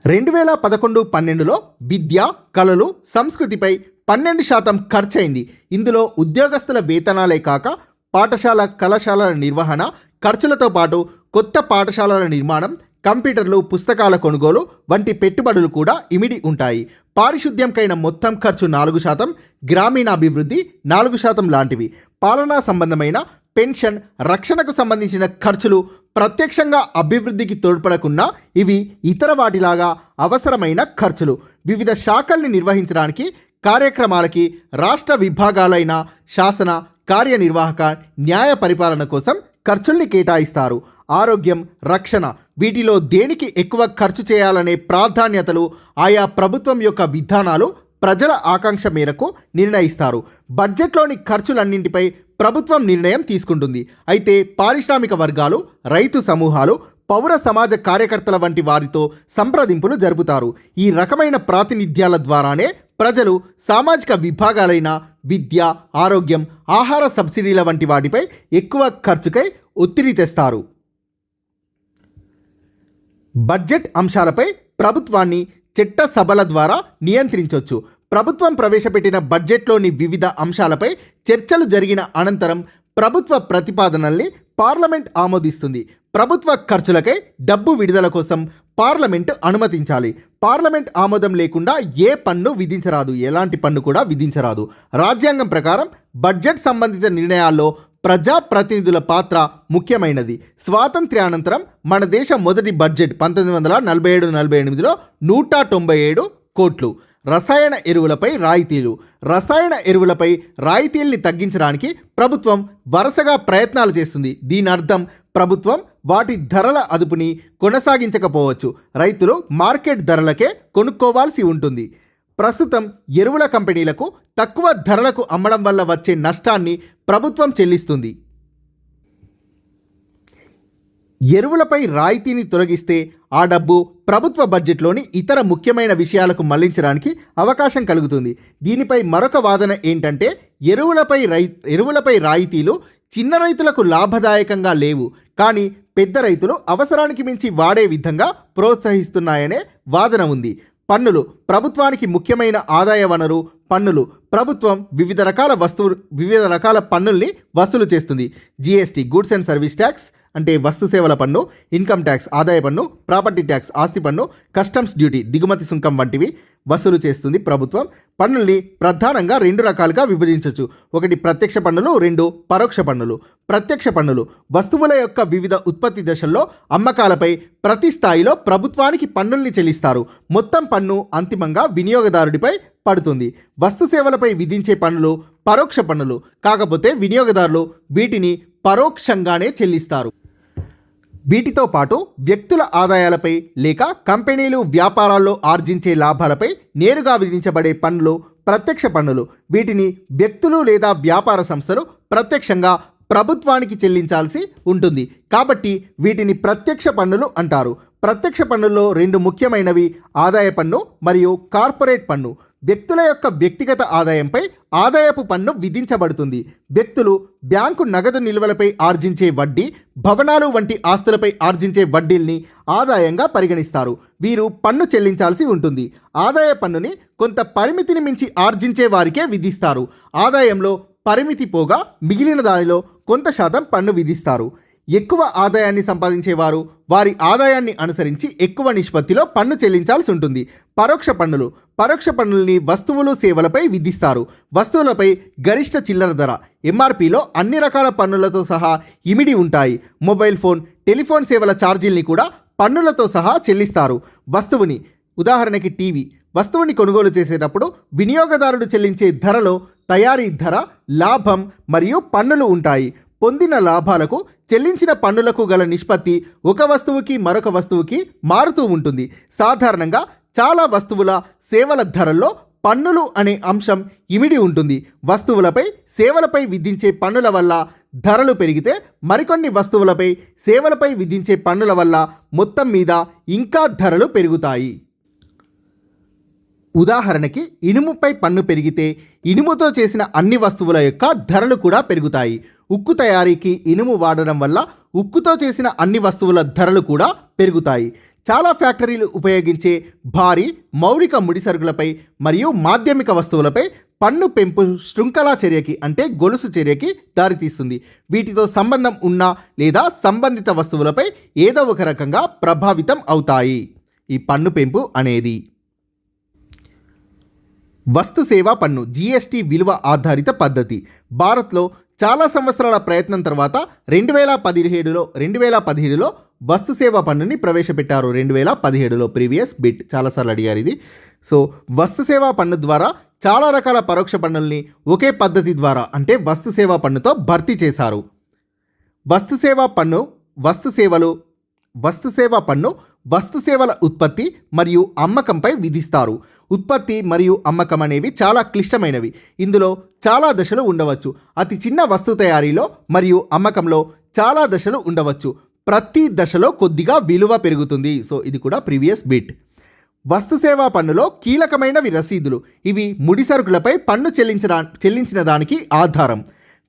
S1: 2011-12లో విద్య, కళలు, సంస్కృతిపై 12% ఖర్చయింది. ఇందులో ఉద్యోగస్తుల వేతనాలే కాక పాఠశాల, కళాశాలల నిర్వహణ ఖర్చులతో పాటు కొత్త పాఠశాలల నిర్మాణం, కంప్యూటర్లు, పుస్తకాల కొనుగోలు వంటి పెట్టుబడులు కూడా ఇమిడి ఉంటాయి. పారిశుద్ధ్యంకైన మొత్తం ఖర్చు 4%, గ్రామీణాభివృద్ధి 4% లాంటివి. పాలనా సంబంధమైన పెన్షన్, రక్షణకు సంబంధించిన ఖర్చులు ప్రత్యక్షంగా అభివృద్ధికి తోడ్పడకున్నా ఇవి ఇతర వాటిలాగా అవసరమైన ఖర్చులు. వివిధ శాఖల్ని నిర్వహించడానికి కార్యక్రమాలకి రాష్ట్ర విభాగాలైన శాసన, కార్యనిర్వాహక, న్యాయ పరిపాలన కోసం ఖర్చుల్ని కేటాయిస్తారు. ఆరోగ్యం, రక్షణ వీటిలో దేనికి ఎక్కువ ఖర్చు చేయాలనే ప్రాధాన్యతలు ఆయా ప్రభుత్వం యొక్క విధానాలు ప్రజల ఆకాంక్ష మేరకు నిర్ణయిస్తారు. బడ్జెట్లోని ఖర్చులన్నింటిపై ప్రభుత్వం నిర్ణయం తీసుకుంటుంది. అయితే పారిశ్రామిక వర్గాలు, రైతు సమూహాలు, పౌర సమాజ కార్యకర్తల వంటి వారితో సంప్రదింపులు జరుపుతారు. ఈ రకమైన ప్రాతినిధ్యాల ద్వారానే ప్రజలు సామాజిక విభాగాలైన విద్య, ఆరోగ్యం, ఆహార సబ్సిడీల వంటి వాటిపై ఎక్కువ ఖర్చుకై ఒత్తిడి తెస్తారు. బడ్జెట్ అంశాలపై ప్రభుత్వాన్ని చట్ట సభల ద్వారా నియంత్రించవచ్చు. ప్రభుత్వం ప్రవేశపెట్టిన బడ్జెట్లోని వివిధ అంశాలపై చర్చలు జరిగిన అనంతరం ప్రభుత్వ ప్రతిపాదనల్ని పార్లమెంట్ ఆమోదిస్తుంది. ప్రభుత్వ ఖర్చులకై డబ్బు విడుదల కోసం పార్లమెంట్ అనుమతించాలి. పార్లమెంట్ ఆమోదం లేకుండా ఏ పన్ను విధించరాదు, ఎలాంటి పన్ను కూడా విధించరాదు. రాజ్యాంగం ప్రకారం బడ్జెట్ సంబంధిత నిర్ణయాల్లో ప్రజాప్రతినిధుల పాత్ర ముఖ్యమైనది. స్వాతంత్ర్యానంతరం మన దేశ మొదటి బడ్జెట్ 1947-48లో 197 కోట్లు. రసాయన ఎరువులపై రాయితీలు. రసాయన ఎరువులపై రాయితీల్ని తగ్గించడానికి ప్రభుత్వం వరుసగా ప్రయత్నాలు చేస్తుంది. దీని అర్థం ప్రభుత్వం వాటి ధరల అదుపుని కొనసాగించకపోవచ్చు. రైతులు మార్కెట్ ధరలకే కొనుక్కోవాల్సి ఉంటుంది. ప్రస్తుతం ఎరువుల కంపెనీలకు తక్కువ ధరలకు అమ్మడం వల్ల వచ్చే నష్టాన్ని ప్రభుత్వం చెల్లిస్తుంది. ఎరువులపై రాయితీని తొలగిస్తే ఆ డబ్బు ప్రభుత్వ బడ్జెట్లోని ఇతర ముఖ్యమైన విషయాలకు అవకాశం కలుగుతుంది. దీనిపై మరొక వాదన ఏంటంటే ఎరువులపై రాయితీలు చిన్న రైతులకు లాభదాయకంగా లేవు, కానీ పెద్ద రైతులు అవసరానికి మించి వాడే విధంగా ప్రోత్సహిస్తున్నాయనే వాదన ఉంది. పన్నులు ప్రభుత్వానికి ముఖ్యమైన ఆదాయ వనరు. పన్నులు ప్రభుత్వం వివిధ రకాల పన్నుల్ని వసూలు చేస్తుంది. GST goods and service tax అంటే వస్తు సేవల పన్ను, ఇన్కమ్ ట్యాక్స్ ఆదాయ పన్ను, ప్రాపర్టీ ట్యాక్స్ ఆస్తి పన్ను, కస్టమ్స్ డ్యూటీ దిగుమతి సుంకం వంటివి వసూలు చేస్తుంది ప్రభుత్వం. పన్నుల్ని ప్రధానంగా 2 రకాలుగా విభజించవచ్చు. ఒకటి ప్రత్యక్ష పన్నులు, 2 పరోక్ష పన్నులు. ప్రత్యక్ష పన్నులు వస్తువుల యొక్క వివిధ ఉత్పత్తి దశల్లో అమ్మకాలపై ప్రతి స్థాయిలో ప్రభుత్వానికి పన్నుల్ని చెల్లిస్తారు. మొత్తం పన్ను అంతిమంగా వినియోగదారుడిపై పడుతుంది. వస్తు సేవలపై విధించే పన్నులు పరోక్ష పన్నులు, కాకపోతే వినియోగదారులు వీటిని పరోక్షంగానే చెల్లిస్తారు. వీటితో పాటు వ్యక్తుల ఆదాయాలపై లేక కంపెనీలు వ్యాపారాల్లో ఆర్జించే లాభాలపై నేరుగా విధించబడే పన్నులు ప్రత్యక్ష పన్నులు. వీటిని వ్యక్తులు లేదా వ్యాపార సంస్థలు ప్రత్యక్షంగా ప్రభుత్వానికి చెల్లించాల్సి ఉంటుంది, కాబట్టి వీటిని ప్రత్యక్ష పన్నులు అంటారు. ప్రత్యక్ష పన్నుల్లో 2 ముఖ్యమైనవి ఆదాయ పన్ను మరియు కార్పొరేట్ పన్ను. వ్యక్తుల యొక్క వ్యక్తిగత ఆదాయంపై ఆదాయపు పన్ను విధించబడుతుంది. వ్యక్తులు బ్యాంకు నగదు నిల్వలపై ఆర్జించే వడ్డీ, భవనాలు వంటి ఆస్తులపై ఆర్జించే వడ్డీల్ని ఆదాయంగా పరిగణిస్తారు. వీరు పన్ను చెల్లించాల్సి ఉంటుంది. ఆదాయ పన్నుని కొంత పరిమితిని మించి ఆర్జించే వారికే విధిస్తారు. ఆదాయంలో పరిమితి పోగా మిగిలిన దానిలో కొంత శాతం పన్ను విధిస్తారు. ఎక్కువ ఆదాయాన్ని సంపాదించేవారు వారి ఆదాయాన్ని అనుసరించి ఎక్కువ నిష్పత్తిలో పన్ను చెల్లించాల్సి ఉంటుంది. పరోక్ష పన్నులు. పరోక్ష పన్నుల్ని వస్తువులు సేవలపై విధిస్తారు. వస్తువులపై గరిష్ట చిల్లర ధర ఎంఆర్పిలో అన్ని రకాల పన్నులతో సహా ఇమిడి ఉంటాయి. మొబైల్ ఫోన్, టెలిఫోన్ సేవల ఛార్జీల్ని కూడా పన్నులతో సహా చెల్లిస్తారు. వస్తువుని, ఉదాహరణకి టీవీ, వస్తువుని కొనుగోలు చేసేటప్పుడు వినియోగదారుడు చెల్లించే ధరలో తయారీ ధర, లాభం మరియు పన్నులు ఉంటాయి. పొందిన లాభాలకు చెల్లించిన పన్నులకు గల నిష్పత్తి ఒక వస్తువుకి మరొక వస్తువుకి మారుతూ ఉంటుంది. సాధారణంగా చాలా వస్తువుల సేవల ధరల్లో పన్నులు అనే అంశం ఇమిడి ఉంటుంది. వస్తువులపై సేవలపై విధించే పన్నుల వల్ల ధరలు పెరిగితే మరికొన్ని వస్తువులపై సేవలపై విధించే పన్నుల వల్ల మొత్తం మీద ఇంకా ధరలు పెరుగుతాయి. ఉదాహరణకి ఇనుముపై పన్ను పెరిగితే ఇనుముతో చేసిన అన్ని వస్తువుల యొక్క ధరలు కూడా పెరుగుతాయి. ఉక్కు తయారీకి ఇనుము వాడడం వల్ల ఉక్కుతో చేసిన అన్ని వస్తువుల ధరలు కూడా పెరుగుతాయి. చాలా ఫ్యాక్టరీలు ఉపయోగించే భారీ మౌలిక ముడిసరుకులపై మరియు మాధ్యమిక వస్తువులపై పన్ను పెంపు శృంఖలా చర్యకి అంటే గొలుసు చర్యకి దారితీస్తుంది. వీటితో సంబంధం ఉన్న లేదా సంబంధిత వస్తువులపై ఏదో ఒక రకంగా ప్రభావితం అవుతాయి ఈ పన్ను పెంపు అనేది. వస్తు సేవా పన్ను జిఎస్టి విలువ ఆధారిత పద్ధతి. భారత్లో చాలా సంవత్సరాల ప్రయత్నం తర్వాత 2017లో వస్తు సేవా పన్నుని ప్రవేశపెట్టారు. 2017లో ప్రీవియస్ బిట్ చాలాసార్లు అడిగారు ఇది. సో వస్తు సేవా పన్ను ద్వారా చాలా రకాల పరోక్ష పన్నుల్ని ఒకే పద్ధతి ద్వారా అంటే వస్తు సేవా పన్నుతో భర్తీ చేశారు. వస్తు సేవా పన్ను వస్తు సేవల ఉత్పత్తి మరియు అమ్మకంపై విధిస్తారు. ఉత్పత్తి మరియు అమ్మకం అనేవి చాలా క్లిష్టమైనవి. ఇందులో చాలా దశలు ఉండవచ్చు. అతి చిన్న వస్తు తయారీలో మరియు అమ్మకంలో చాలా దశలు ఉండవచ్చు. ప్రతి దశలో కొద్దిగా విలువ పెరుగుతుంది. సో ఇది కూడా ప్రీవియస్ బిట్. వస్తు సేవా పన్నులో కీలకమైనవి రసీదులు. ఇవి ముడిసరుకులపై పన్ను చెల్లించిన దానికి ఆధారం.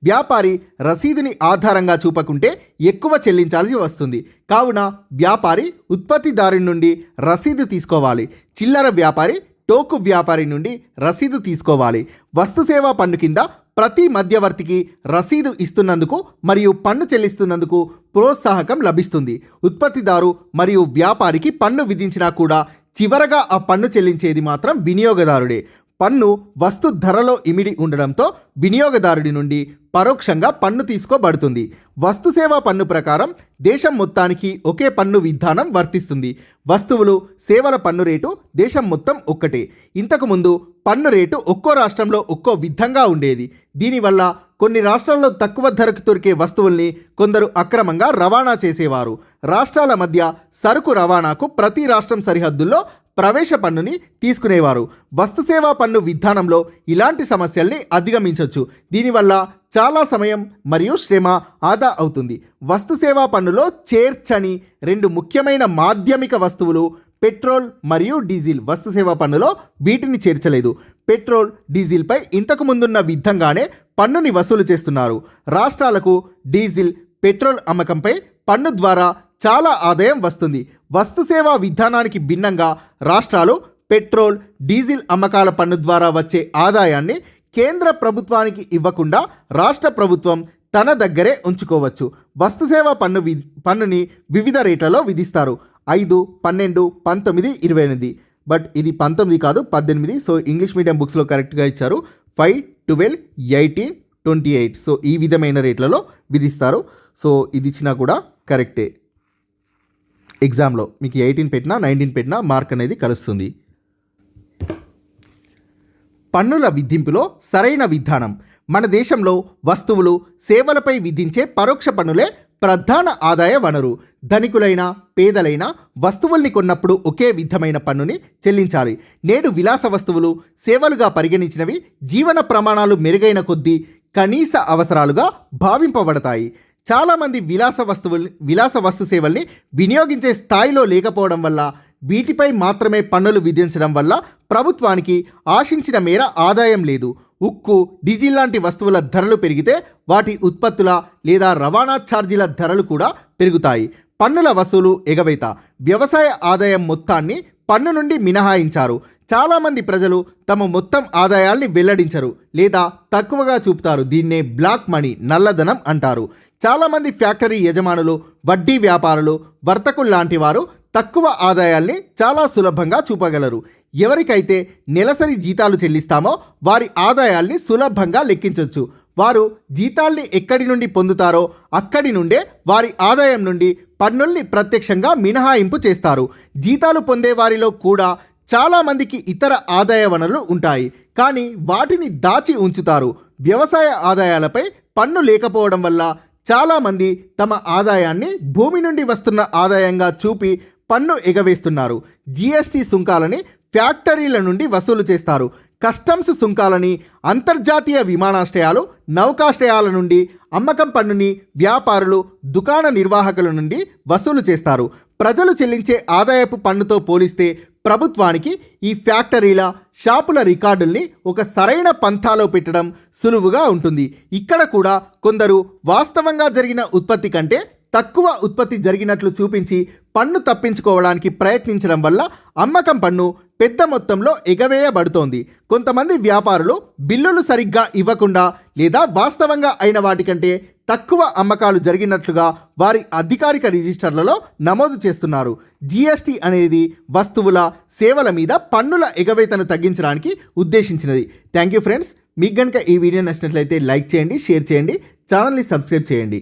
S1: వ్యాపారి రసీదుని ఆధారంగా చూపకుంటే ఎక్కువ చెల్లించాల్సి వస్తుంది. కావున వ్యాపారి ఉత్పత్తిదారు నుండి రసీదు తీసుకోవాలి. చిల్లర వ్యాపారి టోకు వ్యాపారి నుండి రసీదు తీసుకోవాలి. వస్తు సేవా పన్ను కింద ప్రతి మధ్యవర్తికి రసీదు ఇస్తున్నందుకు మరియు పన్ను చెల్లిస్తున్నందుకు ప్రోత్సాహకం లభిస్తుంది. ఉత్పత్తిదారు మరియు వ్యాపారికి పన్ను విధించినా కూడా చివరగా ఆ పన్ను చెల్లించేది మాత్రం వినియోగదారుడే. పన్ను వస్తు ధరలో ఇమిడి ఉండడంతో వినియోగదారుడి నుండి పరోక్షంగా పన్ను తీసుకోబడుతుంది. వస్తు సేవా పన్ను ప్రకారం దేశం మొత్తానికి ఒకే పన్ను విధానం వర్తిస్తుంది. వస్తువులు సేవల పన్ను రేటు దేశం మొత్తం ఒక్కటే. ఇంతకుముందు పన్ను రేటు ఒక్కో రాష్ట్రంలో ఒక్కో విధంగా ఉండేది. దీనివల్ల కొన్ని రాష్ట్రాల్లో తక్కువ ధరకు దొరికే వస్తువుల్ని కొందరు అక్రమంగా రవాణా చేసేవారు. రాష్ట్రాల మధ్య సరుకు రవాణాకు ప్రతి రాష్ట్రం సరిహద్దుల్లో ప్రవేశ పన్నుని తీసుకునేవారు. వస్తు సేవా పన్ను విధానంలో ఇలాంటి సమస్యల్ని అధిగమించవచ్చు. దీనివల్ల చాలా సమయం మరియు శ్రమ ఆదా అవుతుంది. వస్తు సేవా పన్నులో చేర్చని 2 ముఖ్యమైన మాధ్యమిక వస్తువులు పెట్రోల్ మరియు డీజిల్. వస్తు సేవా పన్నులో వీటిని చేర్చలేదు. పెట్రోల్, డీజిల్పై ఇంతకు ముందున్న విధంగానే పన్నుని వసూలు చేస్తున్నారు. రాష్ట్రాలకు డీజిల్, పెట్రోల్ అమ్మకంపై పన్ను ద్వారా చాలా ఆదాయం వస్తుంది. వస్తు సేవా విధానానికి భిన్నంగా రాష్ట్రాలు పెట్రోల్, డీజిల్ అమ్మకాల పన్ను ద్వారా వచ్చే ఆదాయాన్ని కేంద్ర ప్రభుత్వానికి ఇవ్వకుండా రాష్ట్ర ప్రభుత్వం తన దగ్గరే ఉంచుకోవచ్చు. వస్తు సేవా పన్నుని వివిధ రేట్లలో విధిస్తారు. 5, 12, 19, 28. బట్ ఇది 19 కాదు 18. సో ఇంగ్లీష్ మీడియం బుక్స్లో కరెక్ట్గా ఇచ్చారు. 5, 12, 18, 28. సో ఈ విధమైన రేట్లలో విధిస్తారు. సో ఇది ఇచ్చినా కూడా కరెక్టే. ఎగ్జామ్లో మీకు 18 పెట్టినా 19 పెట్టినా మార్క్ అనేది కలుస్తుంది. పన్నుల విధింపులో సరైన విధానం. మన దేశంలో వస్తువులు సేవలపై విధించే పరోక్ష పన్నులే ప్రధాన ఆదాయ వనరు. ధనికులైన పేదలైన వస్తువుల్ని కొన్నప్పుడు ఒకే విధమైన పన్నుని చెల్లించాలి. నేడు విలాస వస్తువులు సేవలుగా పరిగణించినవి జీవన ప్రమాణాలు మెరుగైన కొద్దీ కనీస అవసరాలుగా భావింపబడతాయి. చాలామంది విలాస వస్తు సేవల్ని వినియోగించే స్థాయిలో లేకపోవడం వల్ల వీటిపై మాత్రమే పన్నులు విధించడం వల్ల ప్రభుత్వానికి ఆశించిన మేర ఆదాయం లేదు. ఉక్కు, డీజిల్ లాంటి వస్తువుల ధరలు పెరిగితే వాటి ఉత్పత్తుల లేదా రవాణా ఛార్జీల ధరలు కూడా పెరుగుతాయి. పన్నుల వసూలు ఎగవేత. వ్యవసాయ ఆదాయం మొత్తాన్ని పన్ను నుండి మినహాయించారు. చాలామంది ప్రజలు తమ మొత్తం ఆదాయాల్ని వెల్లడించరు లేదా తక్కువగా చూపుతారు. దీన్నే బ్లాక్ మనీ, నల్లధనం అంటారు. చాలామంది ఫ్యాక్టరీ యజమానులు, వడ్డీ వ్యాపారులు, వర్తకులు లాంటి వారు తక్కువ ఆదాయాల్ని చాలా సులభంగా చూపగలరు. ఎవరికైతే నెలసరి జీతాలు చెల్లిస్తామో వారి ఆదాయాల్ని సులభంగా లెక్కించవచ్చు. వారు జీతాల్ని ఎక్కడి నుండి పొందుతారో అక్కడి నుండే వారి ఆదాయం నుండి పన్నుల్ని ప్రత్యక్షంగా మినహాయింపు చేస్తారు. జీతాలు పొందే వారిలో కూడా చాలామందికి ఇతర ఆదాయ వనరులు ఉంటాయి, కానీ వాటిని దాచి ఉంచుతారు. వ్యవసాయ ఆదాయాలపై పన్ను లేకపోవడం వల్ల చాలామంది తమ ఆదాయాన్ని భూమి నుండి వస్తున్న ఆదాయంగా చూపి పన్ను ఎగవేస్తున్నారు. జిఎస్టీ సుంకాలని ఫ్యాక్టరీల నుండి వసూలు చేస్తారు. కస్టమ్స్ సుంకాలని అంతర్జాతీయ విమానాశ్రయాలు, నౌకాశ్రయాల నుండి, అమ్మకం పన్నుని వ్యాపారులు, దుకాణ నిర్వాహకుల నుండి వసూలు చేస్తారు. ప్రజలు చెల్లించే ఆదాయపు పన్నుతో పోలిస్తే ప్రభుత్వానికి ఈ ఫ్యాక్టరీల, షాపుల రికార్డుల్ని ఒక సరైన పంథాలో పెట్టడం సులువుగా ఉంటుంది. ఇక్కడ కూడా కొందరు వాస్తవంగా జరిగిన ఉత్పత్తి కంటే తక్కువ ఉత్పత్తి జరిగినట్లు చూపించి పన్ను తప్పించుకోవడానికి ప్రయత్నించడం వల్ల అమ్మకం పన్ను పెద్ద మొత్తంలో ఎగవేయబడుతోంది. కొంతమంది వ్యాపారులు బిల్లులు సరిగ్గా ఇవ్వకుండా లేదా వాస్తవంగా అయిన వాటికంటే తక్కువ అమ్మకాలు జరిగినట్లుగా వారి అధికారిక రిజిస్టర్లలో నమోదు చేస్తున్నారు. జిఎస్టీ అనేది వస్తువుల, సేవల మీద పన్నుల ఎగవేతను తగ్గించడానికి ఉద్దేశించినది. Thank you friends. మీకు కనుక ఈ వీడియో నచ్చినట్లయితే లైక్ చేయండి, షేర్ చేయండి, ఛానల్ని సబ్స్క్రైబ్ చేయండి.